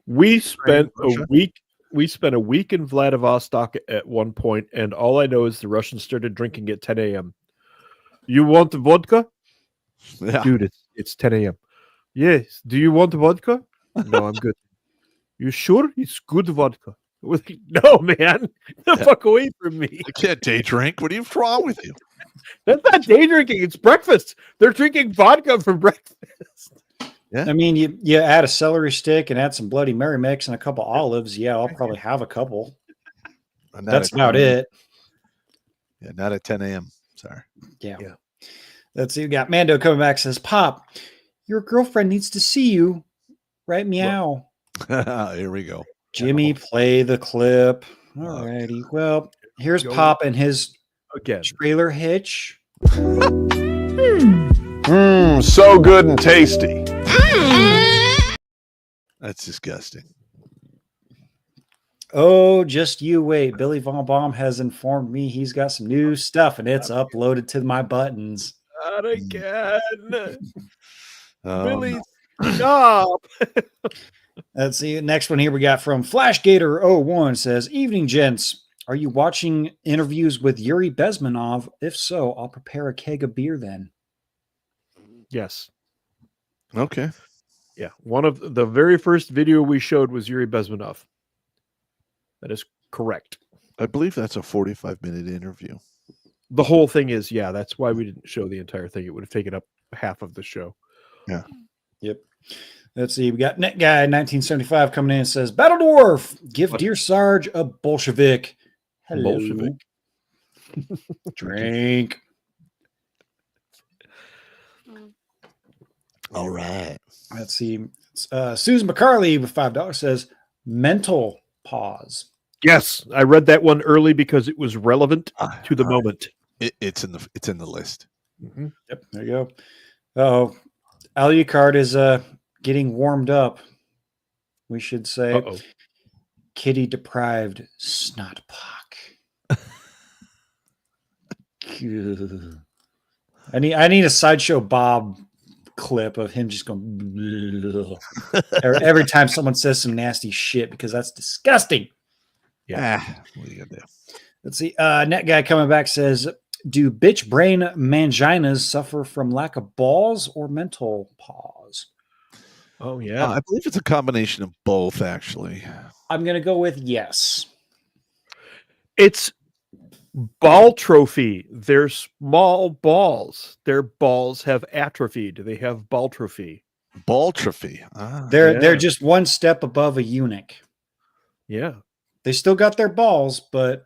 Speaker 5: We spent a week. We spent a week in Vladivostok at one point, and all I know is the Russians started drinking at 10 a.m. You want vodka?
Speaker 2: Yeah.
Speaker 5: Dude, it's 10 a.m. Yes. Do you want vodka? No, I'm good. You sure? It's good vodka. No, man. The fuck away from me.
Speaker 2: I can't day drink. What are you wrong with you?
Speaker 5: That's not day drinking. It's breakfast. They're drinking vodka for breakfast.
Speaker 2: Yeah.
Speaker 13: I mean, you add a celery stick and add some Bloody Mary mix and a couple olives. Yeah, I'll probably have a couple. That's about it.
Speaker 2: Yeah, not at 10 a.m. Sorry.
Speaker 13: Yeah. Let's see. We got Mando coming back, says, Pop, your girlfriend needs to see you. Right, meow.
Speaker 2: Here we go.
Speaker 13: Jimmy, play the clip. All righty. Well, here's Pop and his trailer hitch.
Speaker 1: So good and tasty.
Speaker 2: That's disgusting.
Speaker 13: Oh, just you wait. Billy Von Baum has informed me he's got some new stuff, and it's uploaded to my buttons.
Speaker 5: Not again. Billy,
Speaker 2: No.
Speaker 5: stop.
Speaker 13: Let's see. Next one here we got from FlashGator01 says, Evening, gents. Are you watching interviews with Yuri Bezmenov? If so, I'll prepare a keg of beer then.
Speaker 5: Yes.
Speaker 2: Okay.
Speaker 5: Yeah. One of the very first video we showed was Yuri Bezmenov. That is correct.
Speaker 2: I believe that's a 45-minute interview.
Speaker 5: The whole thing is, yeah, that's why we didn't show the entire thing. It would have taken up half of the show.
Speaker 2: Yeah.
Speaker 13: Yep. Let's see. We got Net Guy 1975 coming in and says, Battle Dwarf, give Dear Sarge a Bolshevik. Hello.
Speaker 5: Bolshevik.
Speaker 13: Drink.
Speaker 2: All right.
Speaker 13: Let's see. Susan McCarley with $5 says, mental pause.
Speaker 5: Yes, I read that one early because it was relevant to the moment.
Speaker 2: It's in the list.
Speaker 5: Mm-hmm.
Speaker 13: Yep, there you go. Oh, Alucard is getting warmed up. We should say kitty deprived snot pock. I need a Sideshow Bob clip of him just going every time someone says some nasty shit, because that's disgusting.
Speaker 5: Yeah.
Speaker 2: What are you gonna do?
Speaker 13: Let's see. Net Guy coming back says, do bitch brain manginas suffer from lack of balls or mental pause?
Speaker 5: Oh, yeah.
Speaker 2: I believe it's a combination of both, actually.
Speaker 13: I'm going to go with yes.
Speaker 5: It's ball trophy. They're small balls. Their balls have atrophied. They have ball trophy.
Speaker 2: Ball trophy.
Speaker 13: They're just one step above a eunuch.
Speaker 5: Yeah.
Speaker 13: They still got their balls, but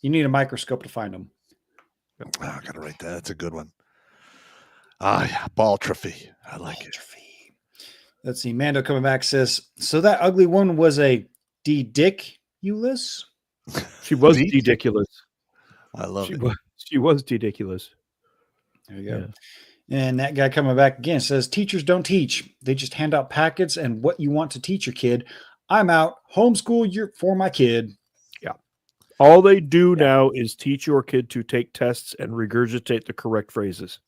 Speaker 13: you need a microscope to find them.
Speaker 2: I gotta write that. That's a good one. Yeah, ball trophy. I like it.
Speaker 13: Let's see. Mando coming back says, so that ugly one was a D-Dick-ulus?
Speaker 5: She was ridiculous.
Speaker 2: I love it.
Speaker 5: She was ridiculous.
Speaker 13: There you go. Yeah. And that guy coming back again says, teachers don't teach. They just hand out packets and what you want to teach your kid. I'm out. Homeschool for my kid.
Speaker 5: Yeah. All they do now is teach your kid to take tests and regurgitate the correct phrases.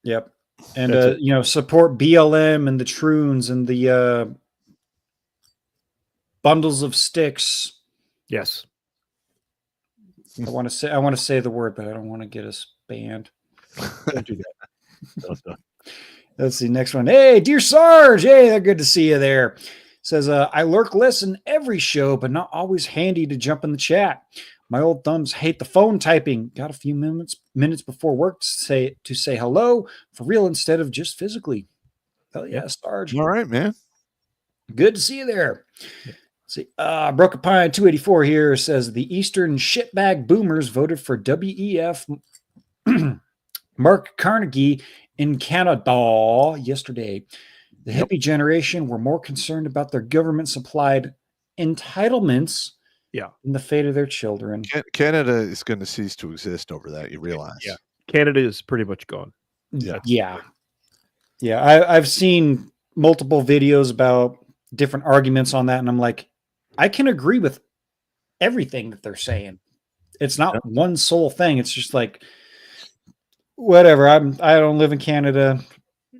Speaker 13: Yep. And, support BLM and the Troons and the bundles of sticks.
Speaker 5: Yes.
Speaker 13: I want to say the word, but I don't want to get us banned.
Speaker 5: Don't do that. No.
Speaker 13: Let's see. Next one. Hey, dear Sarge. Hey, they're good to see you there. Says, I lurk listen every show, but not always handy to jump in the chat. My old thumbs hate the phone typing. Got a few minutes before work to say hello for real instead of just physically. Hell yeah, Sarge.
Speaker 2: All right, man.
Speaker 13: Good to see you there. Yeah. See, Broken Pine 284 here says the Eastern shitbag boomers voted for WEF Mark Carnegie in Canada yesterday. The hippie generation were more concerned about their government-supplied entitlements than the fate of their children.
Speaker 2: Canada is going to cease to exist over that, you realize.
Speaker 5: Yeah. Canada is pretty much gone.
Speaker 13: Yeah. I've seen multiple videos about different arguments on that, and I'm like, I can agree with everything that they're saying. It's not one sole thing. It's just like, whatever. I don't live in Canada.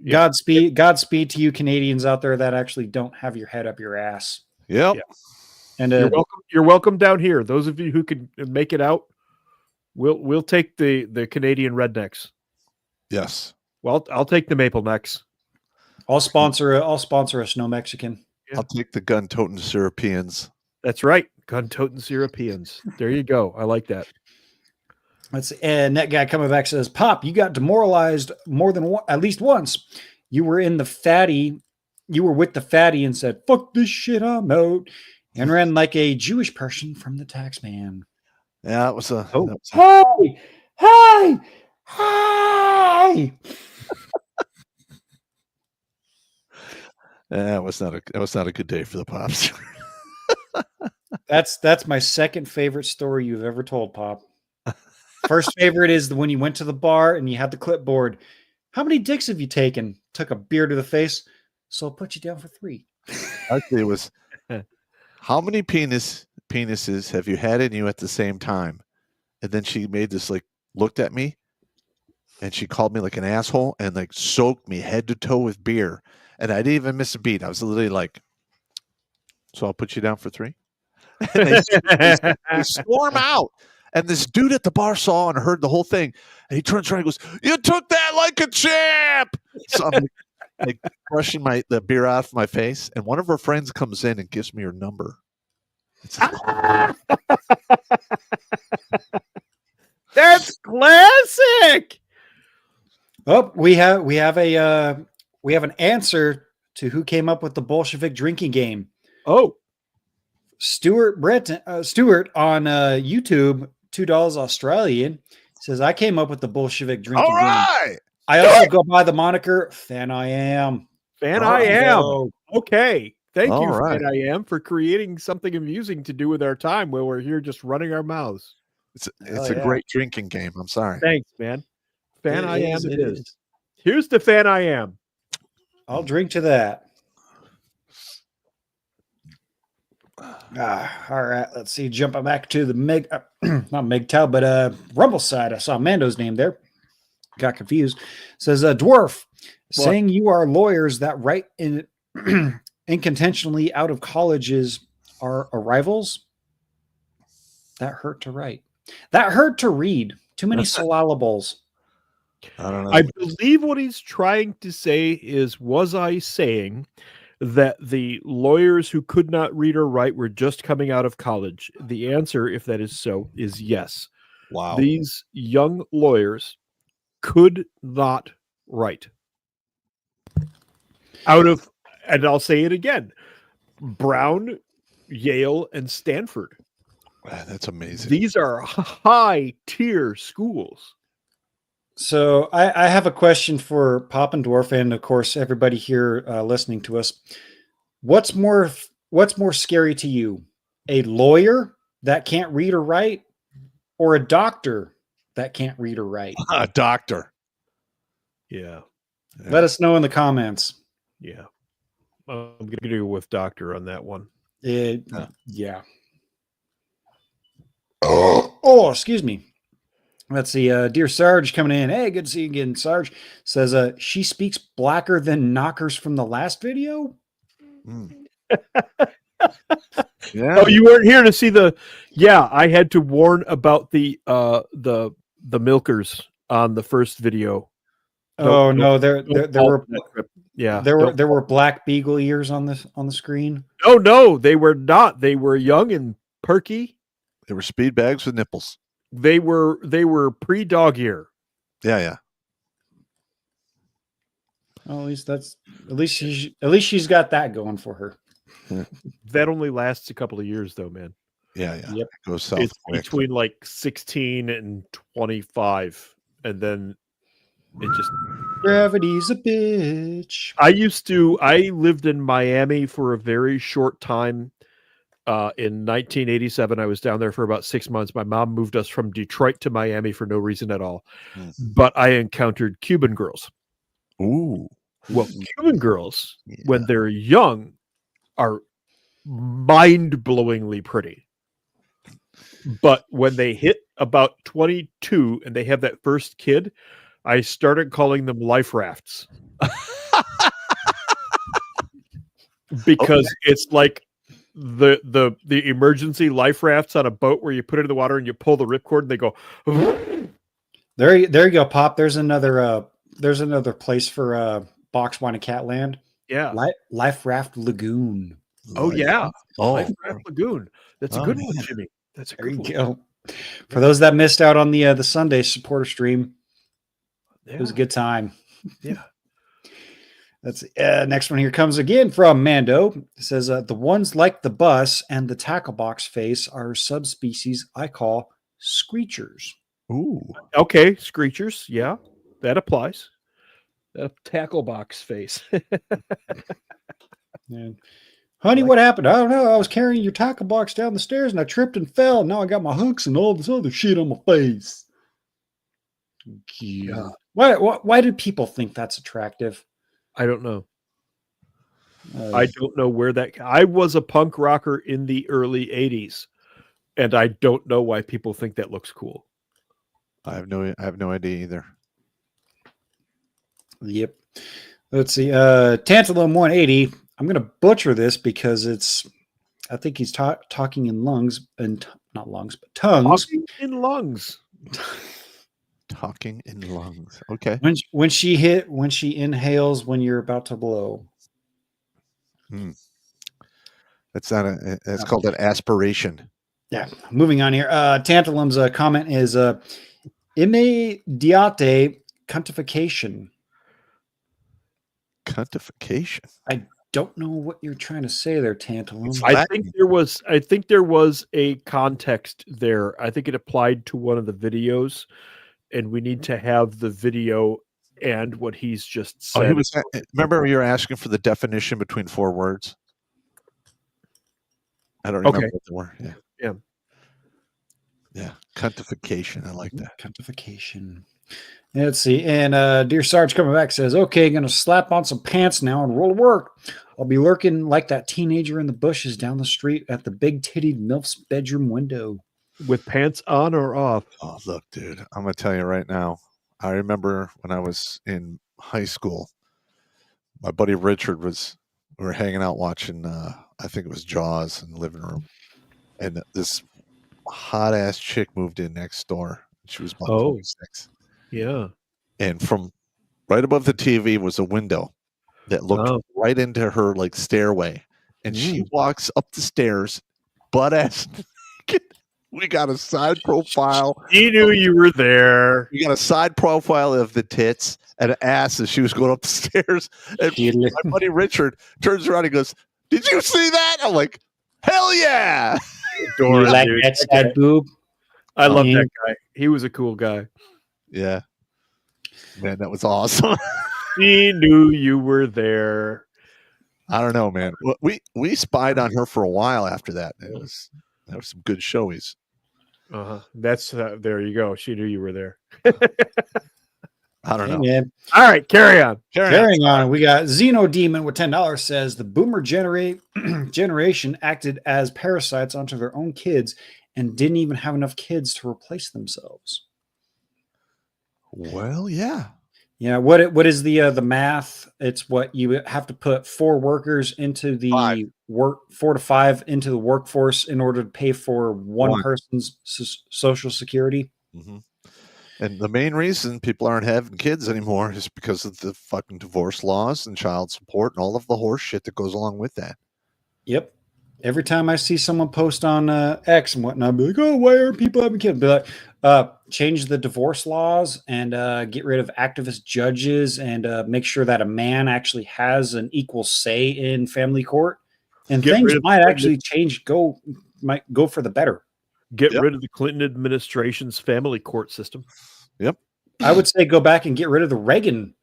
Speaker 13: Godspeed to you Canadians out there that actually don't have your head up your ass.
Speaker 2: Yep.
Speaker 5: Yeah.
Speaker 13: And
Speaker 5: you're welcome down here. Those of you who can make it out, we'll take the Canadian rednecks.
Speaker 2: Yes.
Speaker 5: Well, I'll take the maple necks.
Speaker 13: I'll sponsor a Snow Mexican.
Speaker 2: Yeah. I'll take the gun-toting Europeans.
Speaker 5: That's right. Gun-toting Europeans. There you go. I like that.
Speaker 13: And that guy coming back says, Pop, you got demoralized more than at least once. You were with the fatty and said, fuck this shit, I'm out. And ran like a Jewish person from the tax man.
Speaker 2: Yeah, that was a...
Speaker 13: Hey!
Speaker 2: That was not a good day for the Pops.
Speaker 13: That's my second favorite story you've ever told, Pop. First favorite is when you went to the bar and you had the clipboard. How many dicks have you taken? Took a beer to the face. So I'll put you down for 3.
Speaker 2: Actually, it was how many penises have you had in you at the same time? And then she made this looked at me and she called me like an asshole and soaked me head to toe with beer. And I didn't even miss a beat. I was literally like, so I'll put you down for 3. And they storm out. And this dude at the bar saw and heard the whole thing. And he turns around and goes, you took that like a champ. So I'm brushing the beer out of my face. And one of her friends comes in and gives me her number.
Speaker 5: That's classic.
Speaker 13: Oh, we have an answer to who came up with the Bolshevik drinking game.
Speaker 5: Oh,
Speaker 13: Stewart on YouTube, $2 Australian, says, I came up with the Bolshevik drinking game. I also go by the moniker Fan I Am.
Speaker 5: Fan I Am. Okay. Thank you, Fan I Am, for creating something amusing to do with our time while we're here just running our mouths.
Speaker 2: It's a great drinking game. I'm sorry.
Speaker 5: Thanks, man. Fan I Am it is. Here's the Fan I Am.
Speaker 13: I'll drink to that. All right, let's see. Jumping back to the not MGTOW, but Rumble side. I saw Mando's name there. Got confused. Says Dwarf, saying you are lawyers that write in incontentionally out of colleges are arrivals. That hurt to write. That hurt to read. Too many syllables.
Speaker 2: I don't know.
Speaker 5: I believe what he's trying to say is, was I saying that the lawyers who could not read or write were just coming out of college? The answer, if that is so, is yes.
Speaker 2: Wow.
Speaker 5: These young lawyers could not write. And I'll say it again, Brown, Yale, and Stanford.
Speaker 2: Wow, that's amazing.
Speaker 5: These are high-tier schools.
Speaker 13: So I have a question for Pop and Dwarf, and of course everybody here listening to us. What's more scary to you, a lawyer that can't read or write, or a doctor that can't read or write?
Speaker 2: A doctor.
Speaker 5: Yeah.
Speaker 13: Let us know in the comments.
Speaker 5: Yeah, I'm going to go with doctor on that one.
Speaker 13: Yeah. Oh, excuse me. Let's see. Dear Sarge coming in. Hey, good to see you again. Sarge says, she speaks blacker than knockers from the last video.
Speaker 2: Yeah.
Speaker 5: Oh, you weren't here to see I had to warn about the milkers on the first video.
Speaker 13: Oh no, there were black beagle ears on the screen.
Speaker 5: Oh no, they were not. They were young and perky.
Speaker 2: They were speed bags with nipples.
Speaker 5: They were pre-dog ear.
Speaker 2: Yeah.
Speaker 13: Well, at least she's got that going for her.
Speaker 2: Yeah.
Speaker 5: That only lasts a couple of years though, man.
Speaker 2: Yeah.
Speaker 13: Yep.
Speaker 2: It goes south
Speaker 5: It's
Speaker 2: quick.
Speaker 5: between like 16 and 25, and then it just
Speaker 13: gravity's a bitch.
Speaker 5: I lived in Miami for a very short time. In 1987, I was down there for about 6 months. My mom moved us from Detroit to Miami for no reason at all. But I encountered Cuban girls.
Speaker 2: Ooh.
Speaker 5: Well, Cuban girls, when they're young, are mind-blowingly pretty. But when they hit about 22 and they have that first kid, I started calling them life rafts. Because it's like the emergency life rafts on a boat where you put it in the water and you pull the ripcord and they go.
Speaker 13: There you go, Pop. There's another place for Boxwine and Catland.
Speaker 5: Yeah.
Speaker 13: Life Raft Lagoon.
Speaker 5: Oh yeah.
Speaker 15: Oh,
Speaker 5: Life Raft Lagoon. That's a good one, Jimmy. That's a good one.
Speaker 13: Go. For those that missed out on the Sunday supporter stream, it was a good time.
Speaker 5: Yeah.
Speaker 13: That's next one here comes again from Mando. It says the ones like the bus and the tackle box face are subspecies I call screechers.
Speaker 15: Ooh.
Speaker 5: Okay, screechers. Yeah, that applies. That tackle box face.
Speaker 13: Yeah. Honey, what happened? I don't know. I was carrying your tackle box down the stairs and I tripped and fell. Now I got my hooks and all this other shit on my face. Yeah. Why did people think that's attractive?
Speaker 5: I don't know. I don't know where that. I was a punk rocker in the early 80s, and I don't know why people think that looks cool.
Speaker 15: I have no idea either.
Speaker 13: Yep. Let's see. Tantalum 180. I'm going to butcher this because I think he's talking in lungs and not lungs, but tongues.
Speaker 5: Talking in lungs.
Speaker 15: Talking in lungs. Okay.
Speaker 13: When she inhales when you're about to blow.
Speaker 15: That's called an aspiration.
Speaker 13: Yeah. Moving on here. Tantalum's comment is immediate cuntification.
Speaker 15: Cuntification.
Speaker 13: I don't know what you're trying to say there, Tantalum.
Speaker 5: I think there was a context there. I think it applied to one of the videos, and we need to have the video and what he's just said.
Speaker 15: Remember you were asking for the definition between 4 words? I don't remember what they were. Yeah. Yeah. Cuntification. I like that.
Speaker 13: Cuntification. Let's see. And Dear Sarge coming back says, okay, going to slap on some pants now and roll to work. I'll be lurking like that teenager in the bushes down the street at the big tittied MILF's bedroom window.
Speaker 5: With pants on or off?
Speaker 15: Oh, look, dude, I'm going to tell you right now. I remember when I was in high school, my buddy Richard we were hanging out watching, I think it was Jaws in the living room. And this hot ass chick moved in next door. She was about 26.
Speaker 5: Yeah.
Speaker 15: And from right above the TV was a window that looked right into her like stairway. And she walks up the stairs, butt ass naked. We got a side profile.
Speaker 5: He knew you were there.
Speaker 15: We got a side profile of the tits and ass as she was going up the stairs. And my buddy Richard turns around and goes, "Did you see that?" I'm like, "Hell yeah!"
Speaker 13: You like that side boob?
Speaker 5: I love that guy. He was a cool guy.
Speaker 15: Yeah. Man, that was awesome.
Speaker 5: He knew you were there.
Speaker 15: I don't know, man. We spied on her for a while after that. There was some good showies.
Speaker 5: That's there you go. She knew you were there.
Speaker 15: I don't know.
Speaker 13: Man.
Speaker 5: All right, carry on.
Speaker 13: Carrying on. We got Xeno Demon with $10 says the boomer generation acted as parasites onto their own kids and didn't even have enough kids to replace themselves.
Speaker 15: Well, yeah.
Speaker 13: Yeah, what is the math? It's what you have to put 4 workers into the 4 to 5 into the workforce in order to pay for one person's social security.
Speaker 15: Mm-hmm. And the main reason people aren't having kids anymore is because of the fucking divorce laws and child support and all of the horse shit that goes along with that.
Speaker 13: Yep. Every time I see someone post on X and whatnot, I'll be like, "Oh, why aren't people having kids?" Be like, change the divorce laws and get rid of activist judges and make sure that a man actually has an equal say in family court, and things might actually change. Might go for the better.
Speaker 5: Get rid of the Clinton administration's family court system.
Speaker 15: Yep.
Speaker 13: I would say go back and get rid of the Reagan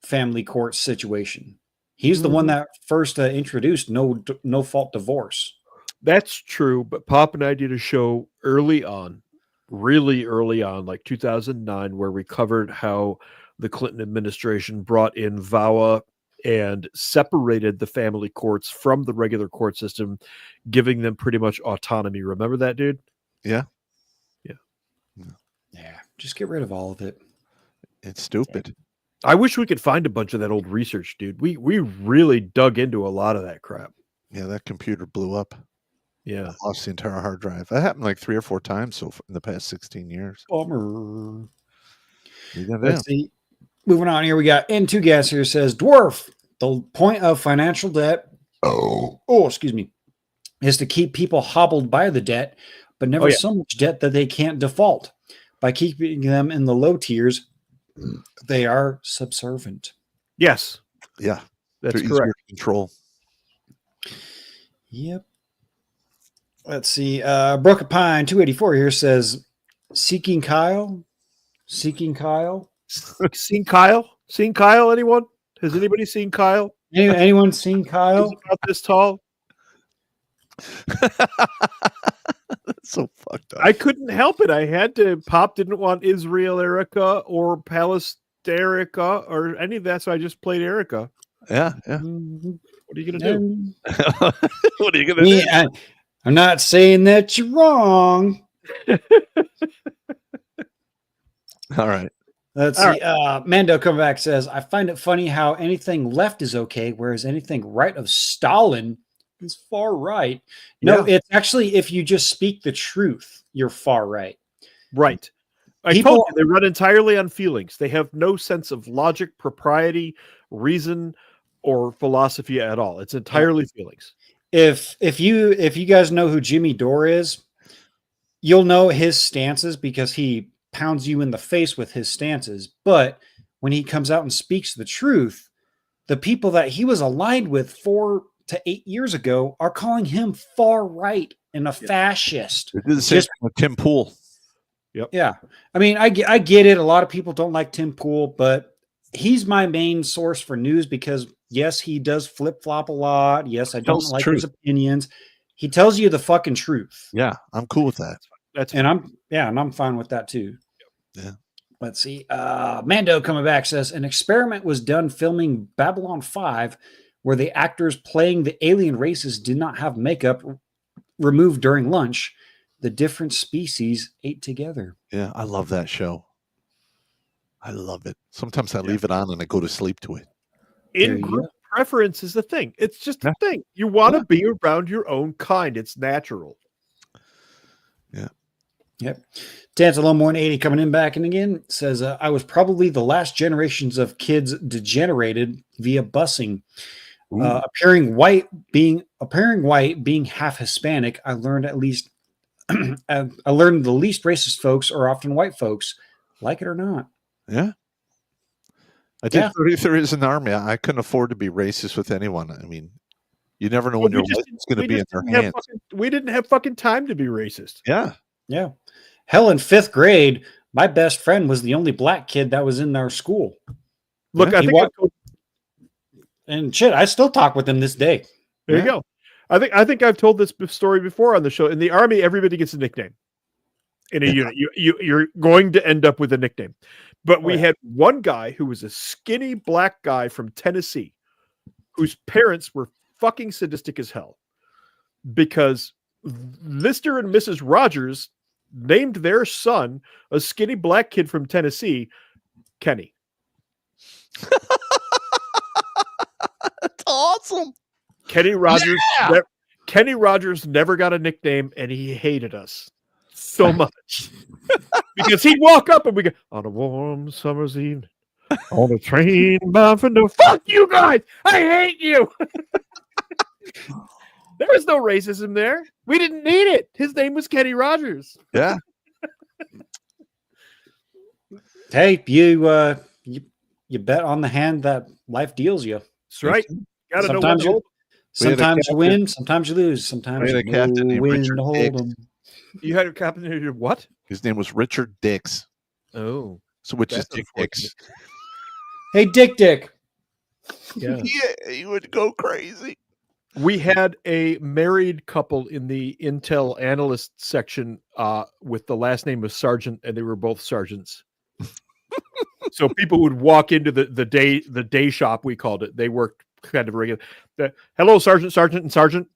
Speaker 13: family court situation. He's the one that first introduced no fault divorce.
Speaker 5: That's true, but Pop and I did a show early on, really early on, like 2009, where we covered how the Clinton administration brought in VAWA and separated the family courts from the regular court system, giving them pretty much autonomy. Remember that, dude?
Speaker 15: Yeah.
Speaker 13: Yeah. Just get rid of all of it.
Speaker 15: It's stupid.
Speaker 5: I wish we could find a bunch of that old research, dude. We really dug into a lot of that crap.
Speaker 15: Yeah, that computer blew up.
Speaker 5: Yeah.
Speaker 15: I lost the entire hard drive. That happened like 3 or 4 times in the past 16 years.
Speaker 13: Bummer.
Speaker 15: Let's
Speaker 13: see. Moving on here, we got N2 Gas here says, Dwarf, the point of financial debt, excuse me, is to keep people hobbled by the debt, but never so much debt that they can't default. By keeping them in the low tiers, they are subservient.
Speaker 5: Yes.
Speaker 15: Yeah.
Speaker 5: That's
Speaker 15: They're easier
Speaker 5: correct.
Speaker 15: to control.
Speaker 13: Yep. Let's see. Broken Pine 284 here says, Seeking Kyle.
Speaker 5: Seen Kyle? Seen Kyle, anyone? Has anybody seen Kyle?
Speaker 13: Anyone seen Kyle?
Speaker 5: He's about this tall.
Speaker 15: That's so fucked up.
Speaker 5: I couldn't help it. I had to. Pop didn't want Israel Erica or Palestine Erica or any of that, so I just played Erica.
Speaker 15: Yeah.
Speaker 5: What are you going to do?
Speaker 15: What are you going to do?
Speaker 13: I'm not saying that you're wrong.
Speaker 15: All right.
Speaker 13: Let's see. Mando come back says, I find it funny how anything left is okay, whereas anything right of Stalin is far right. No, it's actually if you just speak the truth, you're far right.
Speaker 5: Right. I told you, they run entirely on feelings. They have no sense of logic, propriety, reason, or philosophy at all. It's entirely feelings.
Speaker 13: If you guys know who Jimmy Dore is, you'll know his stances because he pounds you in the face with his stances. But when he comes out and speaks the truth, the people that he was aligned with 4 to 8 years ago are calling him far right and a fascist.
Speaker 15: They did the same thing with Tim Pool.
Speaker 5: Yep.
Speaker 13: Yeah. I mean, I get it. A lot of people don't like Tim Pool, but he's my main source for news because, yes, he does flip-flop a lot. Yes, I don't like his opinions. He tells you the fucking truth.
Speaker 15: Yeah, I'm cool with that.
Speaker 13: I'm fine with that too.
Speaker 15: Yeah.
Speaker 13: Let's see. Mando coming back says an experiment was done filming Babylon 5 where the actors playing the alien races did not have makeup removed during lunch. The different species ate together.
Speaker 15: Yeah, I love that show. I love it. Sometimes I leave it on and I go to sleep to it.
Speaker 5: In-group preference is the thing. It's just a thing. You want to be around your own kind. It's natural.
Speaker 15: Yeah.
Speaker 13: Yep. Dance Alone 180 coming in back and again says, I was probably the last generations of kids degenerated via busing. Appearing white, being half Hispanic, I learned the least racist folks are often white folks, like it or not.
Speaker 15: Yeah. I did 33 years in the army. I couldn't afford to be racist with anyone. I mean, you never know when your life is going to be in their hands.
Speaker 5: We didn't have fucking time to be racist.
Speaker 15: Yeah.
Speaker 13: Yeah. Hell, in 5th grade, my best friend was the only black kid that was in our school.
Speaker 5: Look, I think
Speaker 13: and shit, I still talk with him this day.
Speaker 5: There you go. I think I've told this story before on the show. In the army, everybody gets a nickname. In a unit, you're going to end up with a nickname. But we had one guy who was a skinny black guy from Tennessee, whose parents were fucking sadistic as hell, because Mr. and Mrs. Rogers named their son, a skinny black kid from Tennessee, Kenny.
Speaker 15: That's awesome.
Speaker 5: Kenny Rogers. Kenny Rogers never got a nickname, and he hated us so much because he'd walk up and we go on a warm summer's evening on a train bound for no. Fuck you guys! I hate you. There was no racism there. We didn't need it. His name was Kenny Rogers.
Speaker 15: Yeah.
Speaker 13: Hey, you bet on the hand that life deals you.
Speaker 5: That's right. Gotta know when to hold.
Speaker 13: Sometimes you win, sometimes you lose. Sometimes you win to hold them.
Speaker 5: You had a captain who did what?
Speaker 15: His name was Richard Dix.
Speaker 5: Oh.
Speaker 15: So which is Dick Dix.
Speaker 13: Hey, Dick.
Speaker 5: Yeah.
Speaker 15: Yeah, you would go crazy.
Speaker 5: We had a married couple in the Intel analyst section with the last name of Sergeant, and they were both sergeants. So people would walk into the day shop, we called it. They worked kind of regular. Hello, Sergeant, and Sergeant.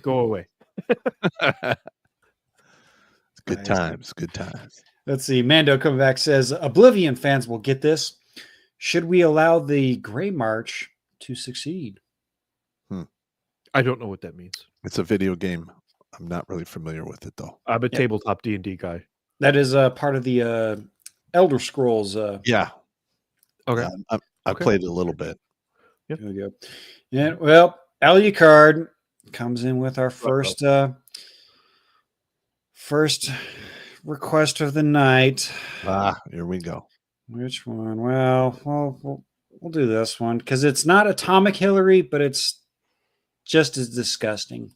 Speaker 5: Go away.
Speaker 15: Good times, good times.
Speaker 13: Let's see. Mando coming back says, Oblivion fans will get this. Should we allow the Gray March to succeed?
Speaker 5: I don't know what that means.
Speaker 15: It's a video game. I'm not really familiar with it, though.
Speaker 5: I'm a tabletop D&D guy.
Speaker 13: That is part of the Elder Scrolls.
Speaker 15: Yeah.
Speaker 5: Okay.
Speaker 15: I played it a little bit.
Speaker 5: Yep.
Speaker 13: There we go. And, well, Alucard comes in with our first request of the night.
Speaker 15: Here we go.
Speaker 13: Which one? Well, we'll do this one because it's not Atomic Hillary, but it's just as disgusting.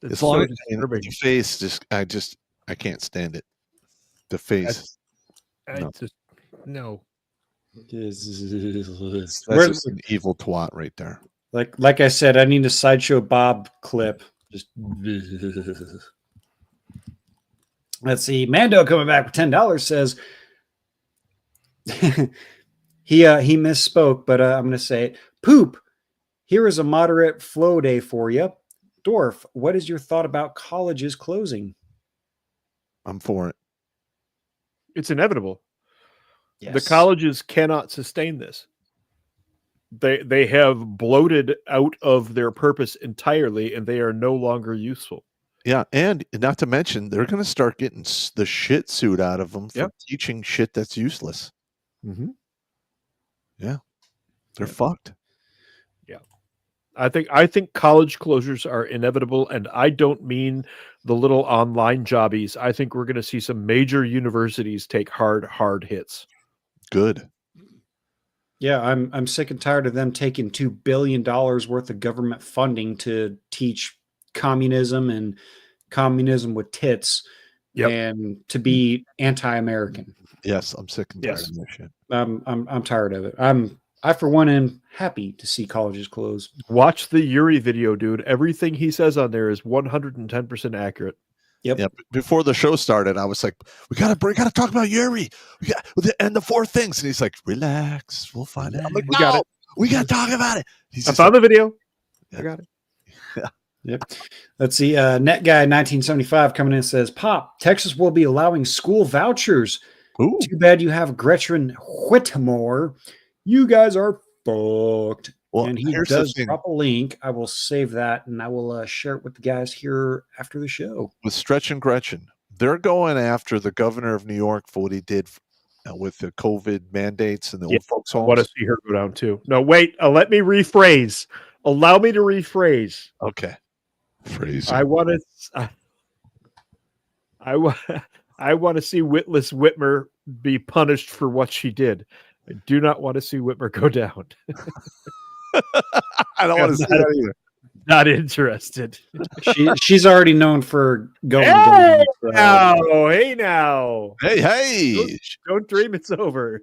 Speaker 15: As long as the face, I can't stand it. The face.
Speaker 5: No.
Speaker 15: That's just an evil twat right there.
Speaker 13: Like I said, I need a Sideshow Bob clip. Just let's see. Mando coming back with $10 says he misspoke, but I'm going to say it. Poop. Here is a moderate flow day for you. Dorf, what is your thought about colleges closing?
Speaker 15: I'm for it.
Speaker 5: It's inevitable.
Speaker 13: Yes.
Speaker 5: The colleges cannot sustain this. They have bloated out of their purpose entirely, and they are no longer useful.
Speaker 15: Yeah, and not to mention, they're going to start getting the shit suit out of them for teaching shit that's useless.
Speaker 5: Mm-hmm.
Speaker 15: Yeah, they're fucked.
Speaker 5: Yeah, I think college closures are inevitable, and I don't mean the little online jobbies. I think we're going to see some major universities take hard hits.
Speaker 15: Good.
Speaker 13: Yeah, I'm sick and tired of them taking $2 billion worth of government funding to teach communism and communism with tits and to be anti-American.
Speaker 15: Yes, I'm sick and tired of that shit.
Speaker 13: I'm tired of it. I for one am happy to see colleges close.
Speaker 5: Watch the Yuri video, dude. Everything he says on there is 110% accurate.
Speaker 15: Yep. Before the show started, I was like, we gotta talk about Yuri. And the 4 things. And he's like, relax, we'll find it. I'm like,
Speaker 5: we got it.
Speaker 15: We gotta talk about it.
Speaker 5: I found the video. I got it.
Speaker 15: Yeah.
Speaker 13: Yep. Let's see. Net Guy 1975 coming in and says, Pop, Texas will be allowing school vouchers.
Speaker 15: Ooh.
Speaker 13: Too bad you have Gretchen Whitmore. You guys are fucked.
Speaker 15: Well,
Speaker 13: and he does drop a link. I will save that and I will share it with the guys here after the show.
Speaker 15: With Stretch and Gretchen, they're going after the governor of New York for what he did with the COVID mandates and the old folks' homes.
Speaker 5: I want to see her go down too. No, wait. Let me rephrase. Allow me to rephrase.
Speaker 15: Okay. Phrase.
Speaker 5: I want to see Witless Whitmer be punished for what she did. I do not want to see Whitmer go down.
Speaker 15: I don't want to see that either.
Speaker 5: Not interested.
Speaker 13: She's already known for going.
Speaker 5: Hey now, hey now,
Speaker 15: hey!
Speaker 5: Don't dream it's over.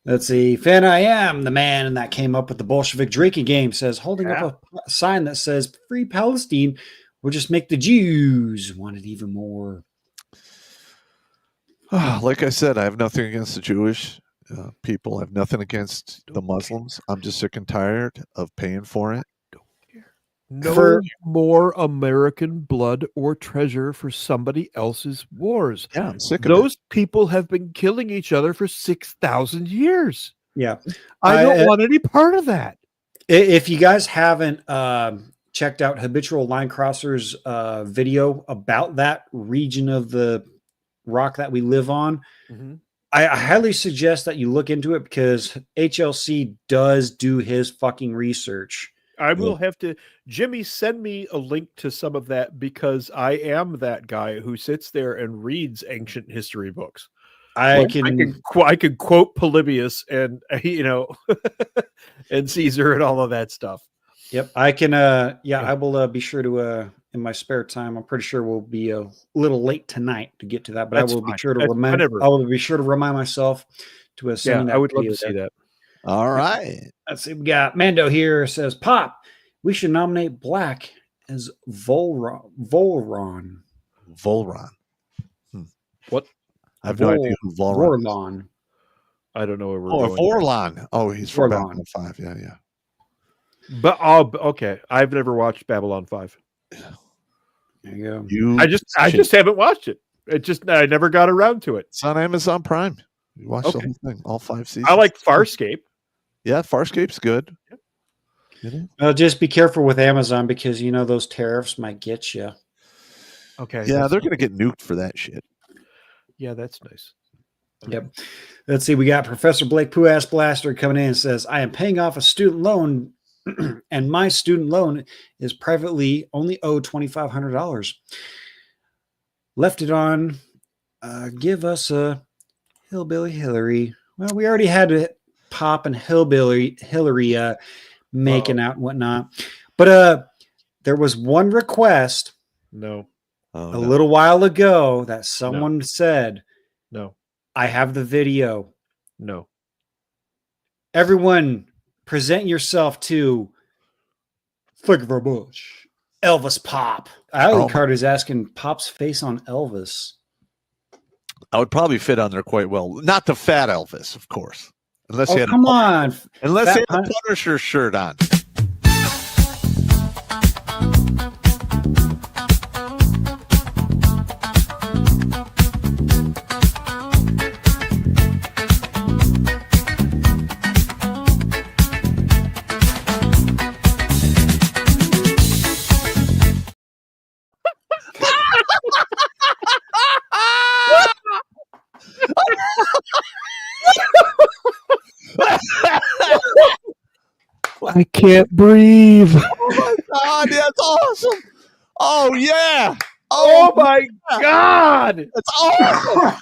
Speaker 13: Let's see. Fan I am the man that came up with the Bolshevik drinking game says holding up a sign that says "Free Palestine" will just make the Jews want it even more.
Speaker 15: Like I said, I have nothing against the Jewish people. I have nothing against the Muslims. I'm just sick and tired of paying for it.
Speaker 5: No more American blood or treasure for somebody else's wars.
Speaker 15: Yeah, I'm sick of
Speaker 5: those people have been killing each other for 6,000 years.
Speaker 13: Yeah.
Speaker 5: I don't want any part of that.
Speaker 13: If you guys haven't checked out Habitual Line Crosser's video about that region of the rock that we live on, I highly suggest that you look into it because HLC does do his fucking research.
Speaker 5: I will have to, Jimmy, send me a link to some of that because I am that guy who sits there and reads ancient history books. I can quote Polybius and and Caesar and all of that stuff.
Speaker 13: Yep, I can. I will be sure to in my spare time. I'm pretty sure we'll be a little late tonight to get to that, but I will be sure to remind. I will be sure to remind myself to send that.
Speaker 5: I would love to see that.
Speaker 15: All right.
Speaker 13: Let's see. We got Mando here says, Pop, we should nominate Black as Volron.
Speaker 15: Volron.
Speaker 5: What?
Speaker 15: I have no idea who Volron is.
Speaker 13: Vorlon.
Speaker 5: I don't know where we're
Speaker 15: Oh,
Speaker 5: going.
Speaker 15: Vorlon. Oh, he's from
Speaker 13: Vorlon.
Speaker 15: Babylon 5. Yeah, yeah.
Speaker 5: But okay, I've never watched Babylon 5.
Speaker 13: There you go.
Speaker 15: You
Speaker 5: I just haven't watched it. I never got around to it.
Speaker 15: It's on Amazon Prime. You watch the
Speaker 5: Okay.
Speaker 15: whole thing, all 5 seasons.
Speaker 5: I like Farscape.
Speaker 15: Yeah, Farscape's good.
Speaker 13: Just be careful with Amazon because you know those tariffs might get you.
Speaker 5: Okay.
Speaker 15: Yeah, they're going to get nuked for that shit.
Speaker 5: Yeah, that's nice.
Speaker 13: Yep. Let's see. We got Professor Blake Pooh Ass Blaster coming in and says, I am paying off a student loan and my student loan is privately only owed $2,500. Left it on, give us a Hillbilly Hillary. Well, we already had Pop and Hillbilly Hillary making out and whatnot. But there was one request
Speaker 5: No.
Speaker 15: Oh,
Speaker 13: a little while ago that someone said,
Speaker 5: No.
Speaker 13: I have the video.
Speaker 5: No.
Speaker 13: Everyone, present yourself to thank you very much, Elvis Pop. Carter is asking Pop's face on Elvis.
Speaker 15: I would probably fit on there quite well. Not the fat Elvis, of course. Unless he had
Speaker 13: come on.
Speaker 15: Unless he had a Punisher shirt on.
Speaker 5: I can't breathe.
Speaker 15: Oh my God, that's awesome. Oh yeah.
Speaker 5: Oh my God.
Speaker 15: That's awesome.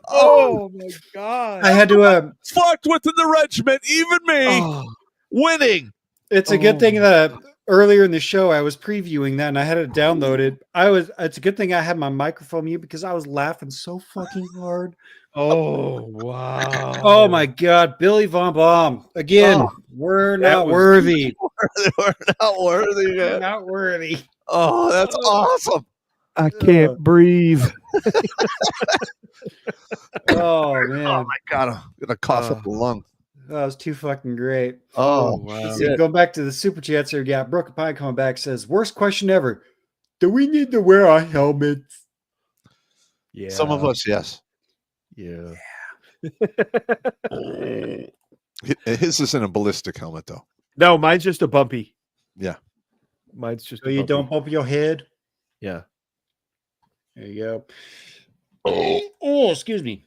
Speaker 5: Oh my God.
Speaker 13: I had to
Speaker 15: fucked within the regiment, even me winning.
Speaker 13: It's a good thing that earlier in the show I was previewing that and I had it downloaded. It's a good thing I had my microphone mute because I was laughing so fucking hard.
Speaker 5: Oh wow.
Speaker 13: Oh my God, Billy Von Baum. Again, we're not worthy.
Speaker 15: We're not worthy, man.
Speaker 13: We're not worthy.
Speaker 15: Oh, that's awesome.
Speaker 5: I can't breathe.
Speaker 13: Oh man.
Speaker 15: Oh my God, I'm gonna cough up a lung.
Speaker 13: That was too fucking great.
Speaker 15: Oh
Speaker 5: wow.
Speaker 13: See, going back to the super chats here, we got Brooke Pine coming back, says, worst question ever. Do we need to wear our helmets?
Speaker 5: Yeah.
Speaker 15: Some of us, yes.
Speaker 5: Yeah.
Speaker 15: His isn't a ballistic helmet, though.
Speaker 5: No, mine's just a bumpy.
Speaker 15: Yeah.
Speaker 5: Mine's just
Speaker 13: So you don't bump your head?
Speaker 5: Yeah.
Speaker 13: There you go. Oh, excuse me.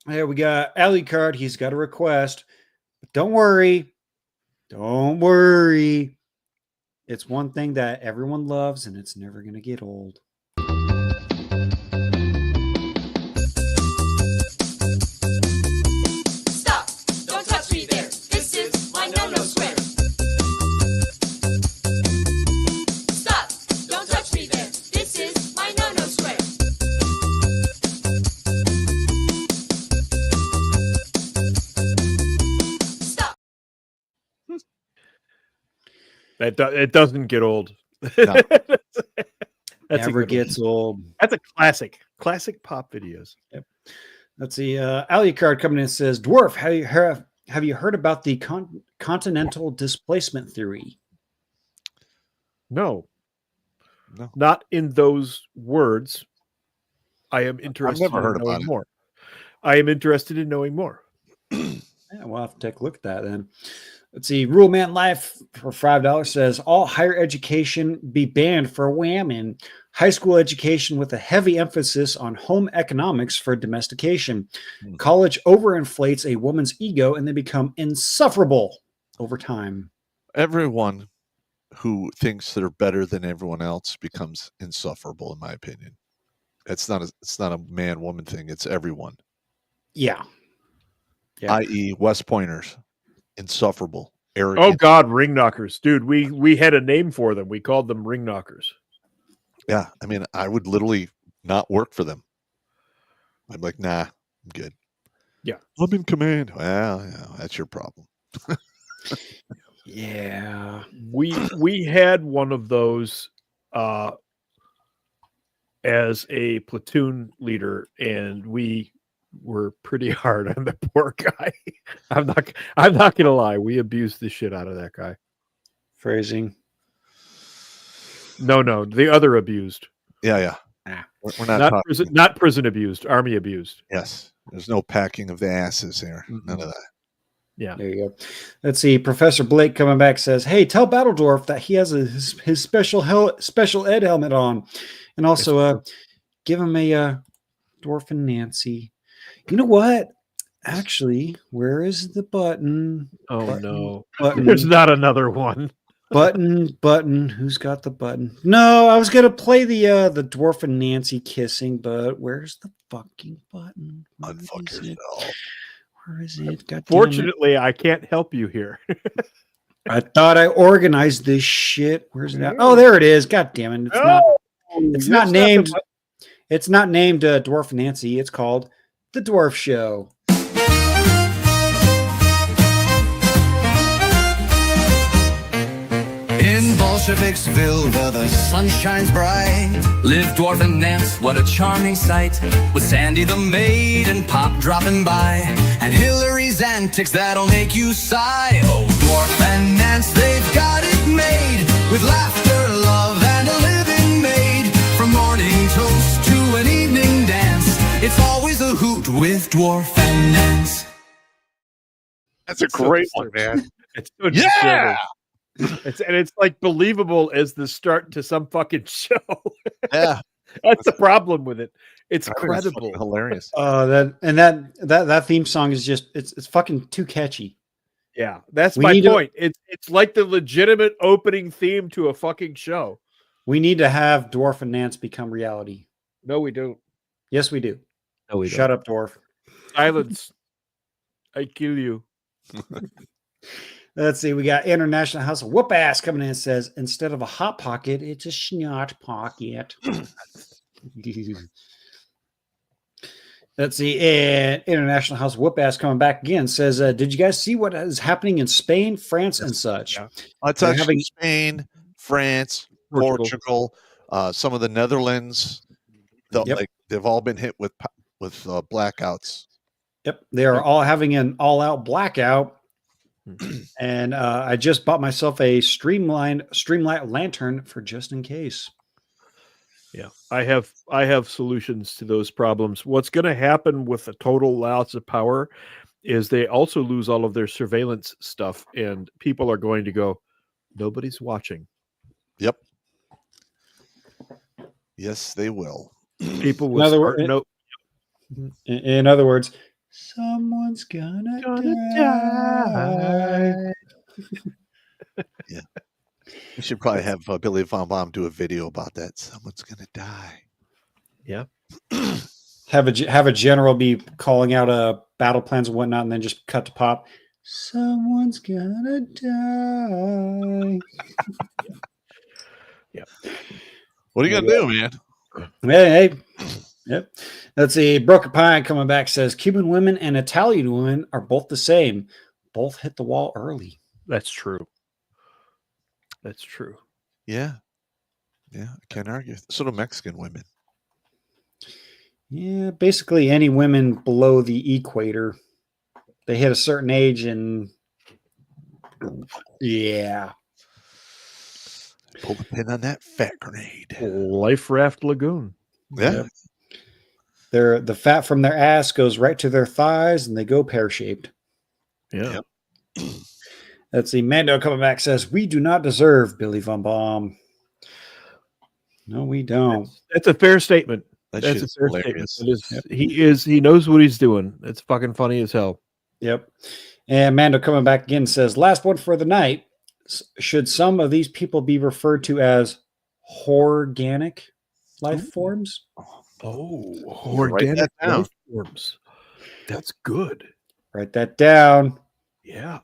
Speaker 13: There we got Alucard. He's got a request. But don't worry. Don't worry. It's one thing that everyone loves, and it's never going to get old.
Speaker 8: Stop! Don't touch me there. This is my no-no square. Stop! Don't touch me there. This is my no-no square. Stop!
Speaker 5: It doesn't get old.
Speaker 15: No.
Speaker 5: That's
Speaker 13: Never gets old.
Speaker 5: That's a classic. Classic Pop videos.
Speaker 13: Yep. Let's see. Alucard coming in and says, Dwarf, have you heard about the continental displacement theory?
Speaker 5: No.
Speaker 15: No.
Speaker 5: Not in those words. I am interested
Speaker 15: I've never heard
Speaker 5: in knowing
Speaker 15: about it.
Speaker 5: more. I am interested in knowing more.
Speaker 13: Yeah, we'll have to take a look at that then. Let's see. Rule Man Life for $5 says all higher education be banned for women. High school education with a heavy emphasis on home economics for domestication. College overinflates a woman's ego and they become insufferable over time.
Speaker 15: Everyone who thinks they're better than everyone else becomes insufferable, in my opinion. It's not a man-woman thing. It's everyone.
Speaker 13: Yeah.
Speaker 15: I.e., West Pointers. Insufferable, arrogant.
Speaker 5: Oh God, ring knockers, dude. We had a name for them. We called them ring knockers.
Speaker 15: Yeah, I mean, I would literally not work for them. I'm like, nah, I'm good.
Speaker 5: Yeah,
Speaker 15: I'm in command. Well, yeah, that's your problem.
Speaker 13: Yeah,
Speaker 5: we had one of those as a platoon leader, and we were pretty hard on the poor guy. I'm not gonna lie, we abused the shit out of that guy.
Speaker 13: Phrasing.
Speaker 5: No, the other abused.
Speaker 15: Yeah. We're not talking.
Speaker 5: Not prison abused, army abused.
Speaker 15: Yes. There's no packing of the asses here. None of that.
Speaker 5: Yeah.
Speaker 13: There you go. Let's see. Professor Blake coming back says, "Hey, tell Battledorf that he has his special ed helmet on, and also give him a Dwarf and Nancy. You know what? Actually, where is the button?
Speaker 5: Oh
Speaker 13: button,
Speaker 5: no,
Speaker 13: button,
Speaker 5: there's not another one.
Speaker 13: button. Who's got the button? No, I was gonna play the Dwarf and Nancy kissing, but where's the fucking button?
Speaker 15: Unfuck yourself.
Speaker 13: Where is it?
Speaker 5: Fortunately, I can't help you here.
Speaker 13: I thought I organized this shit. Where's it at? Oh, there it is. God damn it! It's not named. It's not named Dwarf and Nancy. It's called The Dwarf Show.
Speaker 16: In Bolsheviksville, where the sun shines bright, live Dwarf and Nance, what a charming sight. With Sandy the maid and Pop dropping by, and Hillary's antics that'll make you sigh. Oh, Dwarf and Nance, they've got it made, with laughter, love, and a living made. From morning toast to an evening dance, it's always a hoot with Dwarf and Nance.
Speaker 15: That's a great one, man.
Speaker 5: It's so disturbing. It's like believable as the start to some fucking show.
Speaker 15: Yeah.
Speaker 5: That's the problem with it. It's credible.
Speaker 15: It's hilarious.
Speaker 13: That theme song is just it's fucking too catchy.
Speaker 5: Yeah, that's my point. It's like the legitimate opening theme to a fucking show.
Speaker 13: We need to have Dwarf and Nance become reality.
Speaker 5: No, we don't.
Speaker 13: Yes, we do.
Speaker 5: No, we don't.
Speaker 13: Shut up, Dwarf.
Speaker 5: Silence. I kill you.
Speaker 13: Let's see. We got International House of Whoop Ass coming in and says, instead of a hot pocket, it's a snot pocket. Let's see. And International House of Whoop Ass coming back again says, did you guys see what is happening in Spain, France, and such?
Speaker 15: Yeah. It's actually Spain, France, Portugal, some of the Netherlands. They've all been hit with blackouts.
Speaker 13: Yep. They are all having an all-out blackout. And I just bought myself a Streamlight lantern for just in case.
Speaker 5: Yeah, I have solutions to those problems. What's going to happen with the total loss of power is they also lose all of their surveillance stuff, and people are going to go, nobody's watching.
Speaker 15: Yep. Yes, they will.
Speaker 5: People will
Speaker 13: in other words, someone's gonna die.
Speaker 15: Yeah. We should probably have Billy Von Baum do a video about that. Someone's gonna die.
Speaker 5: Yeah.
Speaker 13: Have a general be calling out battle plans and whatnot, and then just cut to Pop. Someone's gonna die.
Speaker 5: Yeah.
Speaker 15: What are you gonna do, man?
Speaker 13: Hey. Yep. Let's see. Broken Pine coming back says Cuban women and Italian women are both the same. Both hit the wall early.
Speaker 5: That's true. That's true.
Speaker 15: Yeah. Yeah. I can't argue. So do Mexican women.
Speaker 13: Yeah. Basically, any women below the equator, they hit a certain age and yeah.
Speaker 15: Pull the pin on that fat grenade.
Speaker 5: Life Raft Lagoon.
Speaker 15: Yeah.
Speaker 13: Yep. The fat from their ass goes right to their thighs, and they go pear-shaped.
Speaker 5: Yeah.
Speaker 15: Yep.
Speaker 13: Let's see. Mando coming back says, we do not deserve Billy Von Baum. No, we don't.
Speaker 5: That's a fair statement. That's a fair
Speaker 15: hilarious.
Speaker 5: statement. He knows what he's doing. It's fucking funny as hell.
Speaker 13: Yep. And Mando coming back again says, last one for the night. Should some of these people be referred to as organic life forms?
Speaker 5: Organic life forms. That's good.
Speaker 13: Write that down.
Speaker 5: Yeah.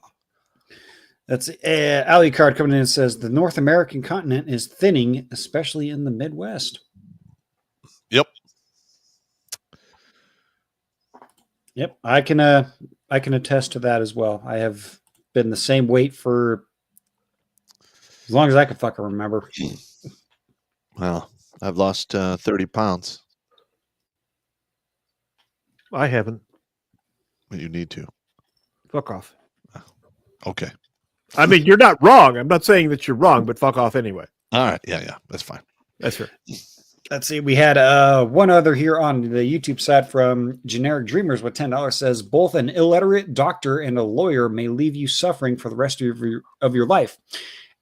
Speaker 13: That's Alucard coming in and says the North American continent is thinning, especially in the Midwest.
Speaker 15: Yep.
Speaker 13: Yep. I can attest to that as well. I have been the same weight for as long as I can fucking remember.
Speaker 15: Well, I've lost 30 pounds.
Speaker 5: I haven't.
Speaker 15: But you need to.
Speaker 5: Fuck off.
Speaker 15: Okay.
Speaker 5: I mean, you're not wrong. I'm not saying that you're wrong, but fuck off anyway.
Speaker 15: All right. Yeah. That's fine.
Speaker 5: That's fair.
Speaker 13: Let's see. We had one other here on the YouTube side from Generic Dreamers with $10 says both an illiterate doctor and a lawyer may leave you suffering for the rest of your life.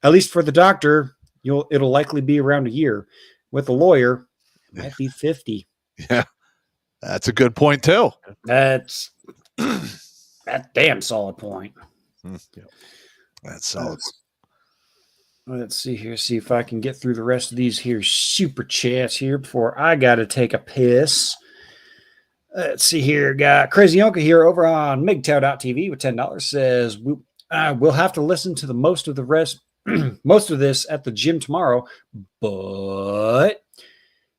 Speaker 13: At least for the doctor, it'll likely be around a year. With the lawyer, it might be 50.
Speaker 15: Yeah. That's a good point too.
Speaker 13: That's damn solid point.
Speaker 15: Yeah. That's solid.
Speaker 13: Let's see here. See if I can get through the rest of these here super chats here before I got to take a piss. Let's see here. Got Crazy Uncle here over on MGTOW.tv with $10 says we'll have to listen to the most of this at the gym tomorrow, but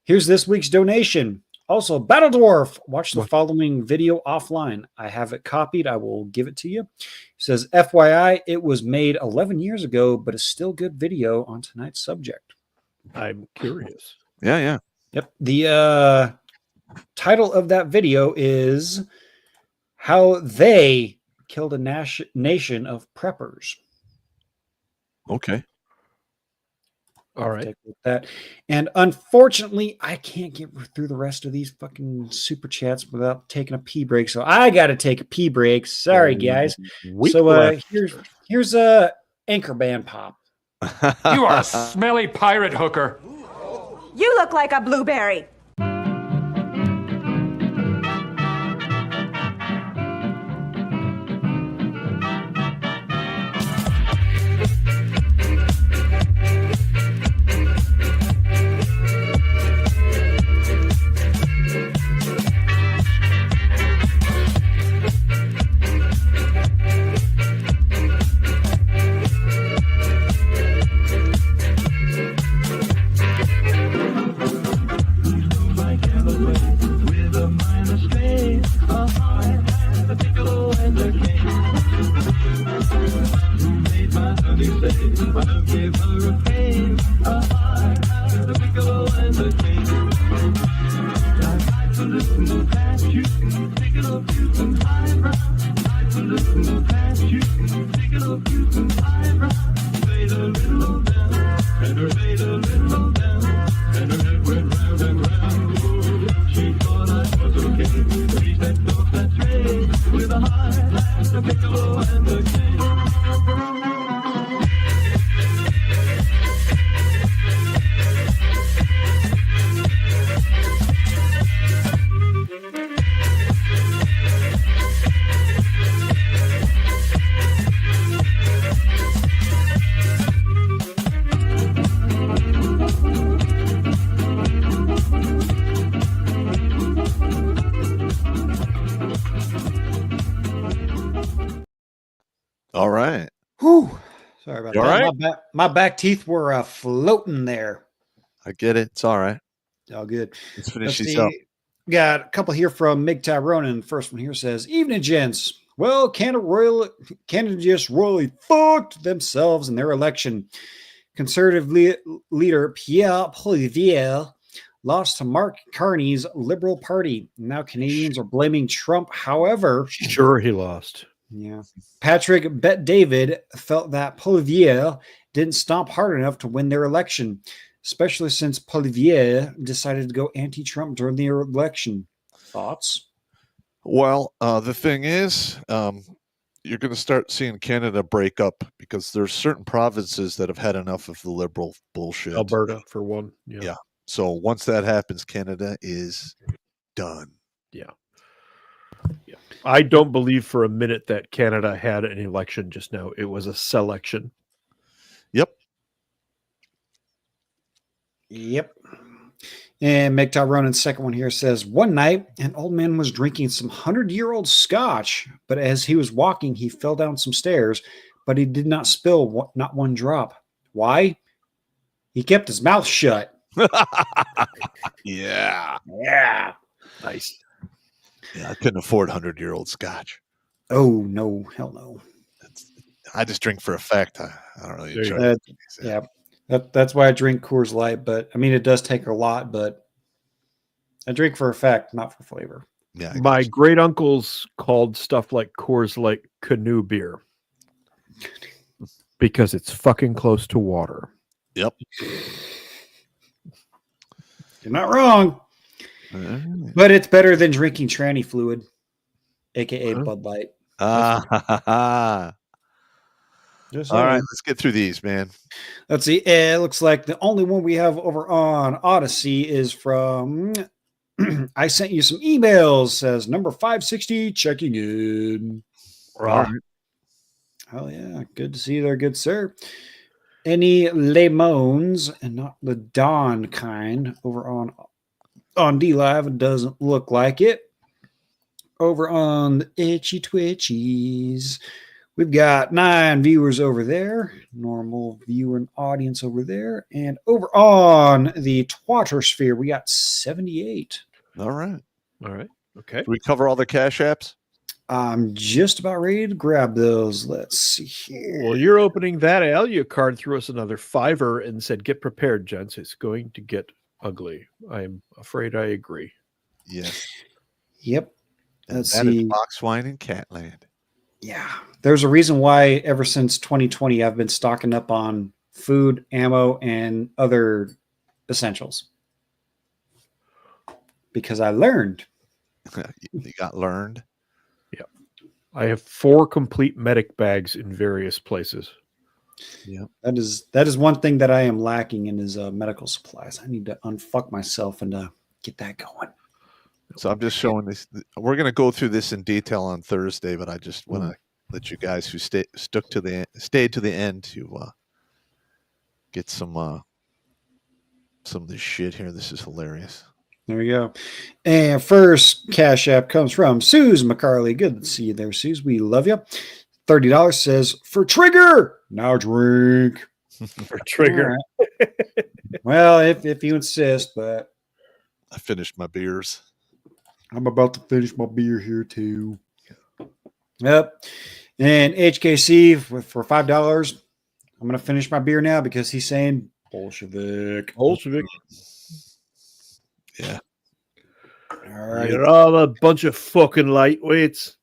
Speaker 13: here's this week's donation. Also, Battle Dwarf, watch the following video offline. I have it copied. I will give it to you. It says, FYI, it was made 11 years ago, but it's still good video on tonight's subject.
Speaker 5: I'm curious.
Speaker 15: Yeah.
Speaker 13: Yep. The title of that video is How They Killed a Nation of Preppers.
Speaker 15: Okay.
Speaker 5: All right.
Speaker 13: Take with that. And unfortunately, I can't get through the rest of these fucking super chats without taking a pee break. So I got to take a pee break. Sorry, guys. So here's a Anchor Band Pop.
Speaker 17: You are a smelly pirate hooker.
Speaker 18: You look like a blueberry.
Speaker 15: All right.
Speaker 13: Whew. Sorry about
Speaker 15: You
Speaker 13: that.
Speaker 15: all right?
Speaker 13: My back teeth were floating there.
Speaker 15: I get it. It's all right.
Speaker 13: All good.
Speaker 15: Let's finish
Speaker 13: Let's
Speaker 15: these
Speaker 13: see.
Speaker 15: up.
Speaker 13: Got a couple here from Mig Tyrone. The first one here says, "Evening, gents. Well, Canada just royally fucked themselves in their election. Conservative leader Pierre Poilievre lost to Mark Carney's Liberal Party. Now Canadians are blaming Trump. However,
Speaker 5: sure he lost.
Speaker 13: Yeah. Patrick Bet-David felt that Poilievre didn't stomp hard enough to win their election, especially since Poilievre decided to go anti-Trump during the election. Thoughts?"
Speaker 15: Well, the thing is, you're going to start seeing Canada break up because there's certain provinces that have had enough of the liberal bullshit.
Speaker 5: Alberta, for one.
Speaker 15: Yeah. So once that happens, Canada is done.
Speaker 5: Yeah. I don't believe for a minute that Canada had an election just now. It was a selection.
Speaker 15: Yep.
Speaker 13: And Meg Tyronen's second one here says, "One night, an old man was drinking some 100-year-old scotch, but as he was walking, he fell down some stairs, but he did not spill not one drop. Why? He kept his mouth shut."
Speaker 15: Yeah.
Speaker 13: Yeah.
Speaker 5: Nice.
Speaker 15: Yeah, I couldn't afford 100-year-old scotch.
Speaker 13: Oh, no. Hell no.
Speaker 15: I just drink for effect. I don't really enjoy
Speaker 13: That,
Speaker 15: it.
Speaker 13: yeah. That's why I drink Coors Light. But I mean, it does take a lot, but I drink for effect, not for flavor.
Speaker 15: Yeah,
Speaker 5: my great uncles called stuff like Coors Light canoe beer because it's fucking close to water.
Speaker 15: Yep.
Speaker 13: You're not wrong. But it's better than drinking tranny fluid, aka Bud Light.
Speaker 15: All right,
Speaker 13: Just
Speaker 15: let's get through these, man.
Speaker 13: Let's see. It looks like the only one we have over on Odyssey is from I sent you some emails, says number 560 checking in.
Speaker 5: Right.
Speaker 13: Oh yeah, good to see you there, good sir. Any lemons, and not the Dawn kind, over on D Live? It doesn't look like it. Over on the Itchy Twitchies, we've got 9 viewers over there, normal viewer and audience over there, and over on the Twattersphere, we got 78.
Speaker 15: All right.
Speaker 5: Okay.
Speaker 15: Did we cover all the Cash Apps?
Speaker 13: I'm just about ready to grab those. Let's see here.
Speaker 5: Well, you're opening that Alucard threw us another $5 and said, "Get prepared, gents. It's going to get ugly." I'm afraid I agree.
Speaker 15: Yes.
Speaker 13: Yep. Let's
Speaker 15: That is
Speaker 13: see.
Speaker 15: Boxwine and Catland.
Speaker 13: Yeah. There's a reason why ever since 2020, I've been stocking up on food, ammo, and other essentials. Because I learned.
Speaker 15: You got learned.
Speaker 5: Yeah. I have 4 complete medic bags in various places.
Speaker 15: Yeah.
Speaker 13: That is one thing that I am lacking in is medical supplies. I need to unfuck myself and get that going.
Speaker 15: So I'm just showing this. We're going to go through this in detail on Thursday, but I just want to let you guys who stayed to the end to get some of this shit here. This is hilarious.
Speaker 13: There we go. And first Cash App comes from Suze McCarley. Good to see you there, Suze. We love you. $30 says, for Trigger, now drink.
Speaker 5: For Trigger.
Speaker 13: Right. Well, if you insist, but
Speaker 15: I finished my beers.
Speaker 13: I'm about to finish my beer here too. Yep. And HKC for $5. I'm going to finish my beer now because he's saying Bolshevik.
Speaker 5: Bolshevik.
Speaker 15: Yeah.
Speaker 13: All right.
Speaker 5: You're all a bunch of fucking lightweights.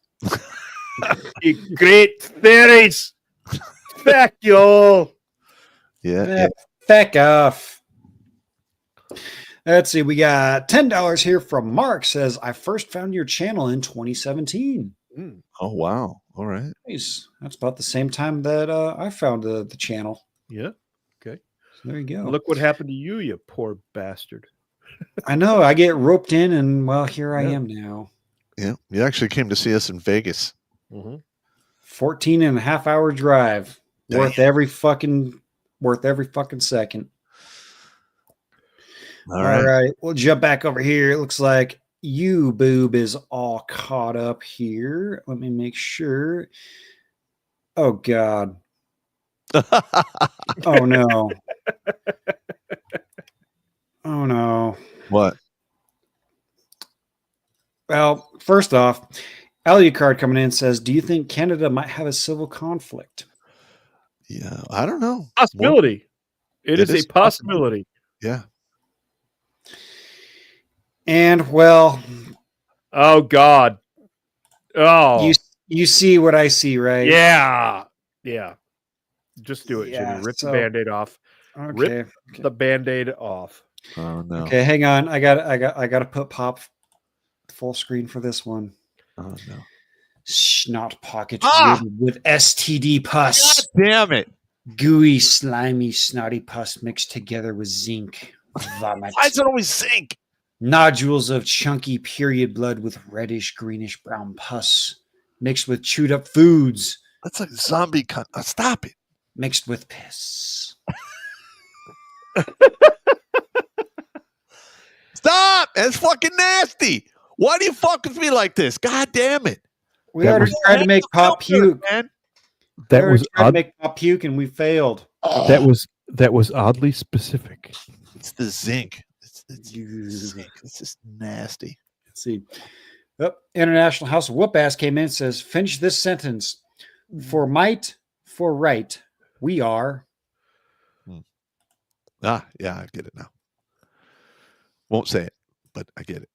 Speaker 5: You great fairies. Fuck you all.
Speaker 15: Yeah.
Speaker 13: Feck off. Let's see. We got $10 here from Mark. Says, I first found your channel in 2017.
Speaker 15: Oh, wow. All right.
Speaker 13: Nice. That's about the same time that I found the channel.
Speaker 5: Yeah. Okay.
Speaker 13: So there you go.
Speaker 5: Look what happened to you, you poor bastard.
Speaker 13: I know. I get roped in, and well, here I am now.
Speaker 15: Yeah. You actually came to see us in Vegas.
Speaker 13: 14 and a half hour drive.
Speaker 15: Damn.
Speaker 13: Worth every fucking second.
Speaker 15: All right.
Speaker 13: We'll jump back over here. It looks like you boob is all caught up here. Let me make sure. Oh God. Oh no. Oh no.
Speaker 15: What?
Speaker 13: Well, first off, Alucard coming in says, do you think Canada might have a civil conflict?
Speaker 15: Yeah, I don't know.
Speaker 5: Possibility. It is a possibility.
Speaker 15: Yeah.
Speaker 13: And well,
Speaker 5: oh God. Oh,
Speaker 13: you see what I see, right?
Speaker 5: Yeah. Just do it,
Speaker 13: Yeah,
Speaker 5: Jimmy. Rip the Band-Aid off.
Speaker 13: Okay.
Speaker 5: Rip the Band-Aid off.
Speaker 15: Oh no.
Speaker 13: Okay, hang on. I got to put pop full screen for this one.
Speaker 15: Oh no.
Speaker 13: Snot pocket riddled with STD pus.
Speaker 15: God damn it.
Speaker 13: Gooey, slimy, snotty pus mixed together with zinc. Vomit.
Speaker 15: Why is it always zinc?
Speaker 13: Nodules of chunky period blood with reddish, greenish brown pus mixed with chewed up foods.
Speaker 15: That's like zombie stop it.
Speaker 13: Mixed with piss.
Speaker 15: Stop! That's fucking nasty. Why do you fuck with me like this? God damn it.
Speaker 13: We already tried to make pop puke.
Speaker 15: Man.
Speaker 5: That was
Speaker 13: tried to make pop puke and we failed.
Speaker 5: That was oddly specific.
Speaker 15: It's the zinc. It's zinc. It's just nasty.
Speaker 13: Let's see. Oh, International House of Whoop Ass came in and says, finish this sentence. For might, for right, we are.
Speaker 15: Yeah, I get it now. Won't say it, but I get it.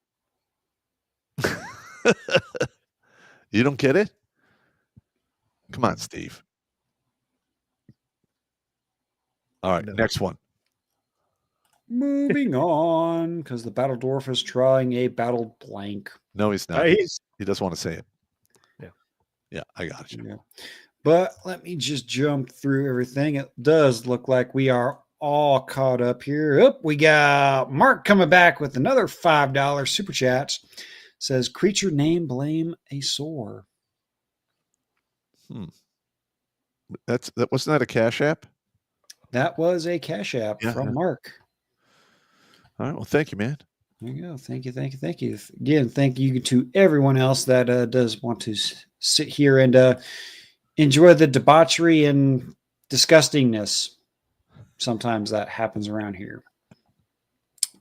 Speaker 15: You don't get it? Come on, Steve. All right, next one.
Speaker 13: Moving on, because the battle dwarf is trying a battle blank.
Speaker 15: No, he's not. He doesn't want to say it. Yeah, I got you.
Speaker 13: Yeah. But let me just jump through everything. It does look like we are all caught up here. Oh, we got Mark coming back with another $5 super chat. Says creature name blame a sore.
Speaker 15: That wasn't that a Cash App?
Speaker 13: That was a Cash App from Mark.
Speaker 15: All right. Well, thank you, man.
Speaker 13: There you go. Thank you. Again, thank you to everyone else that does want to sit here and enjoy the debauchery and disgustingness. Sometimes that happens around here.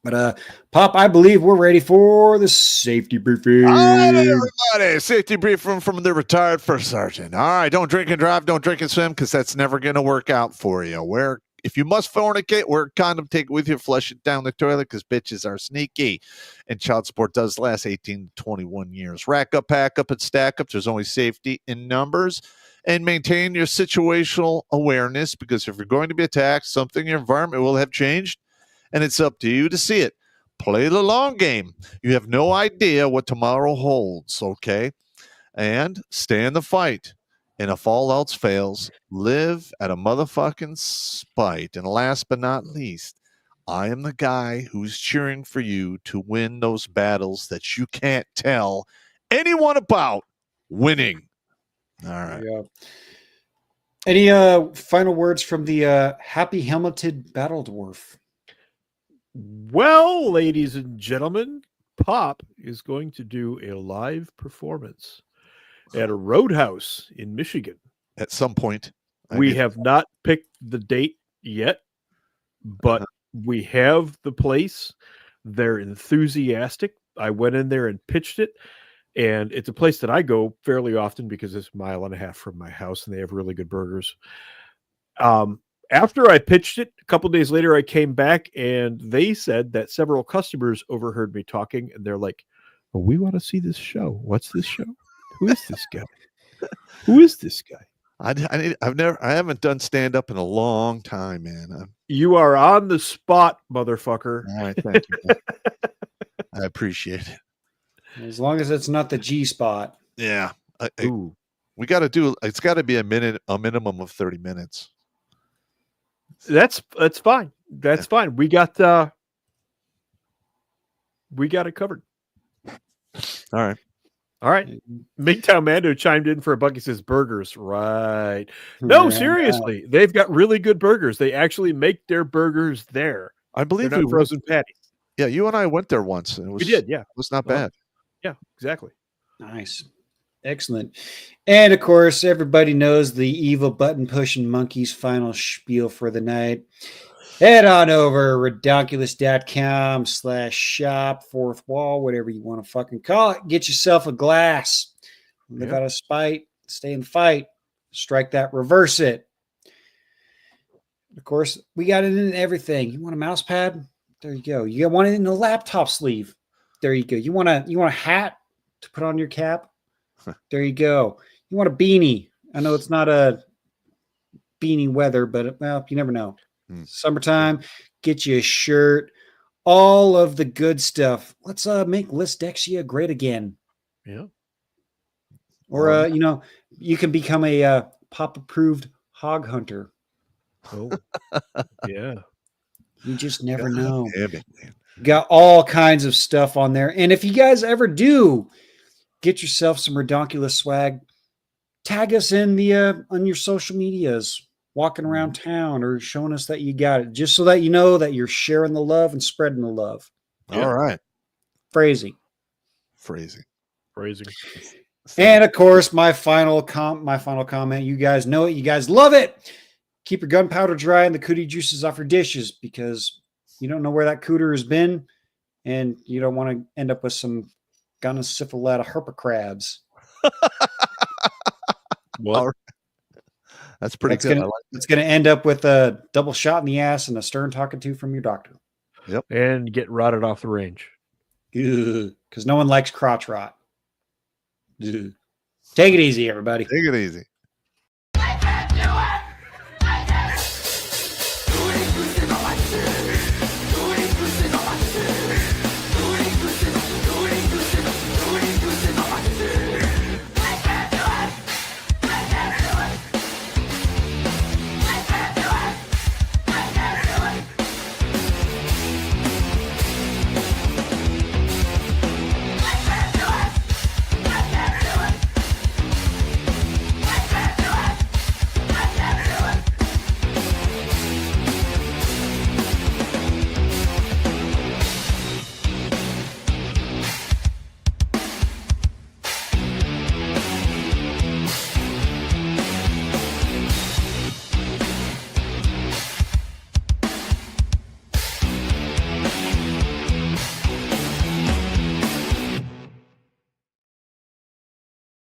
Speaker 13: But Pop, I believe we're ready for the safety briefing.
Speaker 15: All right, everybody. Safety briefing from the retired first sergeant. All right, don't drink and drive, don't drink and swim, because that's never going to work out for you. If you must fornicate, wear a condom, take it with you, flush it down the toilet, because bitches are sneaky. And child support does last 18 to 21 years. Rack up, pack up, and stack up. There's only safety in numbers. And maintain your situational awareness, because if you're going to be attacked, something in your environment will have changed, and it's up to you to see it. Play the long game. You have no idea what tomorrow holds, okay? And stay in the fight. And if all else fails, live at a motherfucking spite. And last but not least, I am the guy who's cheering for you to win those battles that you can't tell anyone about winning. All right.
Speaker 13: Yeah. Any final words from the happy helmeted battle dwarf?
Speaker 5: Well, ladies and gentlemen, Pop is going to do a live performance at a roadhouse in Michigan.
Speaker 15: At some point.
Speaker 5: We have not picked the date yet, but we have the place. They're enthusiastic. I went in there and pitched it, and it's a place that I go fairly often because it's a mile and a half from my house, and they have really good burgers. After I pitched it, a couple days later, I came back, and they said that several customers overheard me talking, and they're like, "Well, we want to see this show. What's this show? Who is this guy? Who is this guy?"
Speaker 15: I haven't done stand up in a long time, man.
Speaker 5: You are on the spot, motherfucker.
Speaker 15: All right, thank you. Man. I appreciate it.
Speaker 13: As long as it's not the G spot.
Speaker 15: Yeah. We got to do. It's got to be a minimum of 30 minutes.
Speaker 5: That's fine. That's fine. We got it covered.
Speaker 15: All
Speaker 5: right. Midtown Mando chimed in for a buck. He says burgers. Right. No, seriously. They've got really good burgers. They actually make their burgers there.
Speaker 15: I believe
Speaker 5: they're not frozen patties.
Speaker 15: Yeah, you and I went there once. And
Speaker 5: we did, yeah.
Speaker 15: It was not bad.
Speaker 5: Yeah, exactly.
Speaker 13: Nice. Excellent. And of course, everybody knows the evil button pushing monkey's final spiel for the night. Head on over redonkulas.com/shop, fourth wall, whatever you want to fucking call it. Get yourself a glass. Live out of spite. Stay in the fight. Strike that, reverse it. Of course, we got it in everything. You want a mouse pad? There you go. You want it in the laptop sleeve? There you go. You want a hat to put on your cap? There you go. You want a beanie? I know it's not a beanie weather, but well, you never know. Summertime, get you a shirt, all of the good stuff. Let's make Listexia great again.
Speaker 5: Yeah.
Speaker 13: Or you can become a Pop approved hog hunter.
Speaker 5: Oh, yeah.
Speaker 13: You just never know. Got all kinds of stuff on there. And if you guys ever do get yourself some Redonkulas swag, tag us in the on your social medias, walking around town or showing us that you got it, just so that you know that you're sharing the love and spreading the love.
Speaker 15: All right.
Speaker 13: Phrasing. And of course, my final comment, you guys know it, you guys love it. Keep your gunpowder dry and the cootie juices off your dishes, because you don't know where that cooter has been, and you don't want to end up with some gonosyphilata herpacrabs.
Speaker 5: What?
Speaker 15: That's pretty
Speaker 13: It's
Speaker 15: good.
Speaker 13: Gonna, it's going to end up with a double shot in the ass and a stern talking to from your doctor.
Speaker 15: Yep.
Speaker 5: And get rotted off the range.
Speaker 13: Because no one likes crotch rot. Take it easy, everybody.
Speaker 15: Take it easy.